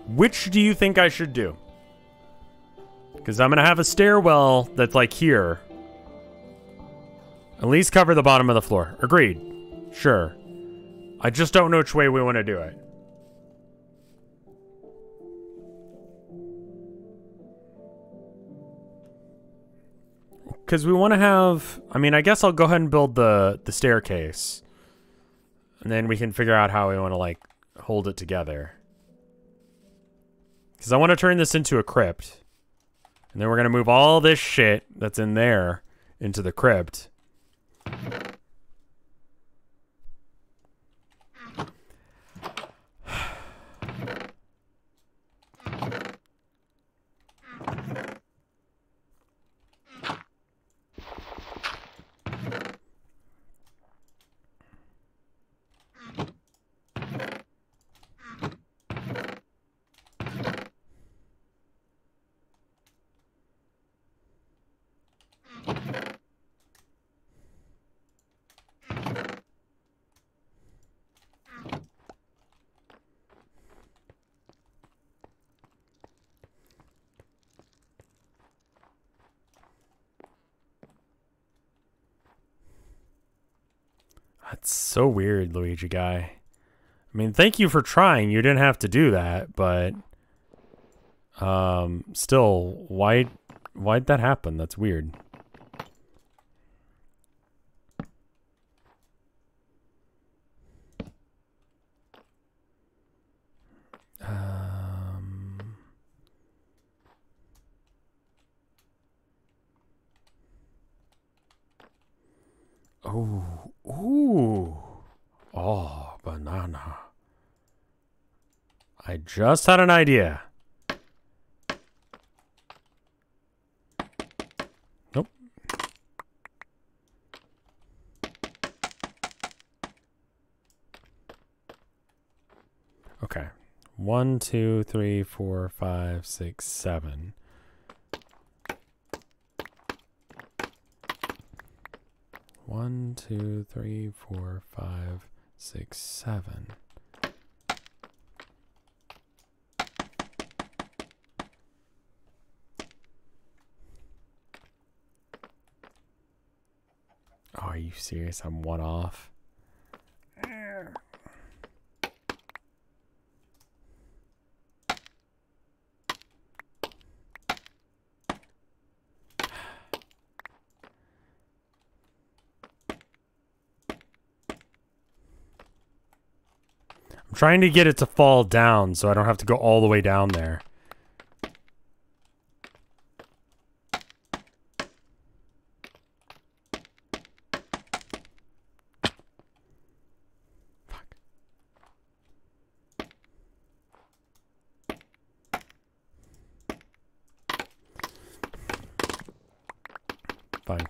Which do you think I should do? Because I'm going to have a stairwell that's like here. At least cover the bottom of the floor. Agreed. Sure. I just don't know which way we want to do it. Because we want to have... I mean, I guess I'll go ahead and build the staircase. And then we can figure out how we want to, like, hold it together. Because I want to turn this into a crypt. And then we're going to move all this shit that's in there into the crypt. That's so weird, Luigi guy. I mean, thank you for trying. You didn't have to do that, but still, why'd that happen? That's weird. Oh, ooh. Oh, banana. I just had an idea. Nope. Okay. 1, 2, 3, 4, 5, 6, 7. 1, 2, 3, 4, 5, 6, 7. Oh, are you serious? I'm one off. I'm trying to get it to fall down so I don't have to go all the way down there. Fine.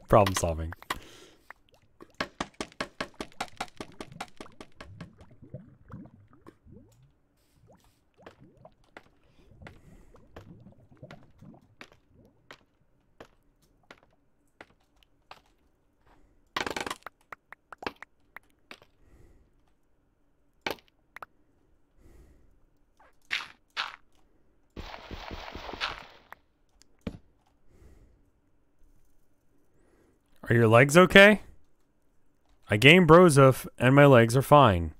Problem solving. Are your legs okay? I gained Brozoof and my legs are fine.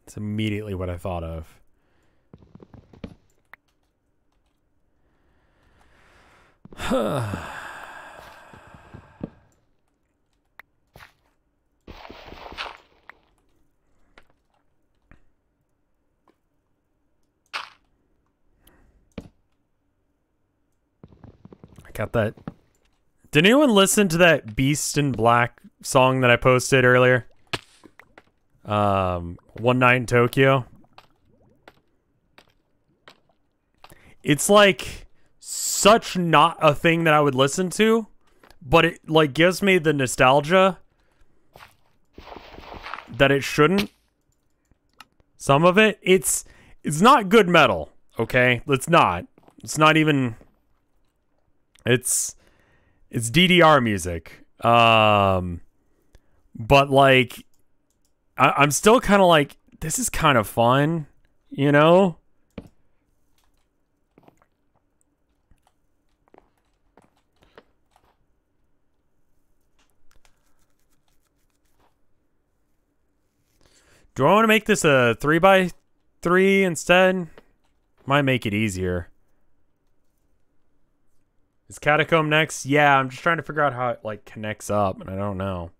It's immediately what I thought of. Got that. Did anyone listen to that Beast in Black song that I posted earlier? One Night in Tokyo. It's like such not a thing that I would listen to, but it like gives me the nostalgia that it shouldn't. Some of it, it's not good metal, okay? It's not. It's not even. It's DDR music. But like I'm still kind of like, this is kind of fun, you know? Do I want to make this a 3x3 instead? Might make it easier. Is Catacomb next? Yeah, I'm just trying to figure out how it like connects up, and I don't know.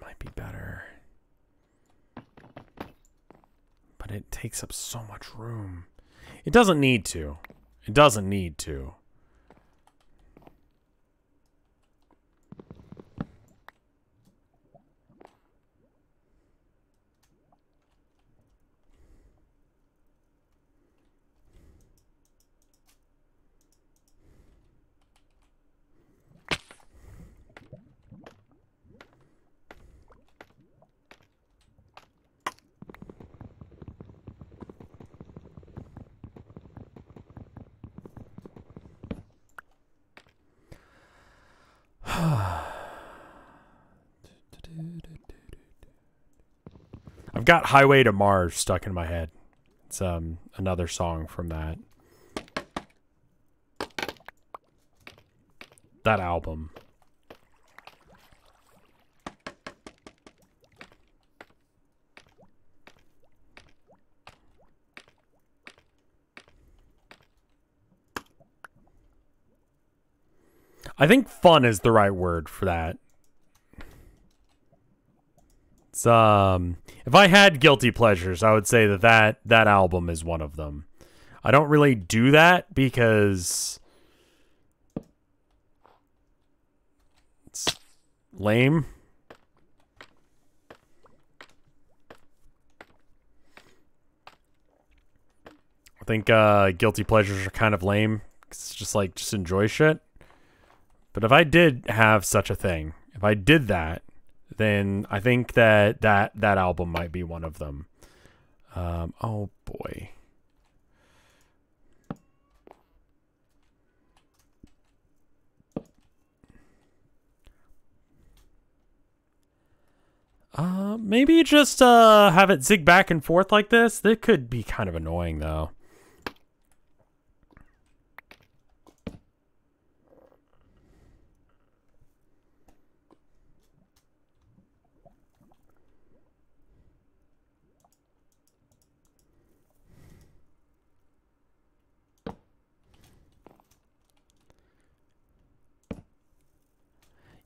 Might be better. But it takes up so much room. It doesn't need to. It doesn't need to. I've got Highway to Mars stuck in my head. It's another song from that album. I think fun is the right word for that. It's, if I had guilty pleasures, I would say that album is one of them. I don't really do that because it's lame. I think guilty pleasures are kind of lame. It's just like, just enjoy shit. But if I did have such a thing, if I did that, then I think that album might be one of them. Oh boy. Maybe just have it zig back and forth like this. That could be kind of annoying though.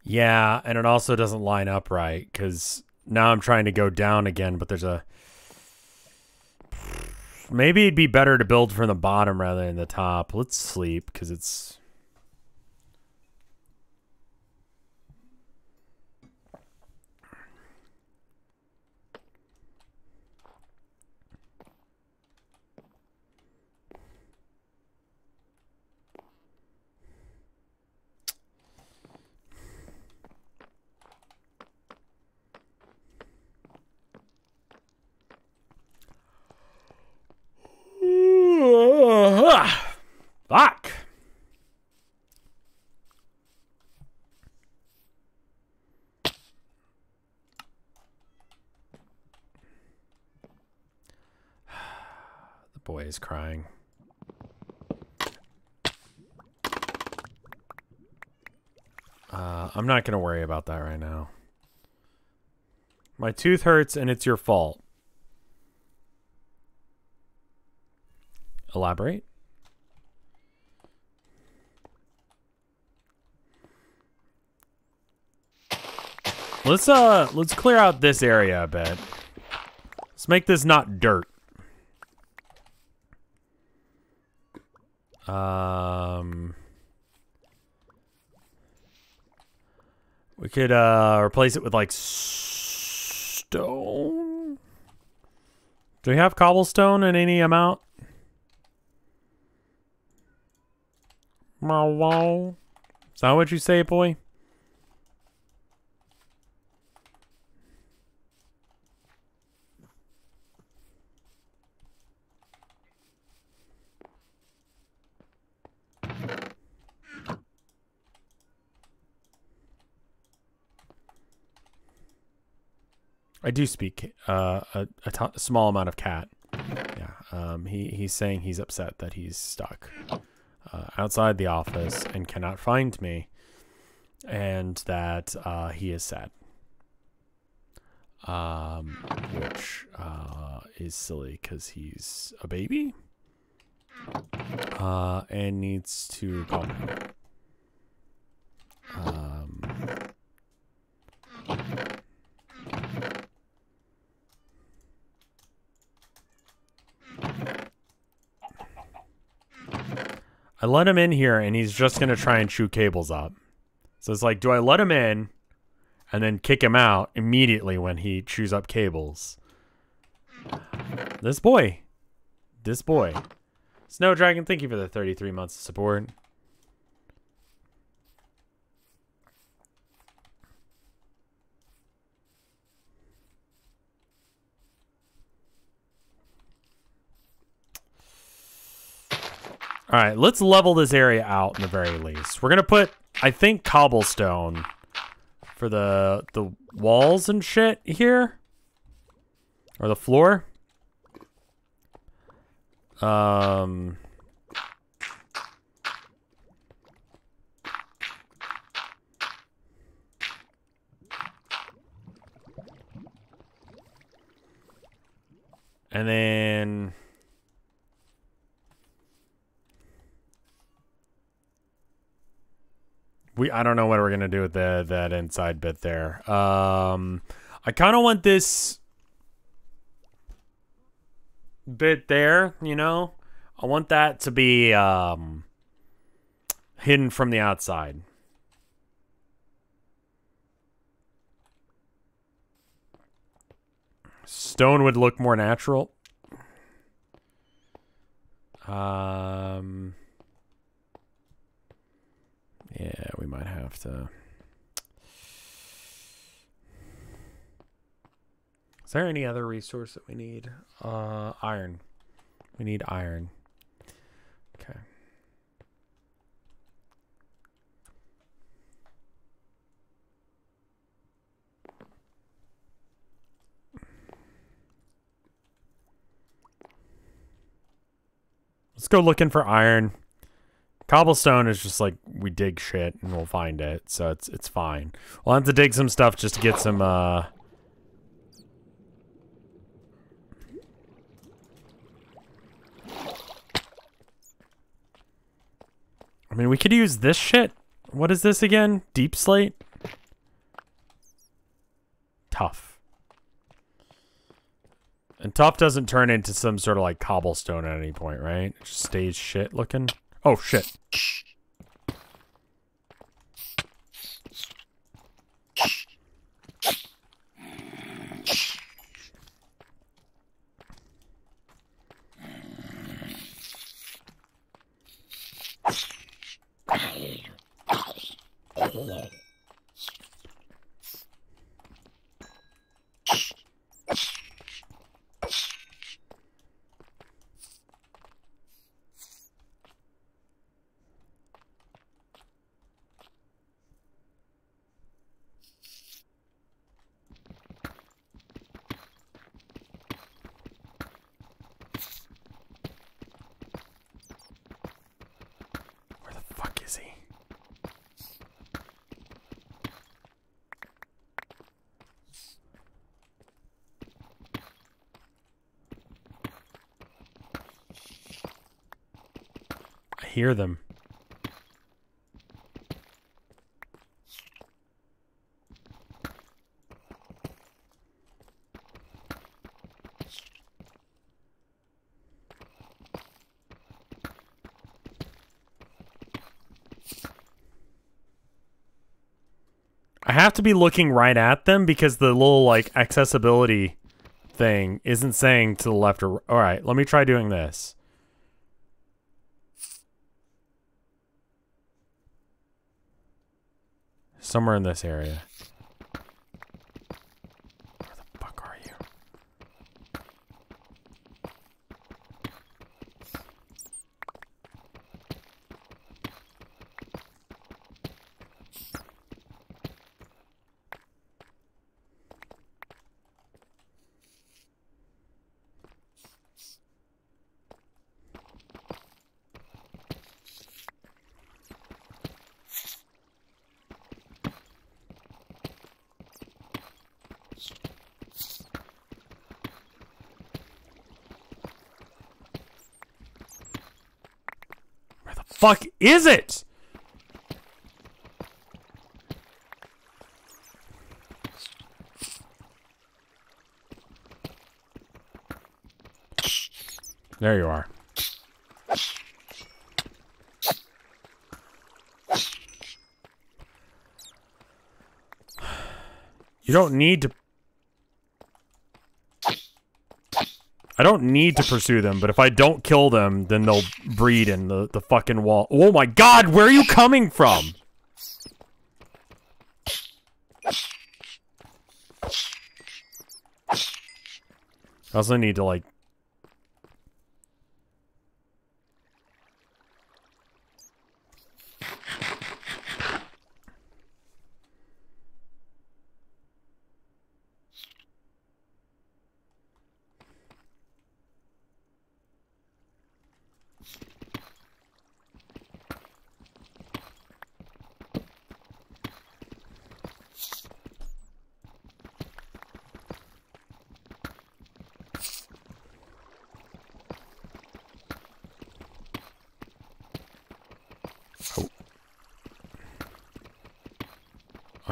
Yeah, and it also doesn't line up right because now I'm trying to go down again, but there's a... Maybe it'd be better to build from the bottom rather than the top. Let's sleep because it's... Fuck. The boy is crying. I'm not gonna worry about that right now. My tooth hurts and it's your fault. Elaborate. Let's clear out this area a bit. Let's make this not dirt. We could replace it with like stone. Do we have cobblestone in any amount? Is that what you say, boy? I do speak a small amount of cat. Yeah. He's saying he's upset that he's stuck outside the office and cannot find me, and that he is sad. Which is silly because he's a baby and needs to calm down. I let him in here and he's just going to try and chew cables up. So it's like, do I let him in and then kick him out immediately when he chews up cables? This boy. Snow Dragon, thank you for the 33 months of support. All right, let's level this area out in the very least. We're going to put, I think, cobblestone for the walls and shit here. Or the floor. And then... I don't know what we're gonna do with that inside bit there. I kind of want this bit there, you know? I want that to be hidden from the outside. Stone would look more natural. Yeah, we might have to. Is there any other resource that we need? Iron. We need iron. Okay. Let's go looking for iron. Cobblestone is just like we dig shit and we'll find it, so it's fine. We'll have to dig some stuff just to get some I mean, we could use this shit. What is this again? Deep slate? Tough. And tough doesn't turn into some sort of like cobblestone at any point, right? It just stays shit looking. Oh, shit. Hear them. I have to be looking right at them because the little like accessibility thing isn't saying to the left or all right, let me try doing this. Somewhere in this area. Where the fuck are you? Fuck is it? There you are. You don't need to. I don't need to pursue them, but if I don't kill them, then they'll breed in the fucking wall. Oh my god, where are you coming from? I also need to, like...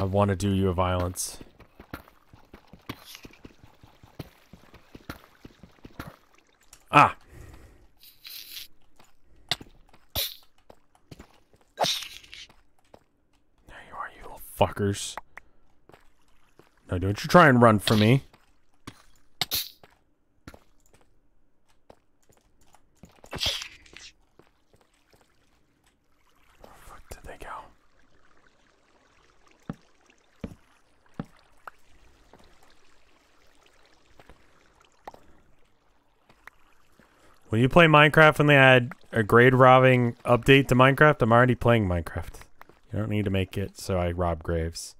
I want to do you a violence. Ah! There you are, you little fuckers. No, don't you try and run from me. Where the fuck did they go? When you play Minecraft and they add a grade robbing update to Minecraft, I'm already playing Minecraft. You don't need to make it so I rob graves.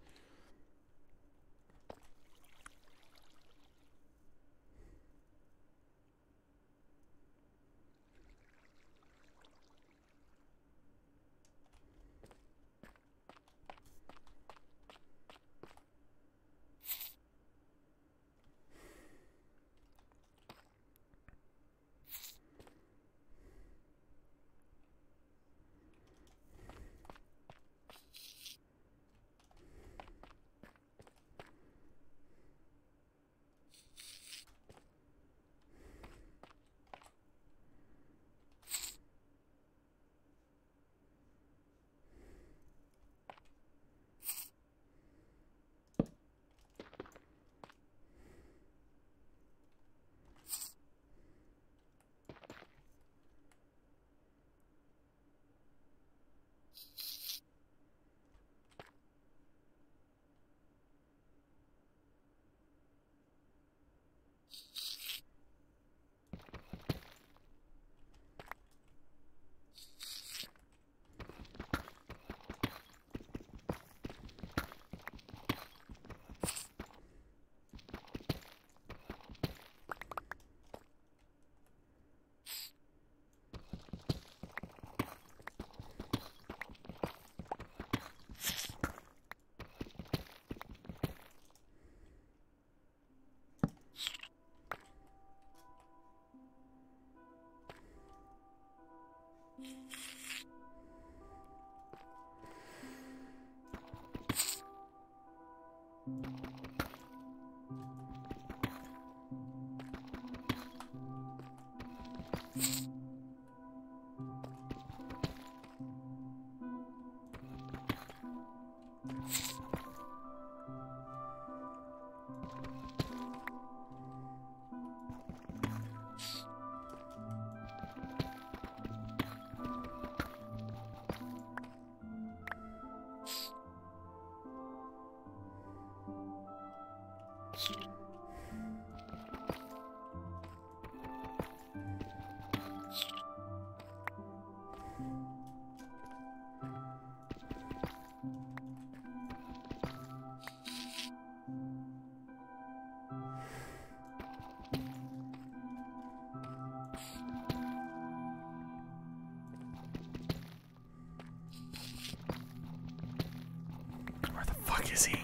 Where the fuck is he?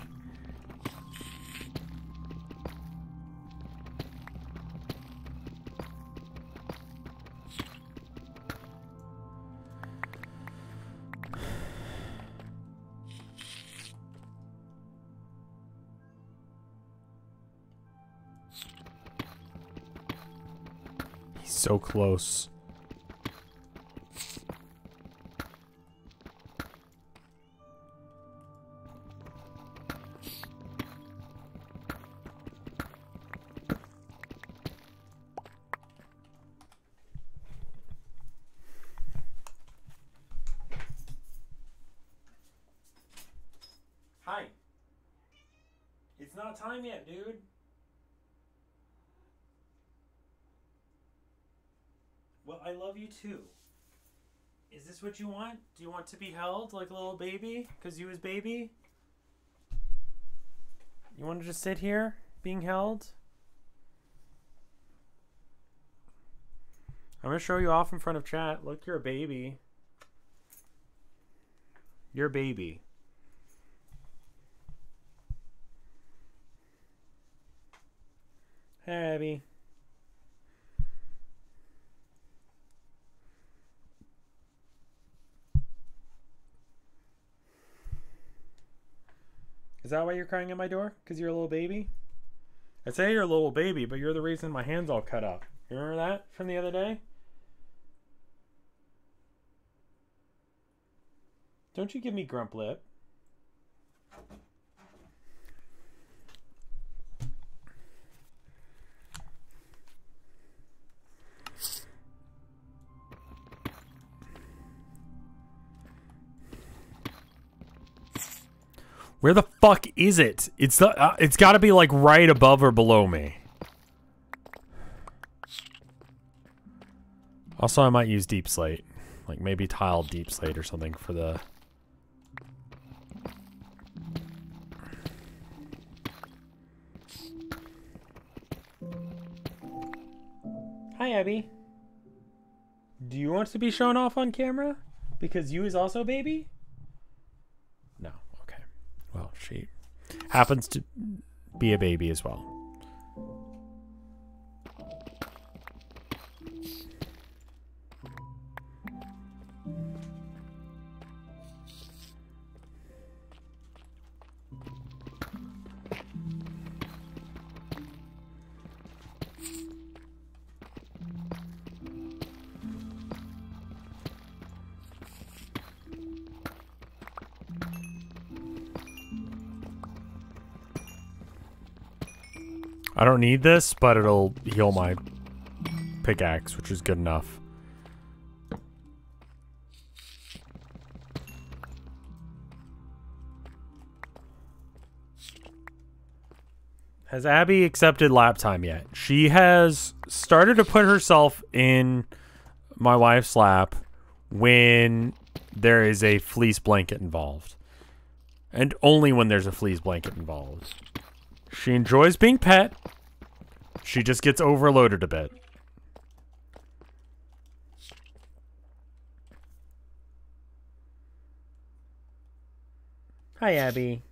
He's so close. Hi. It's not time yet, dude. Well, I love you too. Is this what you want? Do you want to be held like a little baby? Because you was baby? You want to just sit here being held? I'm going to show you off in front of chat. Look, you're a baby. You're a baby. Hey, Abby. Is that why you're crying at my door? Because you're a little baby? I say you're a little baby, but you're the reason my hand's all cut up. You remember that from the other day? Don't you give me grump lip. Where the fuck is it? It's got to be like right above or below me. Also, I might use deep slate, like maybe tile deep slate or something for the. Hi, Abby. Do you want to be shown off on camera? Because you is also a baby? No. Okay. Well, she happens to be a baby as well. I don't need this, but it'll heal my pickaxe, which is good enough. Has Abby accepted lap time yet? She has started to put herself in my wife's lap when there is a fleece blanket involved. And only when there's a fleece blanket involved. She enjoys being pet. She just gets overloaded a bit. Hi, Abby.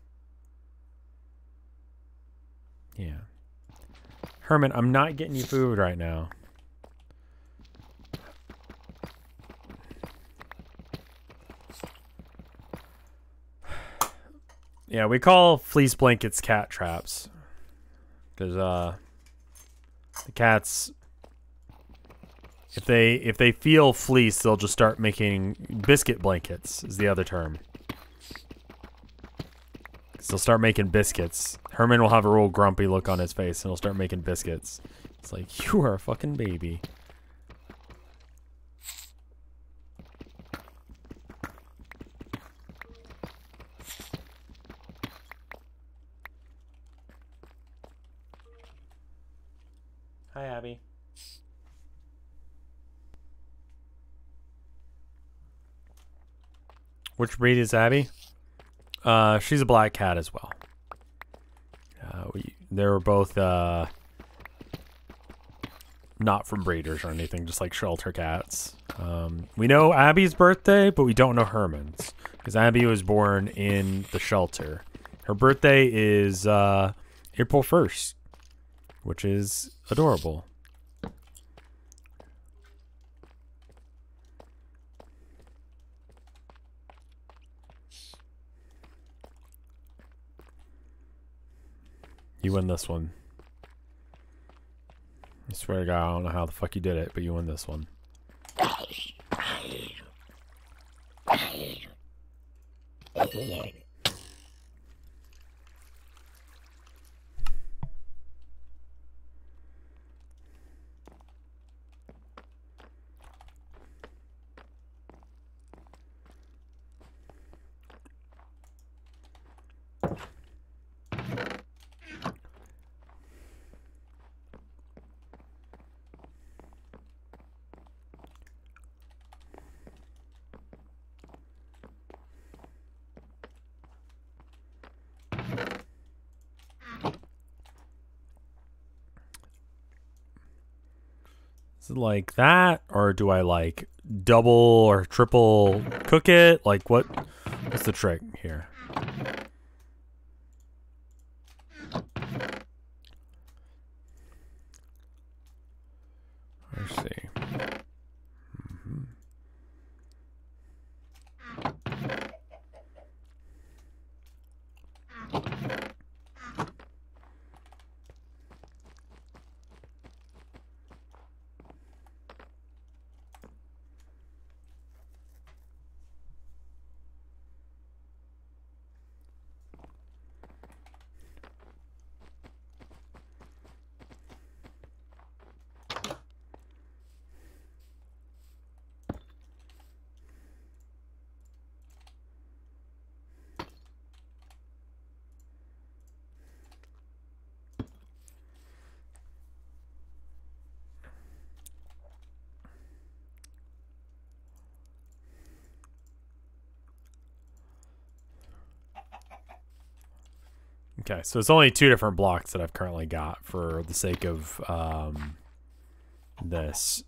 Yeah. Herman, I'm not getting you food right now. Yeah, we call fleece blankets cat traps. Because the cats, if they feel fleece, they'll just start making biscuit blankets is the other term. So they'll start making biscuits. Herman will have a real grumpy look on his face and he'll start making biscuits. It's like, you are a fucking baby. Hi, Abby. Which breed is Abby? She's a black cat as well. They were both not from breeders or anything, just like shelter cats. We know Abby's birthday, but we don't know Herman's because Abby was born in the shelter. Her birthday is April 1st, which is adorable. You win this one. I swear to God, I don't know how the fuck you did it, but you win this one. Is it like that, or do I like double or triple cook it? Like what's the trick here? Let's see. Okay, so it's only 2 different blocks that I've currently got for the sake of this.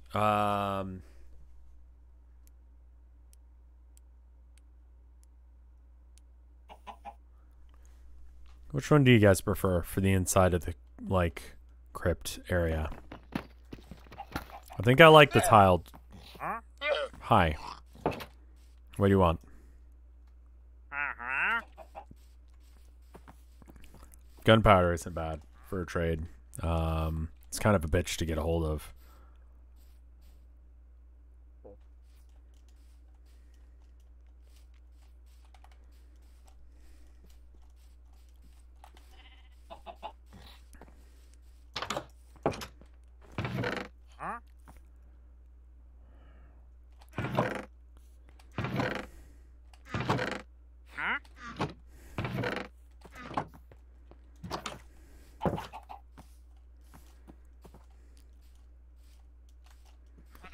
Which one do you guys prefer for the inside of the, like, crypt area? I think I like the tiled. Hi. What do you want? Gunpowder isn't bad for a trade. It's kind of a bitch to get a hold of.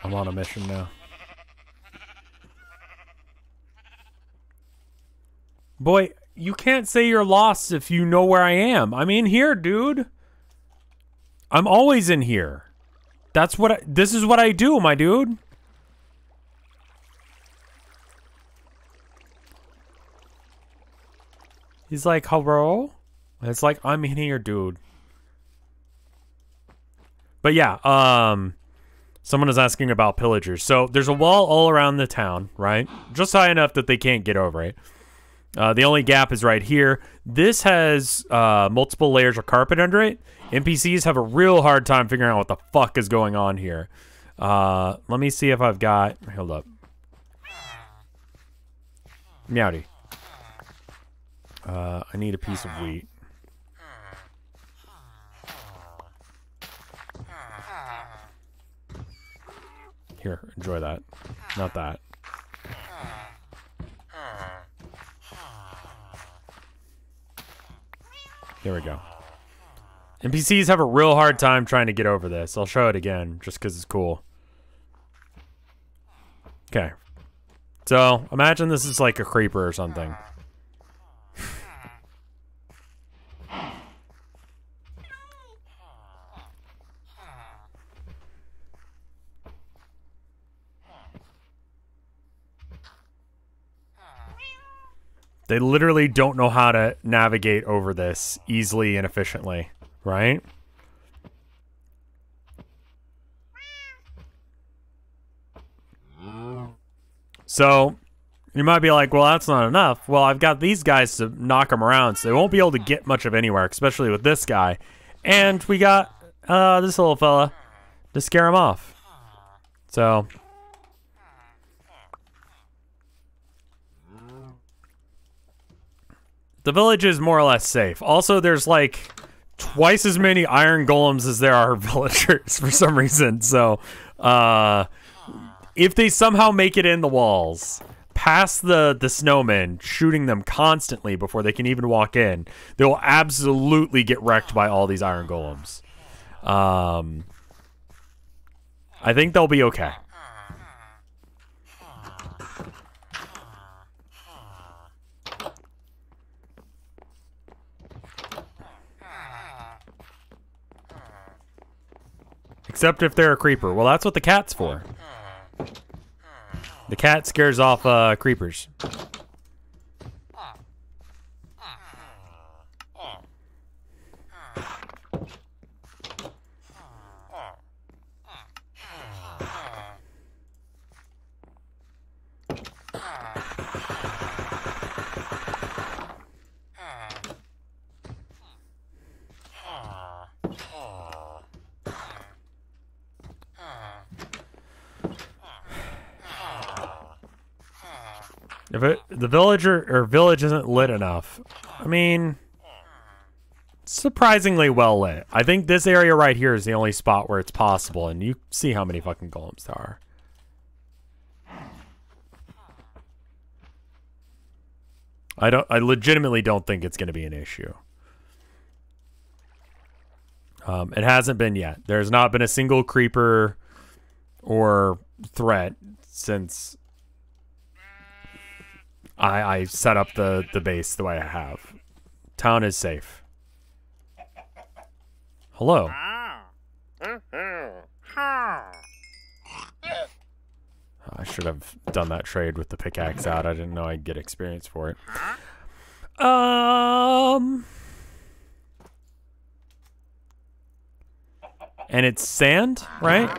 I'm on a mission now. Boy, you can't say you're lost if you know where I am. I'm in here, dude. I'm always in here. That's what this is what I do, my dude. He's like, hello? It's like, I'm in here, dude. But yeah, someone is asking about pillagers. So there's a wall all around the town, right? Just high enough that they can't get over it. The only gap is right here. This has multiple layers of carpet under it. NPCs have a real hard time figuring out what the fuck is going on here. Let me see if I've got... Hold up. Meowdy. I need a piece of wheat. Here, enjoy that. Not that. There we go. NPCs have a real hard time trying to get over this. I'll show it again, just because it's cool. Okay. So, imagine this is like a creeper or something. They literally don't know how to navigate over this easily and efficiently, right? So, you might be like, well, that's not enough. Well, I've got these guys to knock them around, so they won't be able to get much of anywhere, especially with this guy. And we got this little fella to scare him off. So... the village is more or less safe. Also, there's like twice as many iron golems as there are villagers for some reason. So, if they somehow make it in the walls, past the snowmen, shooting them constantly before they can even walk in, they will absolutely get wrecked by all these iron golems. I think they'll be okay. Except if they're a creeper. Well, that's what the cat's for. The cat scares off creepers. If the village isn't lit enough, I mean, surprisingly well lit. I think this area right here is the only spot where it's possible, and you see how many fucking golems there are. I legitimately don't think it's going to be an issue. It hasn't been yet. There's not been a single creeper or threat since I set up the base the way I have. Town is safe. Hello. I should have done that trade with the pickaxe out. I didn't know I'd get experience for it. And it's sand, right?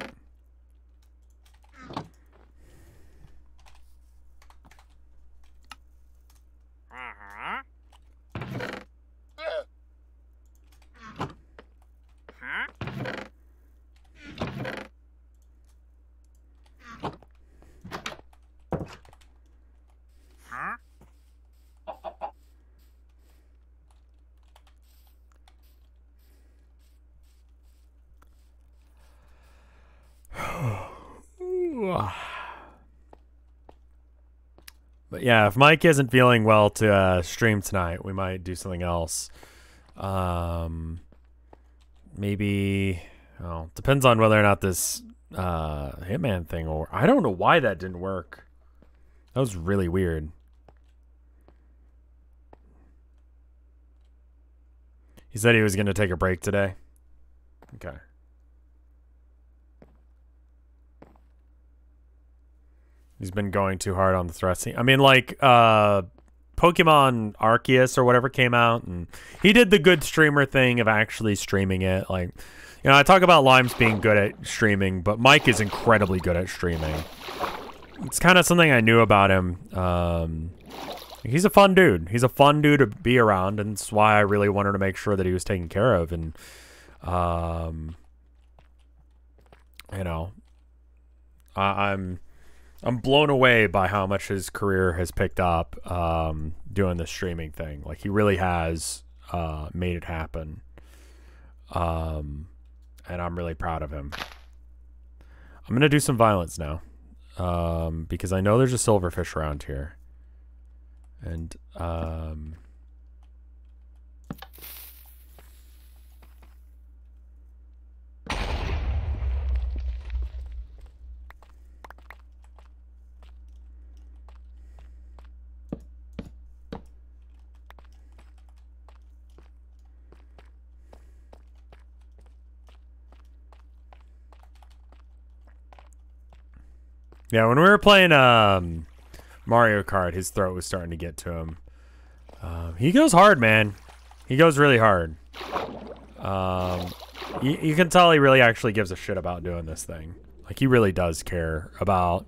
But yeah, if Mike isn't feeling well to stream tonight, we might do something else. Maybe, well, depends on whether or not this Hitman thing, or I don't know why that didn't work. That was really weird. He said he was going to take a break today. Okay. He's been going too hard on the thrusting. I mean, like, Pokemon Arceus or whatever came out, and he did the good streamer thing of actually streaming it. Like, you know, I talk about Limes being good at streaming, but Mike is incredibly good at streaming. It's kind of something I knew about him. He's a fun dude. He's a fun dude to be around, and that's why I really wanted to make sure that he was taken care of. And, you know, I'm blown away by how much his career has picked up doing the streaming thing. Like, he really has made it happen. And I'm really proud of him. I'm going to do some violence now. Because I know there's a silverfish around here. And, yeah, when we were playing Mario Kart, his throat was starting to get to him. He goes hard, man. He goes really hard. You can tell he really actually gives a shit about doing this thing. Like, he really does care about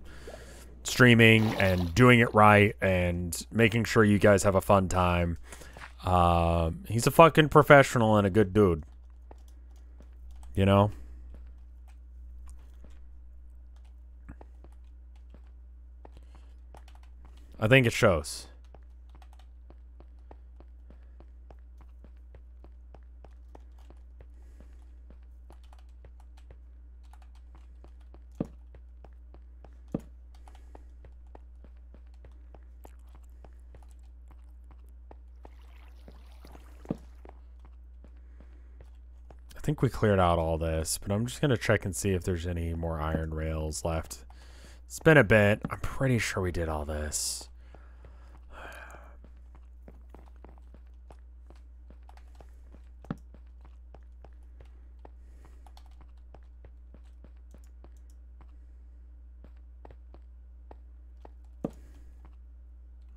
streaming and doing it right and making sure you guys have a fun time. He's a fucking professional and a good dude. You know? I think it shows. I think we cleared out all this, but I'm just going to check and see if there's any more iron rails left. It's been a bit. I'm pretty sure we did all this.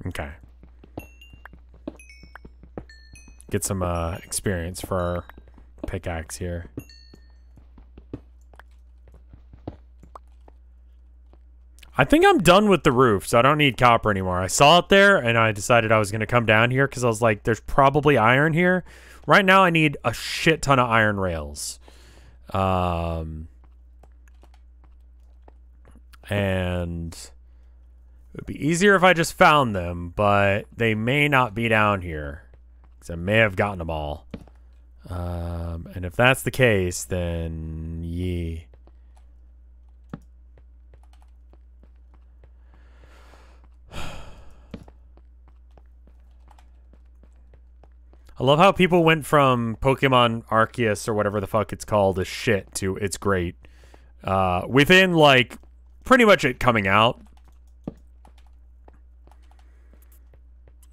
Okay. Get some experience for our pickaxe here. I think I'm done with the roof, so I don't need copper anymore. I saw it there, and I decided I was going to come down here because I was like, there's probably iron here. Right now, I need a shit ton of iron rails. And it would be easier if I just found them, but they may not be down here because I may have gotten them all. And if that's the case, then yeah. I love how people went from Pokemon Arceus or whatever the fuck it's called as shit to it's great. Within, like, pretty much it coming out.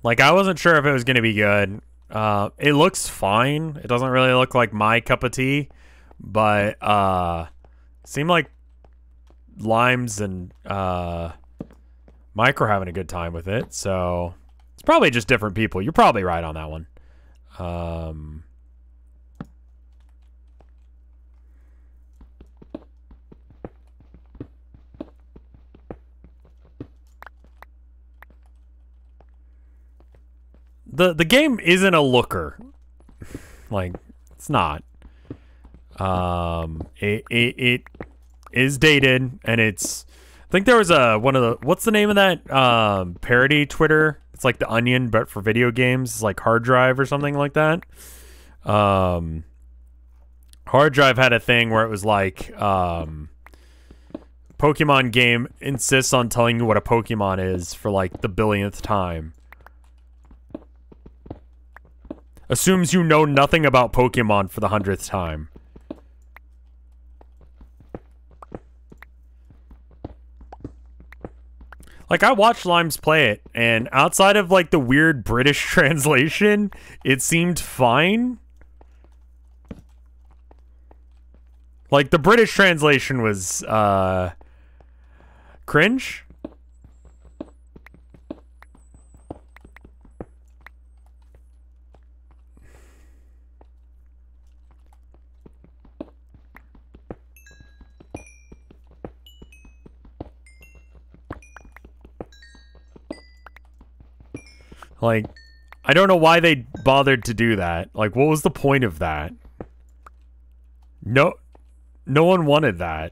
Like, I wasn't sure if it was going to be good. It looks fine. It doesn't really look like my cup of tea, but seem like Limes and Mike are having a good time with it, so it's probably just different people. You're probably right on that one. The game isn't a looker. Like, it's not. It is dated, and it's... I think there was one of the... What's the name of that parody Twitter? It's like The Onion, but for video games. It's like Hard Drive or something like that. Hard Drive had a thing where it was like... Pokemon game insists on telling you what a Pokemon is for like the billionth time. Assumes you know nothing about Pokemon for the 100th time. Like, I watched Limes play it, and outside of, like, the weird British translation, it seemed fine. Like, the British translation was, cringe. Like, I don't know why they bothered to do that. Like, what was the point of that? No one wanted that.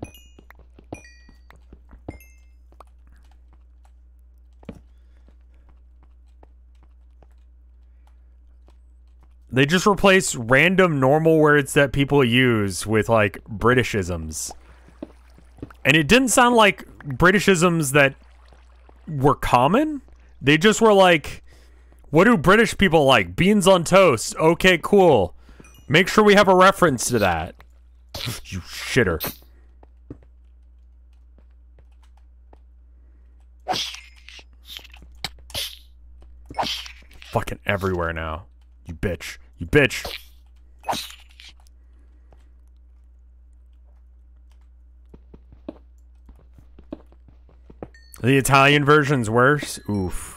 They just replaced random normal words that people use with, like, Britishisms. And it didn't sound like Britishisms that were common. They just were like... What do British people like? Beans on toast. Okay, cool. Make sure we have a reference to that. You shitter. Fucking everywhere now. You bitch. You bitch. The Italian version's worse? Oof.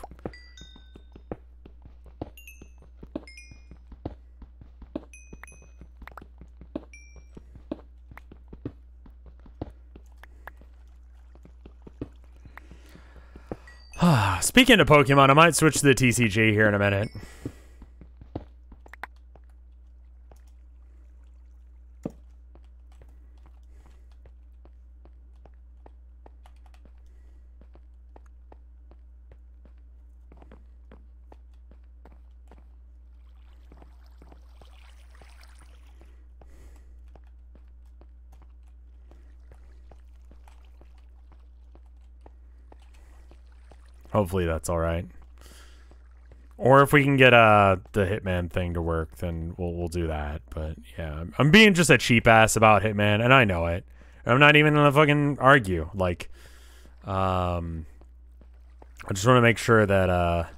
Speaking of Pokemon, I might switch to the TCG here in a minute. Hopefully that's all right. Or if we can get the Hitman thing to work, then we'll do that. But yeah, I'm being just a cheap ass about Hitman, and I know it. I'm not even gonna fucking argue. Like, I just want to make sure that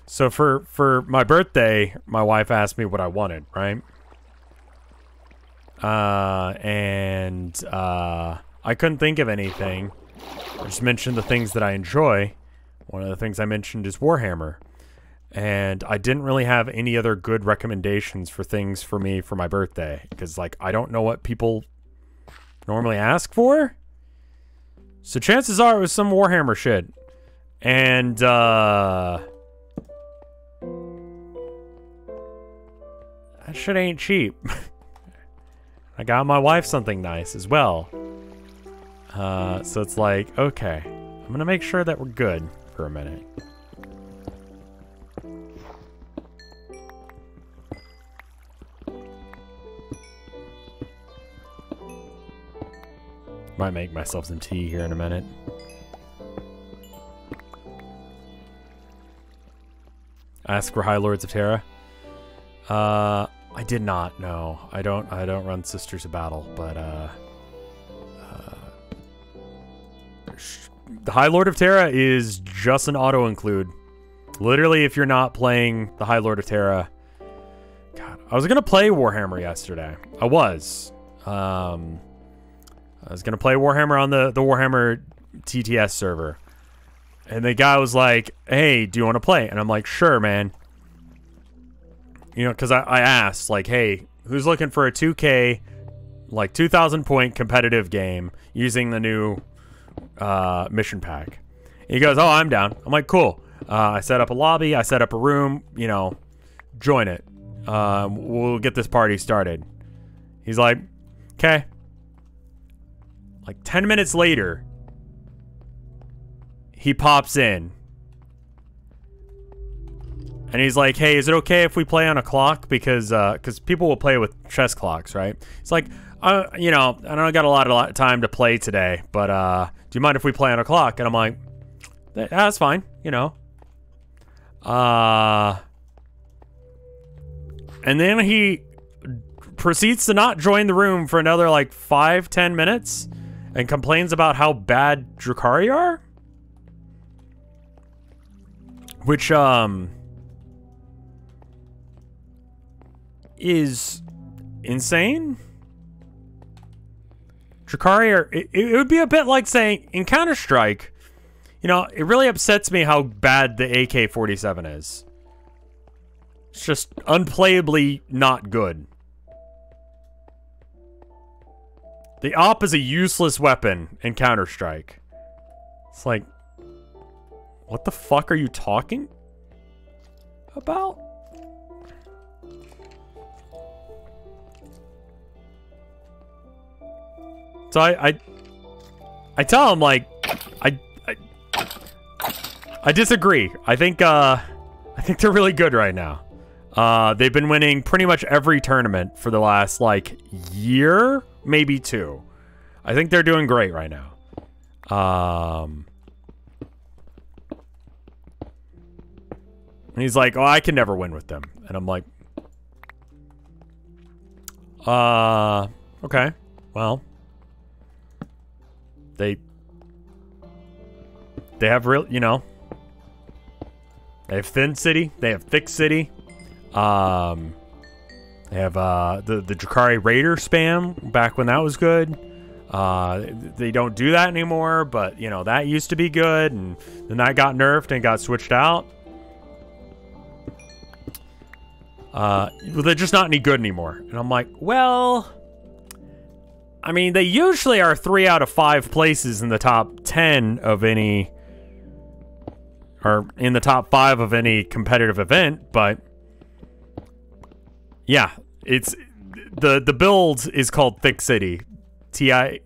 so for my birthday, my wife asked me what I wanted, right? And I couldn't think of anything. I just mentioned the things that I enjoy. One of the things I mentioned is Warhammer. And I didn't really have any other good recommendations for things for me for my birthday. Because, like, I don't know what people normally ask for. So chances are it was some Warhammer shit. And, that shit ain't cheap. I got my wife something nice as well. So it's like, okay, I'm gonna make sure that we're good for a minute. Might make myself some tea here in a minute. Ask for High Lords of Terra. I did not know. I don't run Sisters of Battle, but the High Lord of Terra is just an auto include. Literally, if you're not playing the High Lord of Terra... God, I was going to play Warhammer yesterday. I was. I was going to play Warhammer on the Warhammer TTS server. And the guy was like, hey, do you want to play? And I'm like, sure, man. You know, because I asked, like, hey, who's looking for a 2K, like, 2,000 point competitive game using the new mission pack? And he goes, oh, I'm down. I'm like, cool. I set up a lobby. I set up a room. You know, join it. We'll get this party started. He's like, okay. Like 10 minutes later, he pops in. And he's like, hey, is it okay if we play on a clock? Because people will play with chess clocks, right? It's like, you know, I don't got a lot of time to play today, but do you mind if we play on a clock? And I'm like, that's fine, you know. And then he proceeds to not join the room for another like 5-10 minutes and complains about how bad Drukhari are. Which is insane. Drukhari are, it would be a bit like saying in Counter-Strike, you know, it really upsets me how bad the AK-47 is. It's just unplayably not good. The AWP is a useless weapon in Counter-Strike. It's like, what the fuck are you talking about? So I tell him, like, I disagree. I think they're really good right now. They've been winning pretty much every tournament for the last, like, year, maybe 2. I think they're doing great right now. And he's like, oh, I can never win with them. And I'm like, okay. Well, they have real, you know, they have Thin City, they have Thick City. They have the Drukhari Raider spam back when that was good. They don't do that anymore, but you know, that used to be good, and then that got nerfed and got switched out. They're just not any good anymore. And I'm like, well, I mean, they usually are 3 out of 5 places in the top 10 of any, or in the top 5 of any competitive event, but yeah, it's the build is called Thick City, THICC,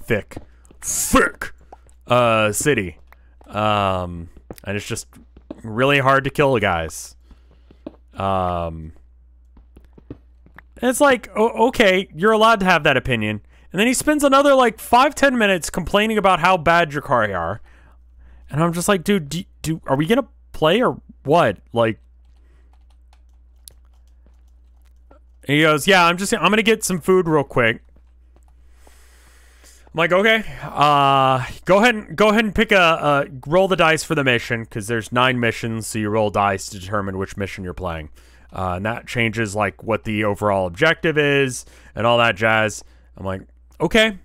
thick city, and it's just really hard to kill guys. And it's like, okay, you're allowed to have that opinion, and then he spends another like 5-10 minutes complaining about how bad Drukhari are, and I'm just like, dude, are we gonna play or what? Like. And he goes, yeah, I'm gonna get some food real quick. I'm like, okay, go ahead and pick roll the dice for the mission, because there's 9 missions, so you roll dice to determine which mission you're playing. And that changes like what the overall objective is and all that jazz. I'm like, okay,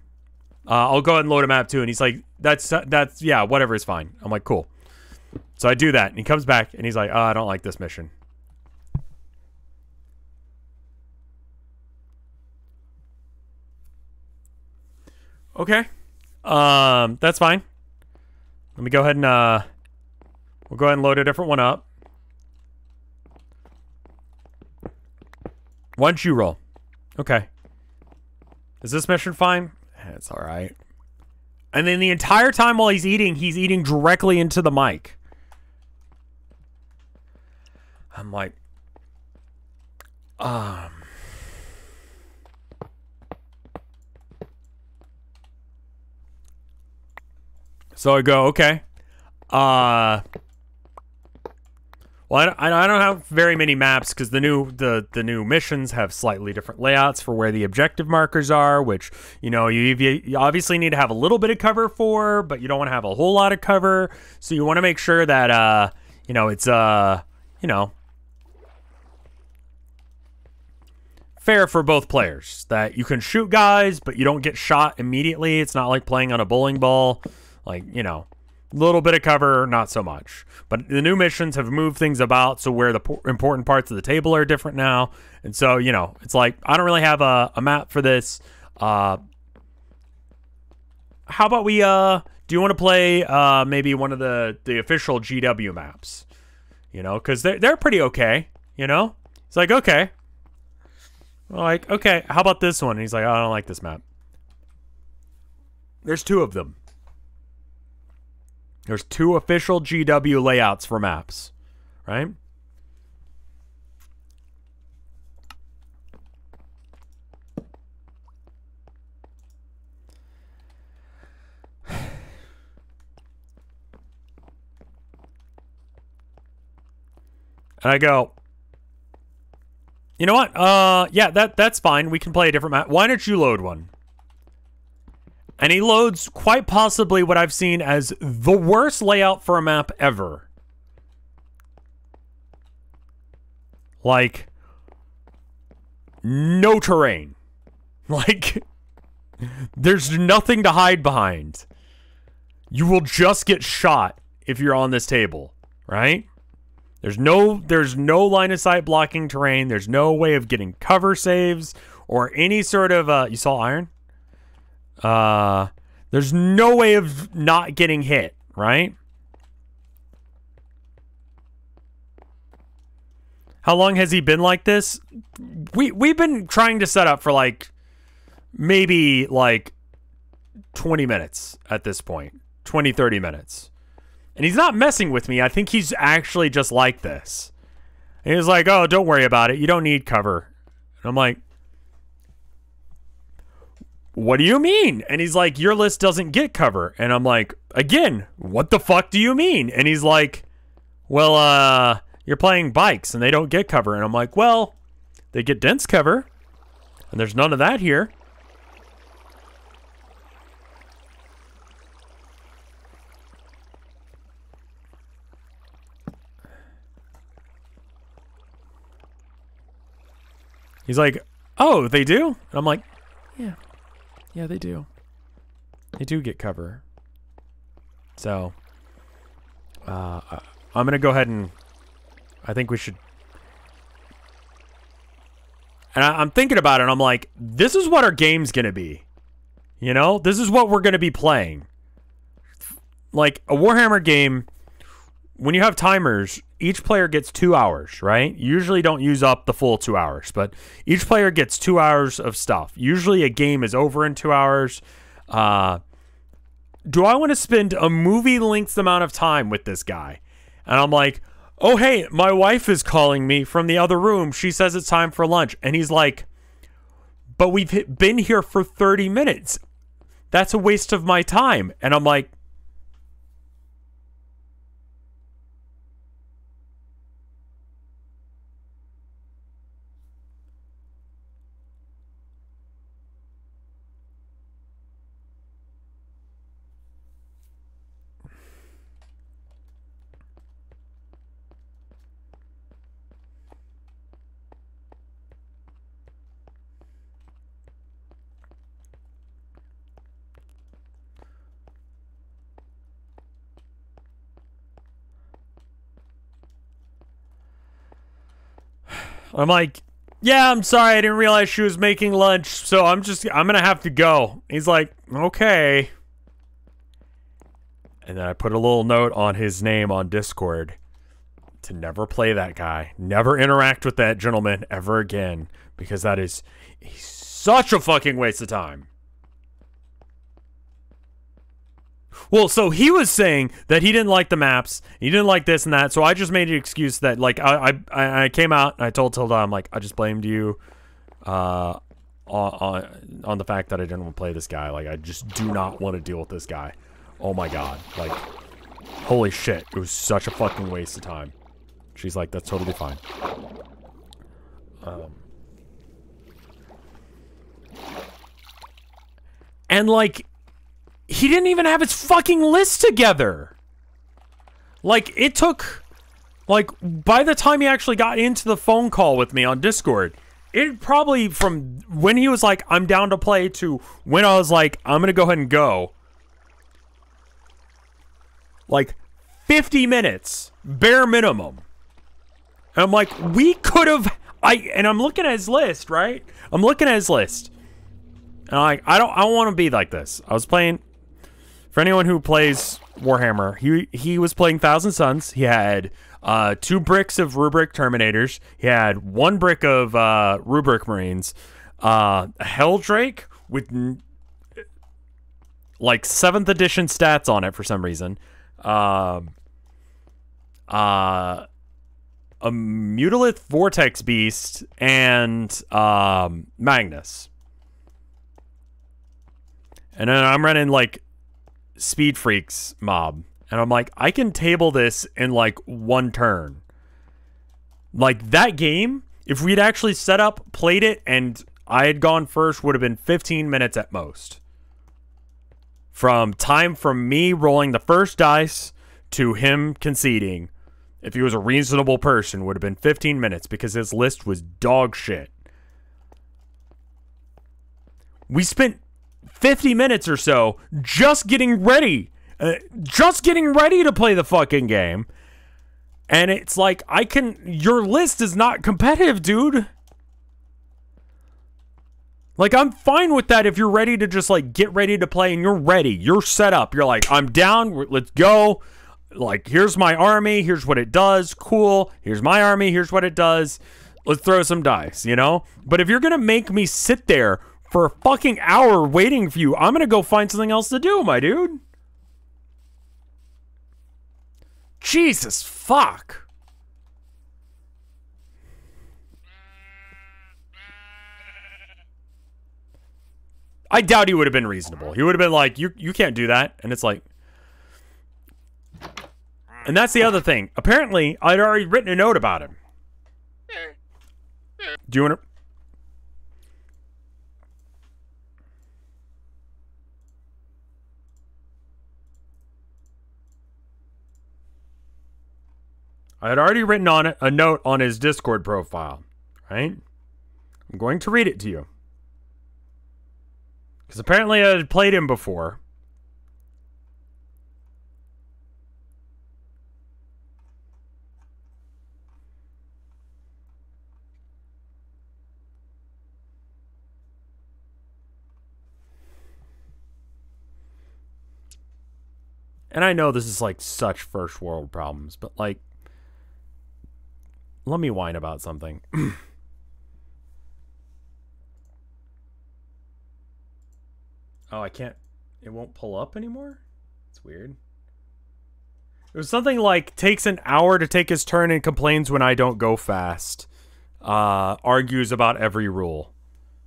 I'll go ahead and load a map too. And he's like, that's yeah, whatever is fine. I'm like, cool. So I do that, and he comes back and he's like, oh, I don't like this mission. Okay, that's fine. Let me go ahead and we'll go ahead and load a different one up. Once you roll. Okay. Is this mission fine? It's all right. And then the entire time while he's eating directly into the mic. I'm like, so I go, okay. Well, I don't have very many maps because the new missions have slightly different layouts for where the objective markers are, which, you know, you obviously need to have a little bit of cover for, but you don't want to have a whole lot of cover. So you want to make sure that, you know, it's, you know, fair for both players. That you can shoot guys, but you don't get shot immediately. It's not like playing on a bowling ball. Like, you know, a little bit of cover, not so much. But the new missions have moved things about so where the important parts of the table are different now. And so, you know, it's like, I don't really have a map for this. How about we, do you want to play maybe one of the official GW maps? You know, because they're pretty okay, you know? It's like, okay. Like, okay, how about this one? And he's like, oh, I don't like this map. There's 2 of them. There's 2 official GW layouts for maps, right? And I go, you know what? Yeah, that's fine. We can play a different map. Why don't you load one? And he loads quite possibly what I've seen as the worst layout for a map ever. Like, no terrain. Like, there's nothing to hide behind. You will just get shot if you're on this table, right? There's no line of sight blocking terrain. There's no way of getting cover saves or any sort of, you saw iron? There's no way of not getting hit, right? How long has he been like this? We've been trying to set up for like maybe like 20 minutes at this point. 20, 30 minutes. And he's not messing with me. I think he's actually just like this. And he's like, oh, don't worry about it. You don't need cover. And I'm like, what do you mean? And he's like, your list doesn't get cover. And I'm like, again, what the fuck do you mean? And he's like, well, you're playing bikes and they don't get cover. And I'm like, well, they get dense cover. And there's none of that here. He's like, oh, they do? And I'm like, yeah. Yeah, they do. They do get cover. So, I'm going to go ahead and I think we should. And I'm thinking about it and I'm like, this is what our game's going to be. You know, this is what we're going to be playing. Like a Warhammer game, when you have timers, each player gets 2 hours, right? You usually don't use up the full 2 hours, but each player gets 2 hours of stuff. Usually a game is over in 2 hours. Do I want to spend a movie-length amount of time with this guy? And I'm like, oh, hey, my wife is calling me from the other room. She says it's time for lunch. And he's like, but we've been here for 30 minutes. That's a waste of my time. And I'm like, yeah, I'm sorry, I didn't realize she was making lunch, so I'm gonna have to go. He's like, okay. And then I put a little note on his name on Discord to never play that guy. Never interact with that gentleman ever again, because he's such a fucking waste of time. Well, so he was saying that he didn't like the maps, he didn't like this and that, so I just made an excuse that, like, I came out and I told Tilda, I'm like, I just blamed you on the fact that I didn't want to play this guy. Like, I just do not want to deal with this guy. Oh my god. Like, holy shit. It was such a fucking waste of time. She's like, that's totally fine. And, like, he didn't even have his fucking list together. Like, it took, like, by the time he actually got into the phone call with me on Discord, it probably, from when he was like, I'm down to play, to when I was like, I'm gonna go ahead and go, like, 50 minutes, bare minimum. And I'm like, we could have, and I'm looking at his list, right? I'm looking at his list. And I'm like, I don't want to be like this. I was playing, for anyone who plays Warhammer, he was playing Thousand Suns. He had 2 bricks of Rubric Terminators. He had 1 brick of Rubric Marines. A Helldrake with like 7th edition stats on it for some reason. A Mutalith Vortex Beast and Magnus. And then I'm running like Speed Freaks mob. And I'm like, I can table this in like 1 turn. Like that game, if we'd actually set up, played it, and I had gone first, would have been 15 minutes at most. From me rolling the first dice to him conceding, if he was a reasonable person, would have been 15 minutes because his list was dog shit. We spent 50 minutes or so just getting ready. Just getting ready to play the fucking game. And it's like, your list is not competitive, dude. Like, I'm fine with that if you're ready to just, like, get ready to play and you're ready. You're set up. You're like, I'm down. Let's go. Like, here's my army. Here's what it does. Cool. Here's my army. Here's what it does. Let's throw some dice, you know? But if you're going to make me sit there for a fucking hour waiting for you, I'm going to go find something else to do, my dude. Jesus fuck. I doubt he would have been reasonable. He would have been like, you can't do that. And it's like... And that's the other thing. Apparently, I'd already written a note about him. Do you want to... I had already written on it a note on his Discord profile, right? I'm going to read it to you. Because apparently I had played him before. And I know this is like such first world problems, but like, let me whine about something. Oh, I can't... It won't pull up anymore? It's weird. It was something like, takes an hour to take his turn and complains when I don't go fast. Argues about every rule.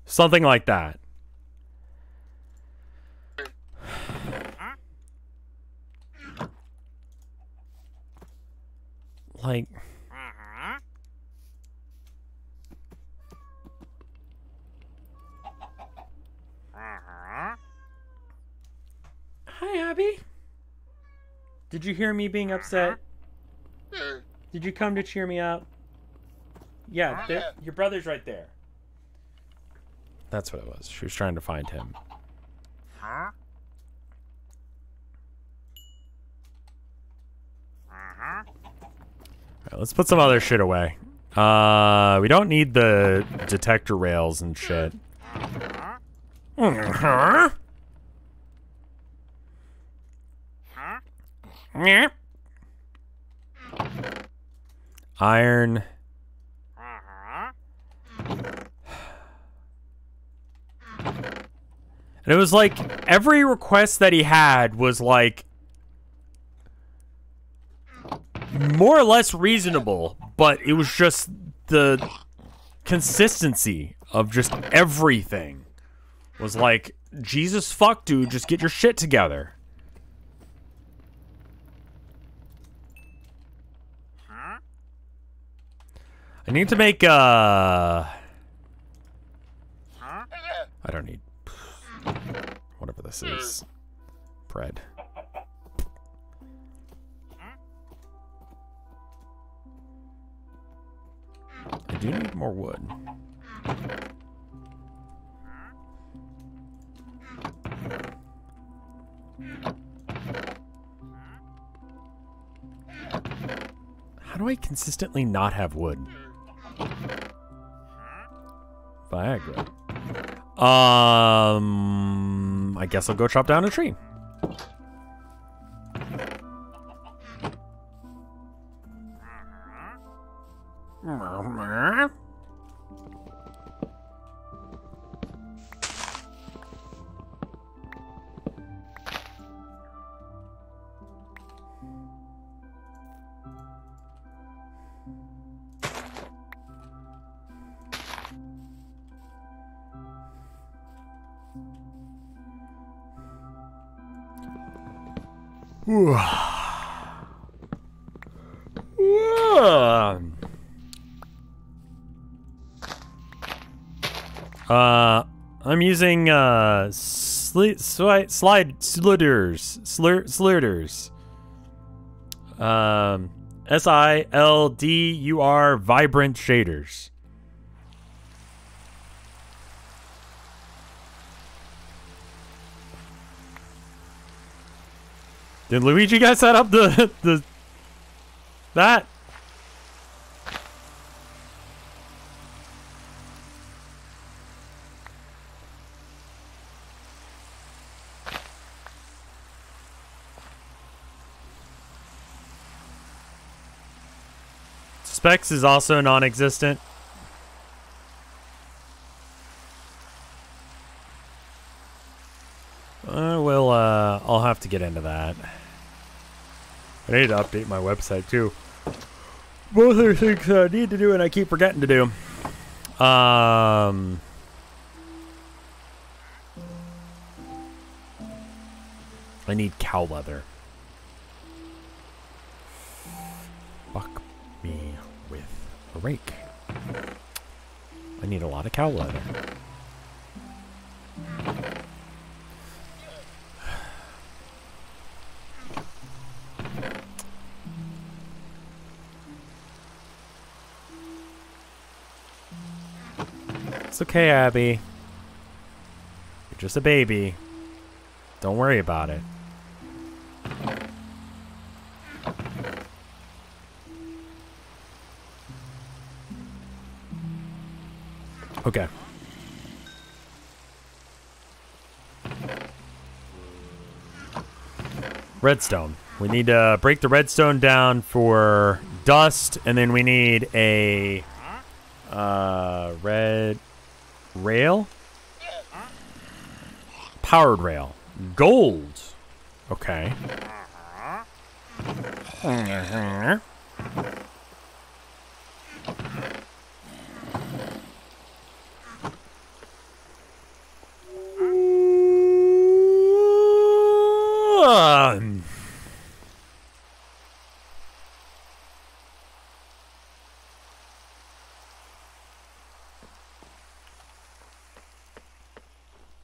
Something like that. Like... Hi, Abby. Did you hear me being upset? Did you come to cheer me up? Yeah, your brother's right there. That's what it was. She was trying to find him. Alright, let's put some other shit away. We don't need the detector rails and shit. Iron. And it was like every request that he had was like more or less reasonable, but it was just the consistency of just everything was like, Jesus fuck, dude, just get your shit together. I need to make, I don't need, whatever this is. Bread. I do need more wood. How do I consistently not have wood? Viagra. I guess I'll go chop down a tree. I'm using sliders. SILDUR vibrant shaders. Did Luigi guys set up that? Specs is also non-existent. I'll have to get into that. I need to update my website too. Both are things I need to do and I keep forgetting to do. I need cow leather. Fuck me with a rake. I need a lot of cow leather. It's okay, Abby. You're just a baby. Don't worry about it. Okay. Redstone. We need to break the redstone down for dust, and then we need a red rail? Powered rail. Gold. Okay.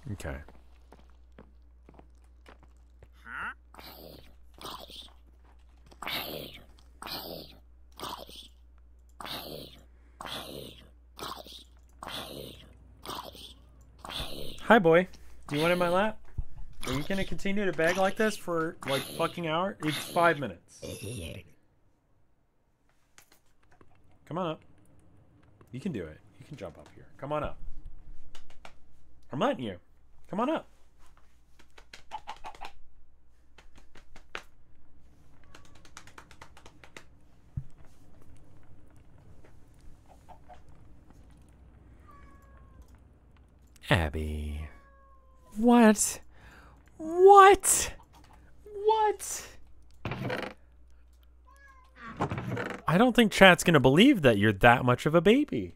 Okay. Hi, boy. Do you want in my lap? Are you gonna continue to beg like this for like fucking hour? It's 5 minutes. Come on up. You can do it. You can jump up here. Come on up. I'm letting you. Come on up. Abby. What? What? What? I don't think chat's gonna believe that you're that much of a baby.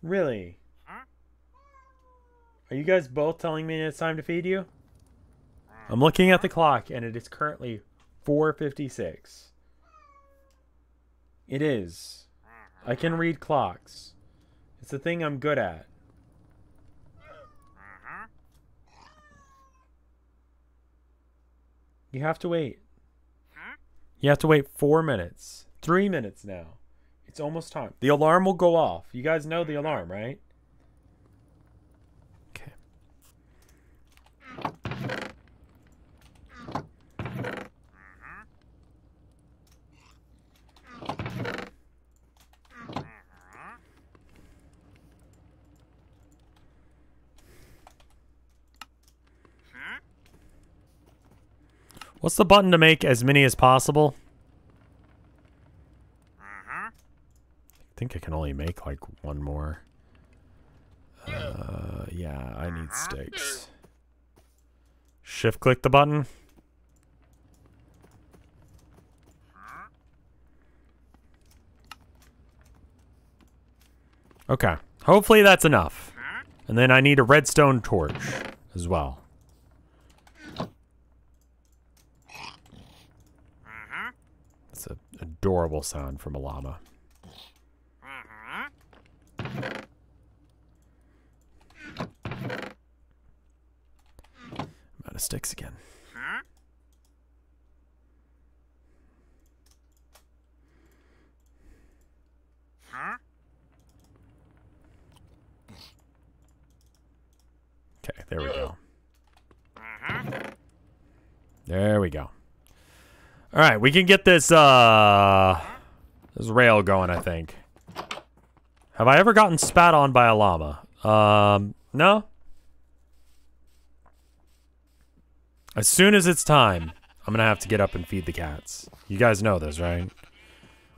Really? Are you guys both telling me it's time to feed you? I'm looking at the clock, and it is currently 4:56. It is. I can read clocks. It's a thing I'm good at. You have to wait. You have to wait 4 minutes. 3 minutes now. It's almost time. The alarm will go off. You guys know the alarm, right? Okay. What's the button to make as many as possible? I think I can only make like one more. Yeah, I need sticks. Shift click the button. Okay. Hopefully that's enough. And then I need a redstone torch as well. That's an adorable sound from a llama. I'm out of sticks again. Okay, there we go. There we go. All right, we can get this this rail going, I think. Have I ever gotten spat on by a llama? No. As soon as it's time, I'm gonna have to get up and feed the cats. You guys know this, right?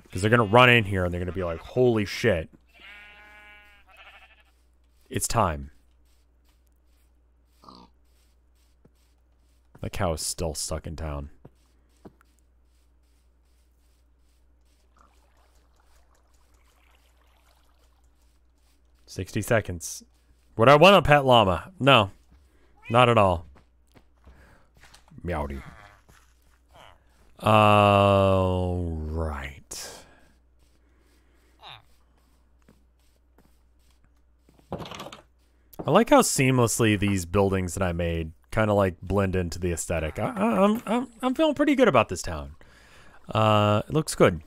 Because they're gonna run in here and they're gonna be like, holy shit. It's time. That cow is still stuck in town. "60 seconds. Would I want a pet llama? No. Not at all. Meowdy. Right. I like how seamlessly these buildings that I made kind of like blend into the aesthetic. I'm feeling pretty good about this town. It looks good.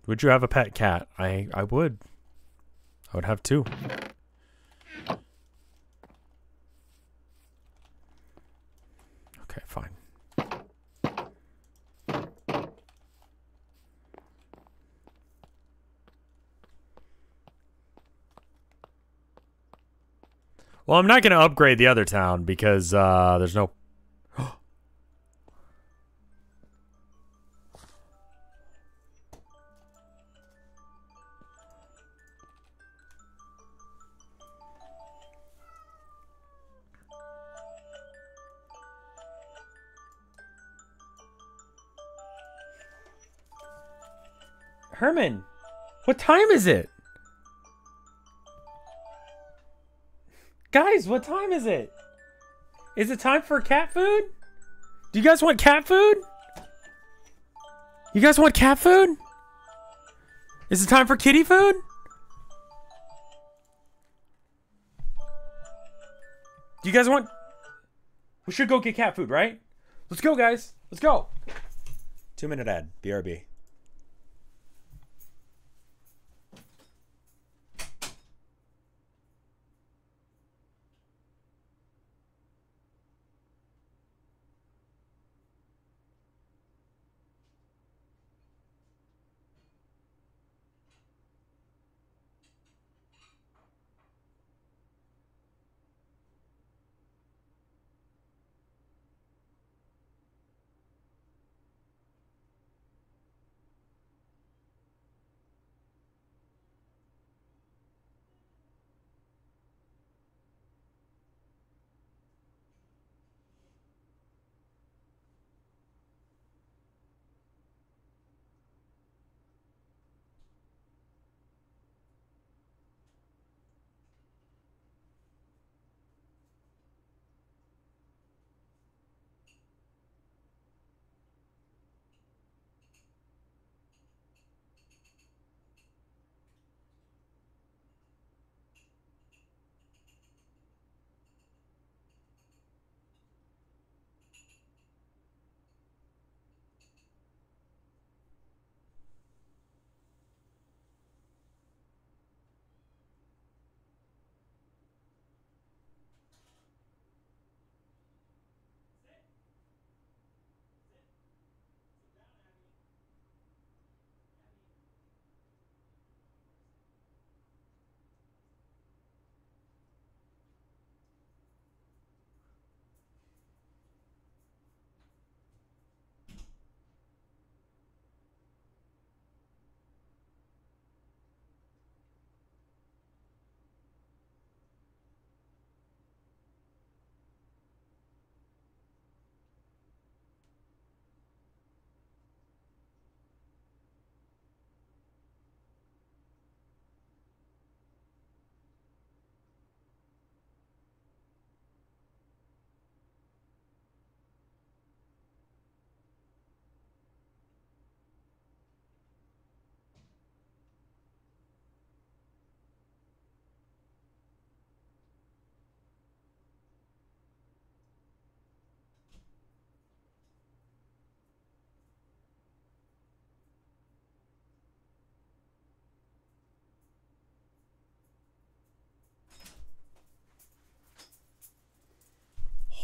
Would you have a pet cat? I would. I would have two. Okay, fine. Well, I'm not going to upgrade the other town because there's no... Herman, what time is it? Guys, what time is it? Is it time for cat food? Do you guys want cat food? You guys want cat food? Is it time for kitty food? Do you guys want... We should go get cat food, right? Let's go, guys. Let's go. 2-minute ad. BRB.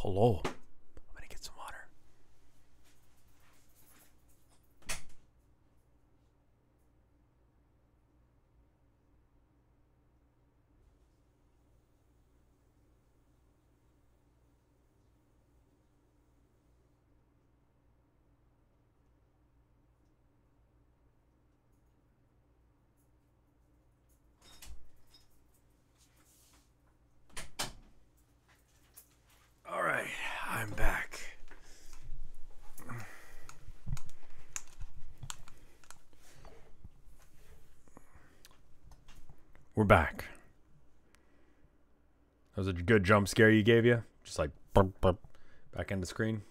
Hello. I'm gonna get some water. All right, I'm back. We're back. That was a good jump scare you gave you. Just like bump, bump, back into screen.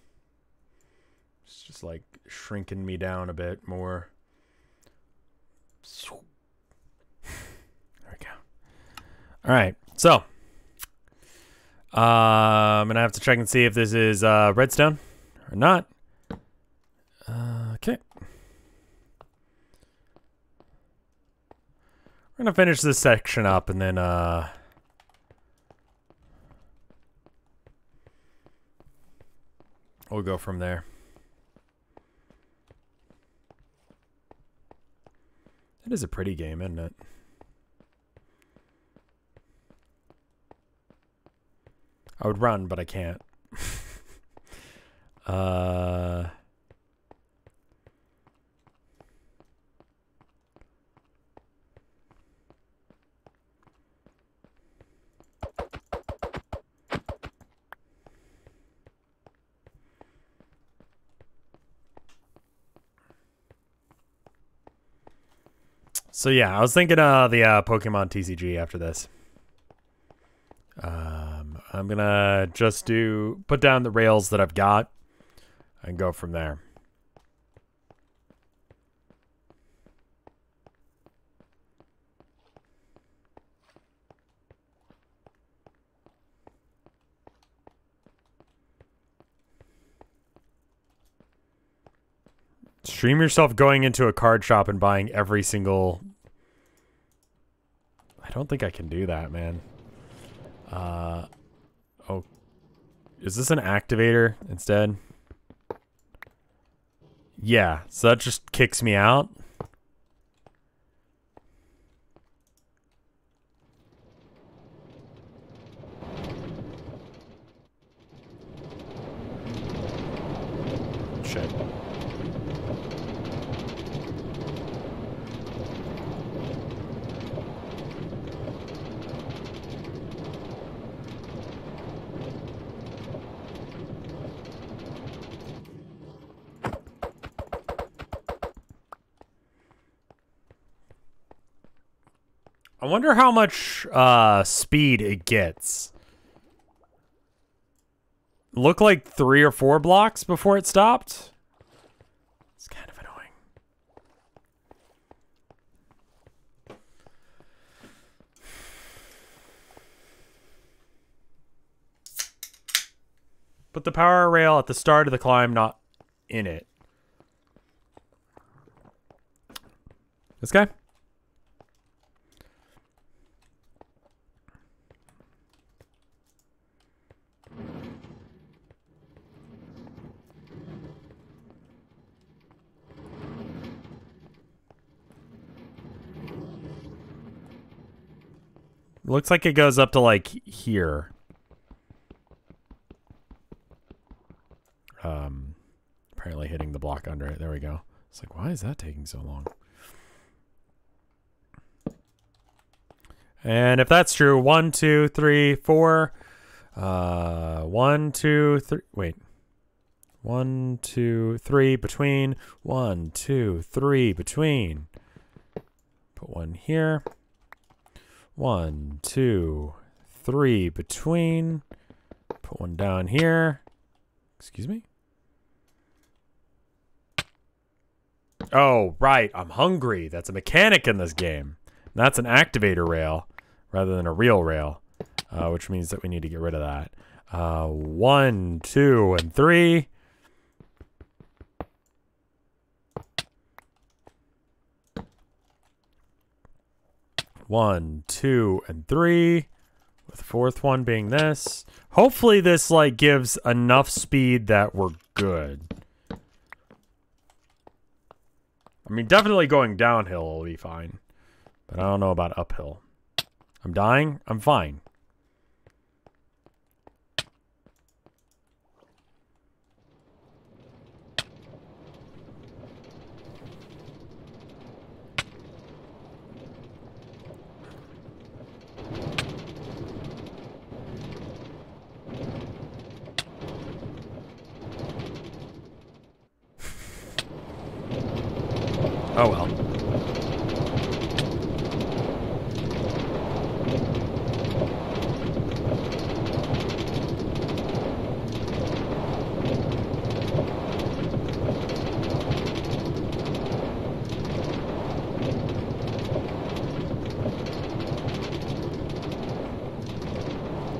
It's just like shrinking me down a bit more. There we go. All right, so I'm gonna have to check and see if this is redstone or not. Okay. We're gonna finish this section up and then we'll go from there. It is a pretty game, isn't it? I would run, but I can't. So yeah, I was thinking of the Pokemon TCG after this. I'm gonna just put down the rails that I've got and go from there. Stream yourself going into a card shop and buying every single... I don't think I can do that, man. Oh. Is this an activator instead? Yeah, so that just kicks me out. Shit. I wonder how much speed it gets. Looked like 3 or 4 blocks before it stopped. It's kind of annoying. Put the power rail at the start of the climb, not in it. This guy? Looks like it goes up to, like, here. Apparently hitting the block under it. There we go. It's like, why is that taking so long? And if that's true, 1, 2, 3, 4. 1, 2, 3. Wait. 1, 2, 3 between. 1, 2, 3 between. Put one here. 1, 2, 3 between. Put one down here. Excuse me? Oh, right. I'm hungry. That's a mechanic in this game. That's an activator rail rather than a real rail, which means that we need to get rid of that. 1, 2, and 3. One, 2, and 3. With the fourth one being this. Hopefully this, like, gives enough speed that we're good. I mean, definitely going downhill will be fine. But I don't know about uphill. I'm dying? I'm fine. Oh well.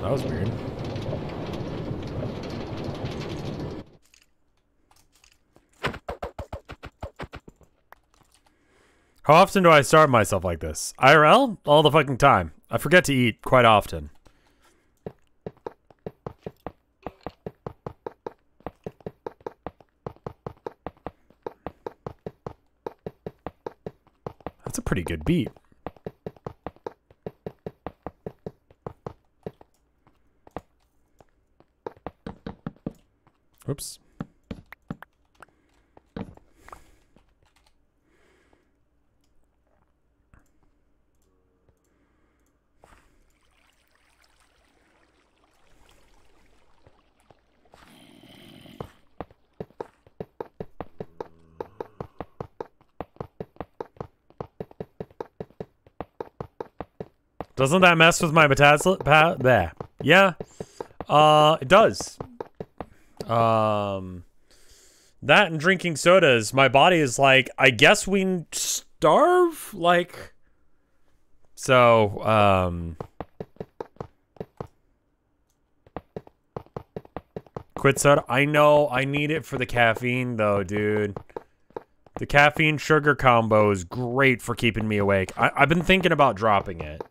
That was weird. How often do I starve myself like this? IRL? All the fucking time. I forget to eat quite often. That's a pretty good beat. Oops. Doesn't that mess with my metabolism? Yeah. It does. That and drinking sodas, my body is like, I guess we starve? Like, so, quit soda. I know, I need it for the caffeine though, dude. The caffeine sugar combo is great for keeping me awake. I've been thinking about dropping it.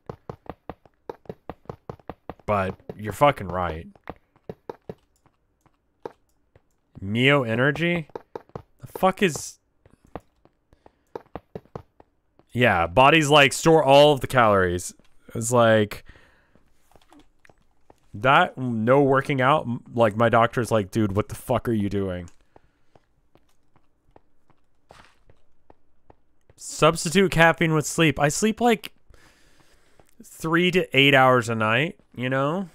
But you're fucking right. Mio Energy? The fuck is... Yeah, body's like, store all of the calories. It's like... That, no working out, like, my doctor's like, dude, what the fuck are you doing? Substitute caffeine with sleep. I sleep like 3 to 8 hours a night, you know?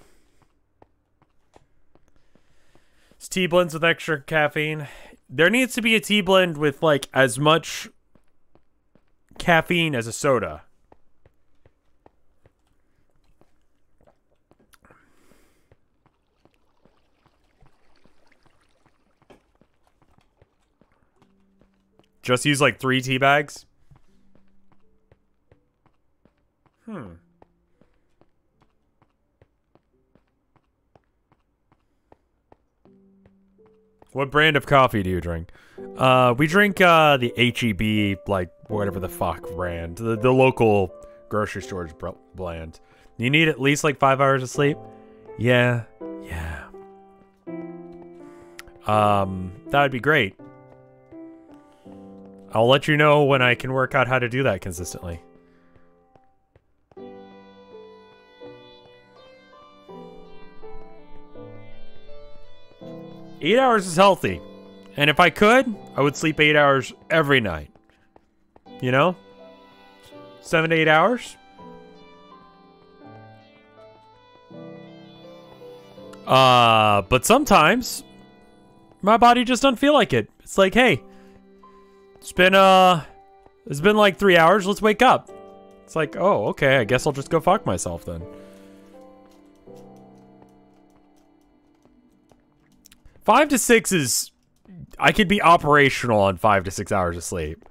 It's tea blends with extra caffeine. There needs to be a tea blend with like as much caffeine as a soda. Just use like 3 tea bags? What brand of coffee do you drink? We drink the HEB, like whatever the fuck brand, the local grocery store brand. You need at least like 5 hours of sleep. Yeah. That would be great. I'll let you know when I can work out how to do that consistently. Eight hours is healthy. And if I could, I would sleep 8 hours every night. You know? 7 to 8 hours. But sometimes my body just doesn't feel like it. It's like, hey, it's been like 3 hours, let's wake up. It's like, oh, okay, I guess I'll just go fuck myself then. 5 to 6 is... I could be operational on 5 to 6 hours of sleep.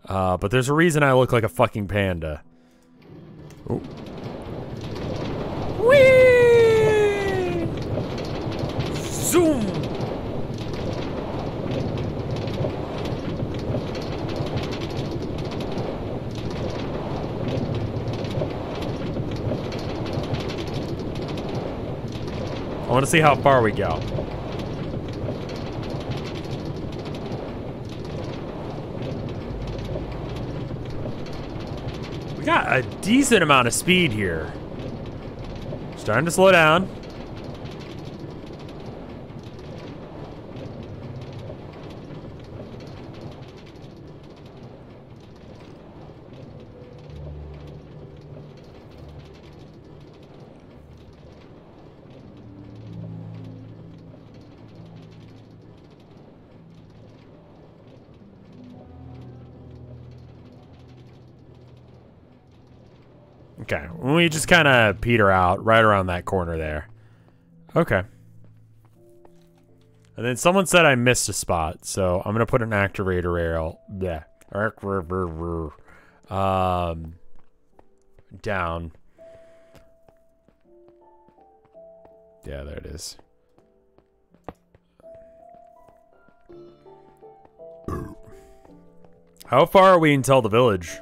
But there's a reason I look like a fucking panda. Ooh. Whee! Zoom! I want to see how far we go. We got a decent amount of speed here. Starting to slow down. Okay, we just kind of peter out right around that corner there. Okay. And then someone said I missed a spot, so I'm going to put an activator rail. Yeah. Down. Yeah, there it is. How far are we until the village?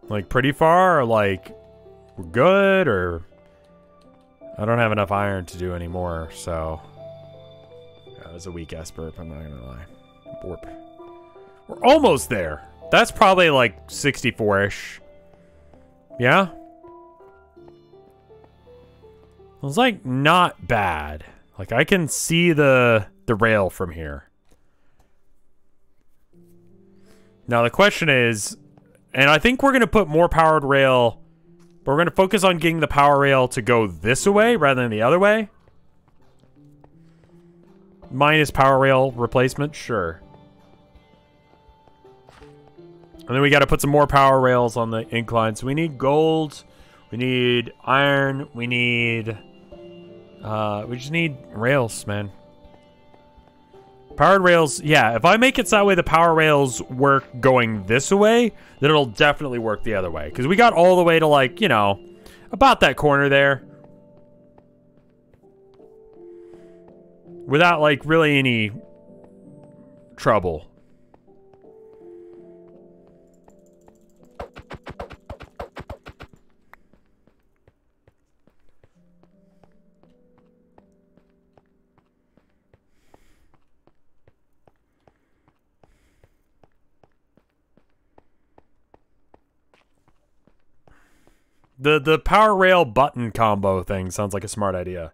Like, pretty far, or like, we're good, or... I don't have enough iron to do anymore, so... That was a weak-ass burp, I'm not gonna lie. Borp. We're almost there! That's probably, like, 64-ish. Yeah? It was, like, not bad. Like, I can see the rail from here. Now, the question is... And I think we're going to put more powered rail, but we're going to focus on getting the power rail to go this way rather than the other way. Minus power rail replacement, sure. And then we got to put some more power rails on the incline. So we need gold, we need iron, we just need rails, man. Powered rails, yeah, if I make it so that way the power rails work going this way, then it'll definitely work the other way. Because we got all the way to, like, you know, about that corner there. Without, like, really any trouble. The power rail button combo thing sounds like a smart idea.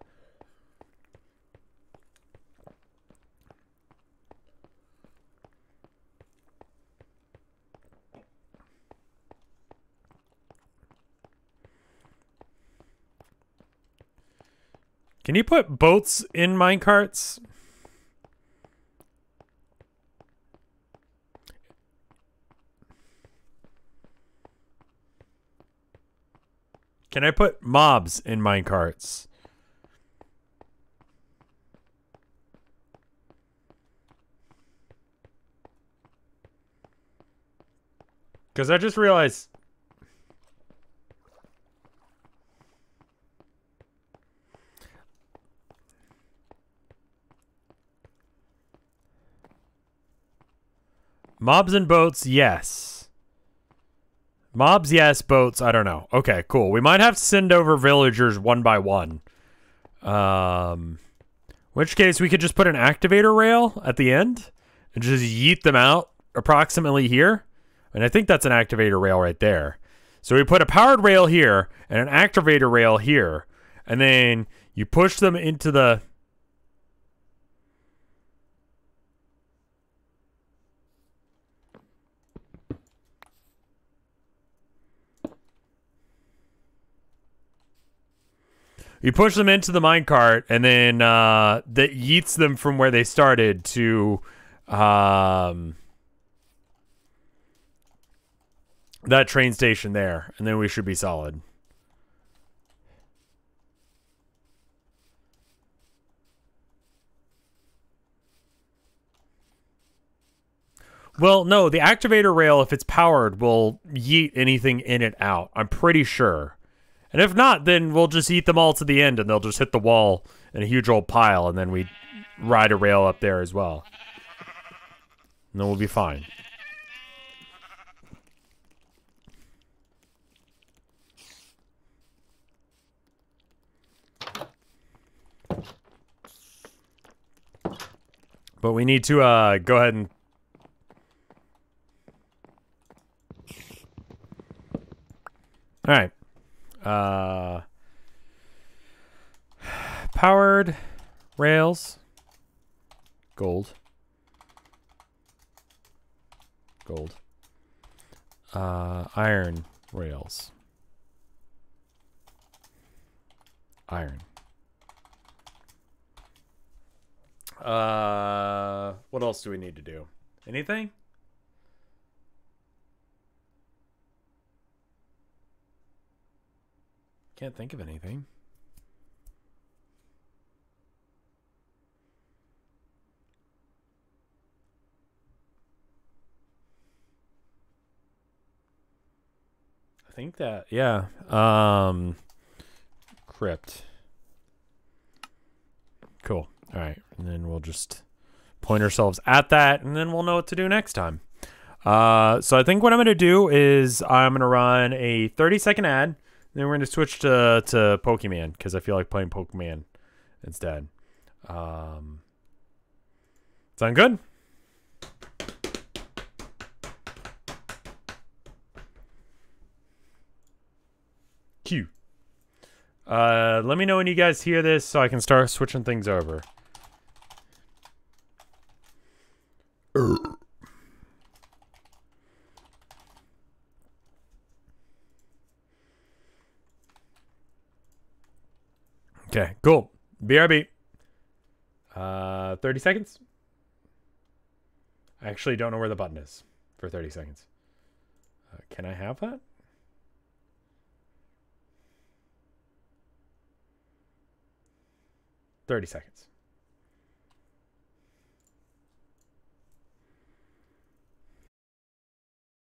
Can you put boats in minecarts? Can I put mobs in minecarts? Because I just realized... Mobs and boats, yes. Mobs, yes. Boats, I don't know. Okay, cool. We might have to send over villagers one by one. Which case, we could just put an activator rail at the end and just yeet them out approximately here. And I think that's an activator rail right there. So we put a powered rail here and an activator rail here. And then you push them into the... You push them into the minecart, and then that yeets them from where they started to that train station there, and then we should be solid. Well, no, the activator rail, if it's powered, will yeet anything in it out. I'm pretty sure. And if not, then we'll just eat them all to the end, and they'll just hit the wall in a huge old pile, and then we ride a rail up there as well. And then we'll be fine. But we need to go ahead and all right. Powered rails. Gold. Gold. Iron rails. Iron. What else do we need to do? Anything? Can't think of anything. I think that, yeah. Crypt. Cool. All right. And then we'll just point ourselves at that, and then we'll know what to do next time. So I think what I'm going to do is I'm going to run a 30-second ad, and then we're going to switch to Pokemon, because I feel like playing Pokemon instead. Sound good? Q. Let me know when you guys hear this so I can start switching things over. Okay, cool. BRB. 30 seconds. I actually don't know where the button is for 30 seconds. Can I have that? $30 seconds.